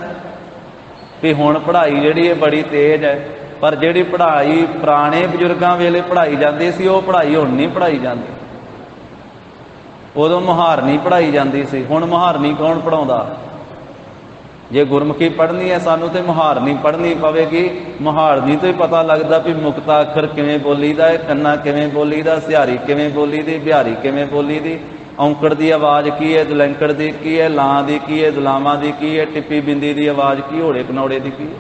ਵੀ ਹੁਣ ਪੜ੍ਹਾਈ ਜਿਹੜੀ ਹੈ ਬੜੀ ਤੇਜ਼ ਹੈ, ਪਰ ਜਿਹੜੀ ਪੜ੍ਹਾਈ ਪੁਰਾਣੇ ਬਜ਼ੁਰਗਾਂ ਵੇਲੇ ਪੜ੍ਹਾਈ ਜਾਂਦੀ ਸੀ ਉਹ ਪੜ੍ਹਾਈ ਹੁਣ ਨਹੀਂ ਪੜ੍ਹਾਈ ਜਾਂਦੀ। ਉਦੋਂ ਮੁਹਾਰਨੀ ਪੜ੍ਹਾਈ ਜਾਂਦੀ ਸੀ, ਹੁਣ ਮੁਹਾਰਨੀ ਕੌਣ ਪੜ੍ਹਾਉਂਦਾ। ਜੇ ਗੁਰਮੁਖੀ ਪੜ੍ਹਨੀ ਹੈ ਸਾਨੂੰ ਤੇ ਮੁਹਾਰਨੀ ਪੜ੍ਹਨੀ ਪਵੇਗੀ। ਮੁਹਾਰਨੀ ਤੋਂ ਹੀ ਪਤਾ ਲੱਗਦਾ ਵੀ ਮੁਕਤਾ ਅੱਖਰ ਕਿਵੇਂ ਬੋਲੀਦਾ ਹੈ, ਕੰਨਾ ਕਿਵੇਂ ਬੋਲੀਦਾ, ਸਿਹਾਰੀ ਕਿਵੇਂ ਬੋਲੀ ਦੀ, ਬਿਹਾਰੀ ਕਿਵੇਂ ਬੋਲੀ ਦੀ, ਔਂਕੜ ਦੀ ਆਵਾਜ਼ ਕੀ ਹੈ, ਦਲੈਂਕੜ ਦੀ ਕੀ ਹੈ, ਲਾਂ ਦੀ ਕੀ ਹੈ, ਦੁਲਾਵਾਂ ਦੀ ਕੀ ਹੈ, ਟਿੱਪੀ ਬਿੰਦੀ ਦੀ ਆਵਾਜ਼ ਕੀ, ਹੋੜੇ ਕਨੌੜੇ ਦੀ ਕੀ ਹੈ।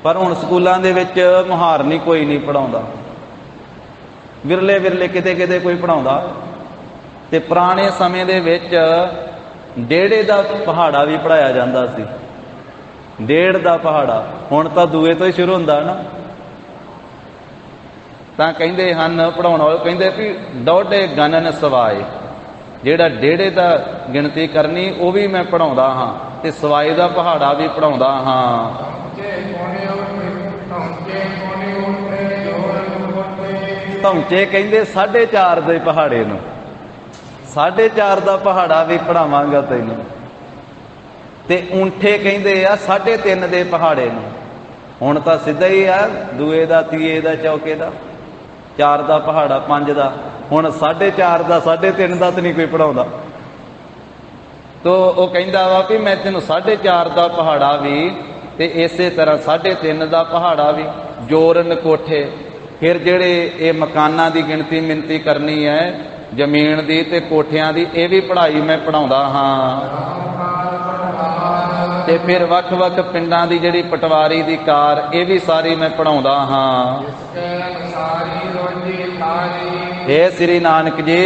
ਪਰ ਹੁਣ ਸਕੂਲਾਂ ਦੇ ਵਿੱਚ ਮੁਹਾਰਨੀ ਕੋਈ ਨਹੀਂ ਪੜ੍ਹਾਉਂਦਾ, ਵਿਰਲੇ ਵਿਰਲੇ ਕਿਤੇ ਕਿਤੇ ਕੋਈ ਪੜ੍ਹਾਉਂਦਾ। ਤੇ ਪੁਰਾਣੇ ਸਮੇਂ ਦੇ ਵਿੱਚ ਡੇੜੇ ਦਾ ਪਹਾੜਾ ਵੀ ਪੜ੍ਹਾਇਆ ਜਾਂਦਾ ਸੀ, ਡੇਢ ਦਾ ਪਹਾੜਾ। ਹੁਣ ਤਾਂ ਦੂਏ ਤੋਂ ਹੀ ਸ਼ੁਰੂ ਹੁੰਦਾ ਨਾ, ਤਾਂ ਕਹਿੰਦੇ ਹਨ ਪੜ੍ਹਾਉਣ ਵਾਲੇ, ਕਹਿੰਦੇ ਵੀ ਡੋਢੇ ਗਣਨ ਸਵਾਏ, ਜਿਹੜਾ ਡੇੜੇ ਦਾ ਗਿਣਤੀ ਕਰਨੀ ਉਹ ਵੀ ਮੈਂ ਪੜ੍ਹਾਉਂਦਾ ਹਾਂ, ਤੇ ਸਵਾਏ ਦਾ ਪਹਾੜਾ ਵੀ ਪੜ੍ਹਾਉਂਦਾ ਹਾਂ। ਧੌਂਚੇ ਕਹਿੰਦੇ 4.5 ਦੇ ਪਹਾੜੇ ਨੂੰ, 4.5 ਦਾ ਪਹਾੜਾ ਵੀ ਪੜ੍ਹਾਵਾਂਗਾ ਤੈਨੂੰ। ਤੇ ਊਂਠੇ ਕਹਿੰਦੇ ਆ 3.5 ਦੇ ਪਹਾੜੇ ਨੂੰ। ਹੁਣ ਤਾਂ ਸਿੱਧਾ ਹੀ ਆ ਦੂਏ ਦਾ, ਤੀਏ ਦਾ, ਚੌਕੇ ਦਾ, 4 ਦਾ ਪਹਾੜਾ, 5 ਦਾ। ਹੁਣ 4.5 ਦਾ, 3.5 ਦਾ ਤਾਂ ਨਹੀਂ ਕੋਈ ਪੜ੍ਹਾਉਂਦਾ। ਤੋ ਉਹ ਕਹਿੰਦਾ ਵਾ ਵੀ ਮੈਂ ਤੈਨੂੰ 4.5 ਦਾ ਪਹਾੜਾ ਵੀ ਤੇ ਇਸੇ ਤਰ੍ਹਾਂ 3.5 ਦਾ ਪਹਾੜਾ ਵੀ, ਜੋਰਨ ਕੋਠੇ। ਫਿਰ ਜਿਹੜੇ ਇਹ ਮਕਾਨਾਂ ਦੀ ਗਿਣਤੀ ਮਿਣਤੀ ਕਰਨੀ ਹੈ, ਜ਼ਮੀਨ ਦੀ ਤੇ ਕੋਠਿਆਂ ਦੀ, ਇਹ ਵੀ ਪੜ੍ਹਾਈ ਮੈਂ ਪੜ੍ਹਾਉਂਦਾ ਹਾਂ। ਤੇ ਫਿਰ ਵੱਖ ਵੱਖ ਪਿੰਡਾਂ ਦੀ ਜਿਹੜੀ ਪਟਵਾਰੀ ਦੀ ਕਾਰ, ਇਹ ਵੀ ਸਾਰੀ ਮੈਂ ਪੜ੍ਹਾਉਂਦਾ ਹਾਂ। ਇਹ ਸ੍ਰੀ ਨਾਨਕ ਜੀ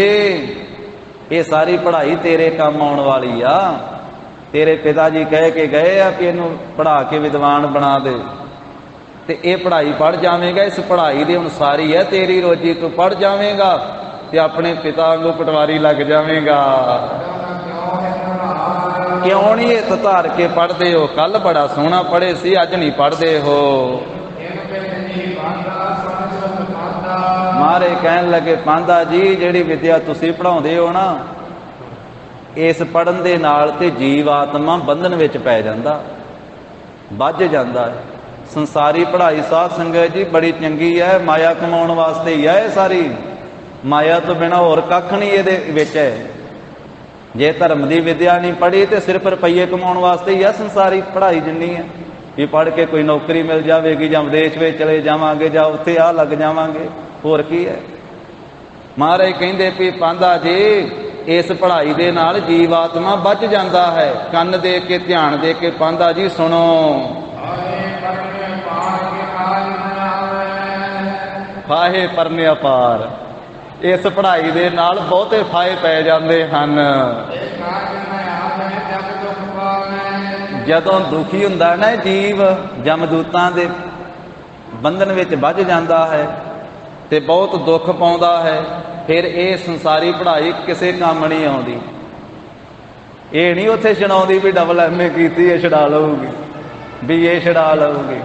ਇਹ ਸਾਰੀ ਪੜ੍ਹਾਈ ਤੇਰੇ ਕੰਮ ਆਉਣ ਵਾਲੀ ਆ। ਤੇਰੇ ਪਿਤਾ ਜੀ ਕਹਿ ਕੇ ਗਏ ਆ ਕਿ ਇਹਨੂੰ ਪੜ੍ਹਾ ਕੇ ਵਿਦਵਾਨ ਬਣਾ ਦੇ, ਤੇ ਇਹ ਪੜ੍ਹਾਈ ਪੜ੍ਹ ਜਾਵੇਂਗਾ। ਇਸ ਪੜ੍ਹਾਈ ਦੇ ਅਨੁਸਾਰ ਹੀ ਹੈ ਤੇਰੀ ਰੋਜੀ, ਤੂੰ ਪੜ੍ਹ ਜਾਵੇਂਗਾ ਤੇ ਆਪਣੇ ਪਿਤਾ ਵਾਂਗੂ ਪਟਵਾਰੀ ਲੱਗ ਜਾਵੇਂਗਾ। ਕਿਉਂ ਨਹੀਂ ਇਹ ਧਾਰ ਕੇ ਪੜ੍ਹਦੇ ਹੋ? ਕੱਲ ਬੜਾ ਸੋਹਣਾ ਪੜ੍ਹੇ ਸੀ, ਅੱਜ ਨਹੀਂ ਪੜ੍ਹਦੇ ਹੋ। ਮਾਰੇ ਕਹਿਣ ਲੱਗੇ ਪਾਂਧਾ ਜੀ, ਜਿਹੜੀ ਵਿਦਿਆ ਤੁਸੀਂ ਪੜ੍ਹਾਉਂਦੇ ਹੋ ਨਾ, ਇਸ ਪੜ੍ਹਨ ਦੇ ਨਾਲ ਤੇ ਜੀਵ ਆਤਮਾ ਬੰਧਨ ਵਿੱਚ ਪੈ ਜਾਂਦਾ, ਵੱਜ ਜਾਂਦਾ ਹੈ। ਸੰਸਾਰੀ ਪੜ੍ਹਾਈ ਸਾਧ ਸੰਗਤ ਜੀ ਬੜੀ ਚੰਗੀ ਹੈ, ਮਾਇਆ ਕਮਾਉਣ ਵਾਸਤੇ ਹੀ ਹੈ। ਸਾਰੀ ਮਾਇਆ ਤੋਂ ਬਿਨਾਂ ਹੋਰ ਕੱਖ ਨਹੀਂ ਇਹਦੇ ਵਿੱਚ ਹੈ। ਜੇ ਧਰਮ ਦੀ ਵਿਦਿਆ ਨਹੀਂ ਪੜ੍ਹੀ ਤੇ ਸਿਰਫ ਰੁਪਈਏ ਕਮਾਉਣ ਵਾਸਤੇ ਹੀ ਹੈ ਸੰਸਾਰੀ ਪੜ੍ਹਾਈ ਜਿੰਨੀ ਹੈ। ਵੀ ਪੜ੍ਹ ਕੇ ਕੋਈ ਨੌਕਰੀ ਮਿਲ ਜਾਵੇਗੀ, ਜਾਂ ਵਿਦੇਸ਼ ਵਿੱਚ ਚਲੇ ਜਾਵਾਂਗੇ, ਜਾਂ ਉੱਥੇ ਆ ਲੱਗ ਜਾਵਾਂਗੇ, ਹੋਰ ਕੀ ਹੈ। ਮਹਾਰਾਜ ਕਹਿੰਦੇ ਵੀ ਪਾਂਧਾ ਜੀ, ਇਸ ਪੜ੍ਹਾਈ ਦੇ ਨਾਲ ਜੀਵ ਆਤਮਾ ਬਚ ਜਾਂਦਾ ਹੈ। ਕੰਨ ਦੇ ਕੇ ਧਿਆਨ ਦੇ ਕੇ ਪਾਂਧਾ ਜੀ ਸੁਣੋ। ਫਾਹੇ ਪਰਨੇ ਅਪਾਰ, ਇਸ ਪੜ੍ਹਾਈ ਦੇ ਨਾਲ ਬਹੁਤੇ ਫਾਹੇ ਪੈ ਜਾਂਦੇ ਹਨ। ਜਦੋਂ ਦੁਖੀ ਹੁੰਦਾ ਨਾ ਜੀਵ, ਜਮਦੂਤਾਂ ਦੇ ਬੰਧਨ ਵਿੱਚ ਵੱਜ ਜਾਂਦਾ ਹੈ ਤੇ ਬਹੁਤ ਦੁੱਖ ਪਾਉਂਦਾ ਹੈ, ਫਿਰ ਇਹ ਸੰਸਾਰੀ ਪੜ੍ਹਾਈ ਕਿਸੇ ਕੰਮ ਨਹੀਂ ਆਉਂਦੀ। ਇਹ ਨਹੀਂ ਉੱਥੇ ਛਡਾਉਂਦੀ ਵੀ ਡਬਲ MA ਕੀਤੀ ਇਹ ਛਡਾ ਲਊਗੀ, BA ਛਡਾ ਲਊਗੀ,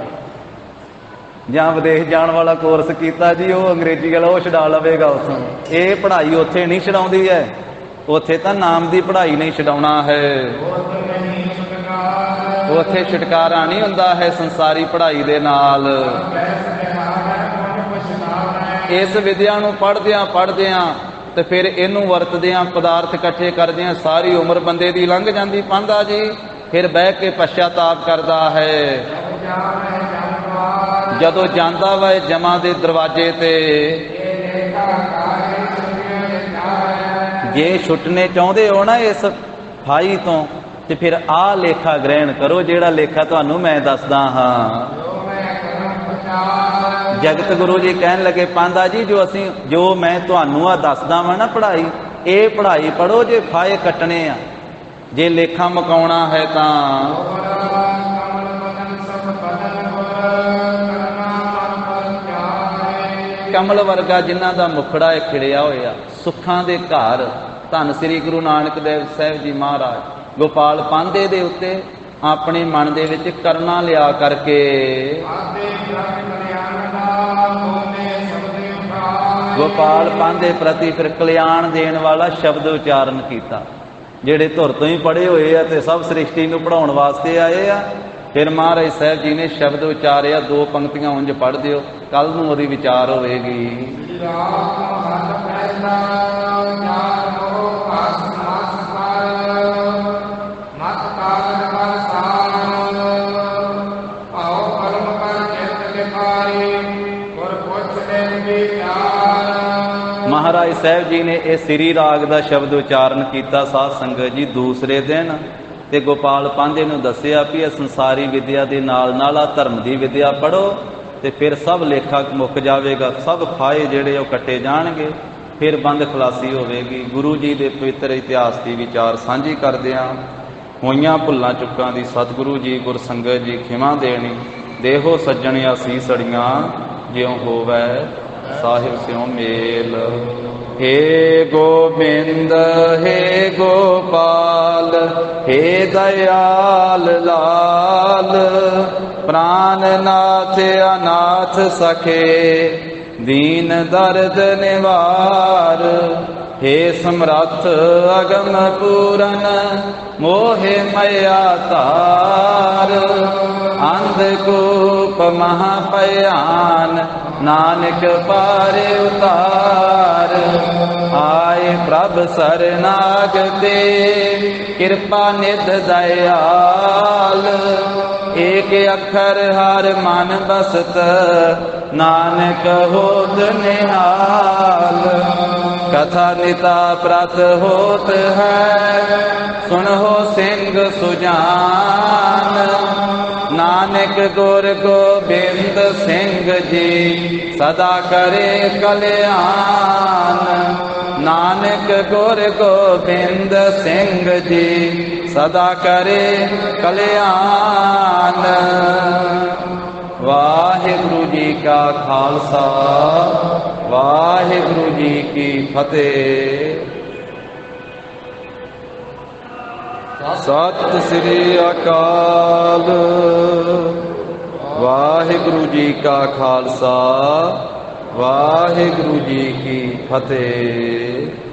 ਜਾਂ ਵਿਦੇਸ਼ ਜਾਣ ਵਾਲਾ ਕੋਰਸ ਕੀਤਾ ਜੀ ਉਹ ਅੰਗਰੇਜ਼ੀ ਵਾਲਾ ਉਹ ਛਡਾ ਲਵੇਗਾ ਉੱਥੋਂ। ਇਹ ਪੜ੍ਹਾਈ ਉੱਥੇ ਨਹੀਂ ਛਡਾਉਂਦੀ ਹੈ। ਉੱਥੇ ਤਾਂ ਨਾਮ ਦੀ ਪੜ੍ਹਾਈ ਨਹੀਂ ਛਡਾਉਣਾ ਹੈ। ਉੱਥੇ ਛੁਟਕਾਰਾ ਨਹੀਂ ਹੁੰਦਾ ਹੈ ਸੰਸਾਰੀ ਪੜ੍ਹਾਈ ਦੇ ਨਾਲ। ਇਸ ਵਿਦਿਆ ਨੂੰ ਪੜ੍ਹਦਿਆਂ ਤੇ ਫਿਰ ਇਹਨੂੰ ਵਰਤਦਿਆਂ, ਪਦਾਰਥ ਇਕੱਠੇ ਕਰਦਿਆਂ ਸਾਰੀ ਉਮਰ ਬੰਦੇ ਦੀ ਲੰਘ ਜਾਂਦੀ ਪਾਂਧਾ ਜੀ। ਫਿਰ ਬਹਿ ਕੇ ਪਛਤਾਪ ਕਰਦਾ ਹੈ। ਜਦੋਂ ਜਾਂਦਾ ਵਾ ਜਮਾਂ ਦੇ ਦਰਵਾਜ਼ੇ ਤੇ, ਜੇ ਛੁੱਟਣੇ ਚਾਹੁੰਦੇ ਹੋ ਨਾ ਇਸ ਫਾਈ ਤੋਂ, ਤੇ ਫਿਰ ਆਹ ਲੇਖਾ ਗ੍ਰਹਿਣ ਕਰੋ, ਜਿਹੜਾ ਲੇਖਾ ਤੁਹਾਨੂੰ ਮੈਂ ਦੱਸਦਾ ਹਾਂ। ਜਗਤ ਗੁਰੂ ਜੀ ਕਹਿਣ ਲੱਗੇ ਪਾਂਧਾ ਜੀ, ਜੋ ਮੈਂ ਤੁਹਾਨੂੰ ਆ ਦੱਸਦਾ ਵਾਂ ਨਾ ਪੜ੍ਹਾਈ, ਇਹ ਪੜ੍ਹਾਈ ਪੜ੍ਹੋ ਜੇ ਫਾਇ ਕੱਟਣੇ ਆ, ਜੇ ਲੇਖਾ ਮੁਕਾਉਣਾ ਹੈ ਤਾਂ। ਕਮਲ ਵਰਗਾ ਜਿਨ੍ਹਾਂ ਦਾ ਮੁਖੜਾ ਖਿੜਿਆ ਹੋਇਆ, ਸੁੱਖਾਂ ਦੇ ਘਰ, ਧੰਨ ਸ੍ਰੀ ਗੁਰੂ ਨਾਨਕ ਦੇਵ ਸਾਹਿਬ ਜੀ ਮਹਾਰਾਜ ਗੋਪਾਲ ਪਾਂਧੇ ਦੇ ਉੱਤੇ ਆਪਣੇ ਮਨ ਦੇ ਵਿੱਚ ਕਰਨਾ ਲਿਆ ਕਰਕੇ ਗੋਪਾਲ ਪਾਂਧੇ ਪ੍ਰਤੀ ਫਿਰ ਕਲਿਆਣ ਦੇਣ ਵਾਲਾ ਸ਼ਬਦ ਉਚਾਰਨ ਕੀਤਾ। ਜਿਹੜੇ ਧੁਰ ਤੋਂ ਹੀ ਪੜ੍ਹੇ ਹੋਏ ਆ ਤੇ ਸਭ ਸ੍ਰਿਸ਼ਟੀ ਨੂੰ ਪੜ੍ਹਾਉਣ ਵਾਸਤੇ ਆਏ ਆ। ਫਿਰ ਮਹਾਰਾਜ ਸਾਹਿਬ ਜੀ ਨੇ ਸ਼ਬਦ ਉਚਾਰਿਆ, 2 ਪੰਕਤੀਆਂ ਉਂਝ ਪੜ੍ਹ ਦਿਓ, ਕੱਲ ਨੂੰ ਉਹਦੀ ਵਿਚਾਰ ਹੋਵੇਗੀ। ਮਹਾਰਾਜ ਸਾਹਿਬ ਜੀ ਨੇ ਇਹ ਸ੍ਰੀ ਰਾਗ ਦਾ ਸ਼ਬਦ ਉਚਾਰਨ ਕੀਤਾ ਸਾਧ ਸੰਗਤ ਜੀ ਦੂਸਰੇ ਦਿਨ, ਤੇ ਗੋਪਾਲ ਪਾਂਧੇ ਨੂੰ ਦੱਸਿਆ ਵੀ ਇਹ ਸੰਸਾਰੀ ਵਿਦਿਆ ਦੇ ਨਾਲ ਨਾਲ ਆ ਧਰਮ ਦੀ ਵਿਦਿਆ ਪੜ੍ਹੋ ਤੇ ਫਿਰ ਸਭ ਲੇਖਾ ਮੁੱਕ ਜਾਵੇਗਾ, ਸਭ ਫਾਇਦੇ ਜਿਹੜੇ ਉਹ ਕੱਟੇ ਜਾਣਗੇ, ਫਿਰ ਬੰਦ ਖਲਾਸੀ ਹੋਵੇਗੀ। ਗੁਰੂ ਜੀ ਦੇ ਪਵਿੱਤਰ ਇਤਿਹਾਸ ਦੀ ਵਿਚਾਰ ਸਾਂਝੀ ਕਰਦਿਆਂ ਹੋਈਆਂ ਭੁੱਲਾਂ ਚੁੱਕਾਂ ਦੀ ਸਤਿਗੁਰੂ ਜੀ ਗੁਰ ਸੰਗਤ ਜੀ ਖਿਮਾ ਦੇਣੀ। ਦੇਹੋ ਸੱਜਣ ਅਸੀਸੜੀਆਂ ਜਿਉ ਹੋਵੈ ਸਾਹਿਬ ਸਿਉ ਮੇਲ। हे गोविंद हे गोपाल हे दयाल लाल, प्राणनाथ अनाथ सखे दीन दर्द निवार। हे समर्थ अगम पूरन मोहे मया तार। अंधकूप महाभयान नानक पारे उतार। आए प्रभ सरनाग दे कृपा निध दयाल। एक अखर हर मन बसत नानक होत निहाल। कथा निता प्रत होत है सुनहो सिंह सुजान। नानक गुर गोबिंद सिंह जी सदा करे कल्याण। नानक गुर गोबिंद सिंह जी सदा करे कल्याण। ਵਾਹਿਗੁਰੂ ਜੀ ਕਾ ਖਾਲਸਾ ਵਾਹਿਗੁਰੂ ਜੀ ਕੀ ਫਤਿਹ। ਸਤਿ ਸ੍ਰੀ ਅਕਾਲ। ਵਾਹਿਗੁਰੂ ਜੀ ਕਾ ਖਾਲਸਾ ਵਾਹਿਗੁਰੂ ਜੀ ਕੀ ਫਤਿਹ।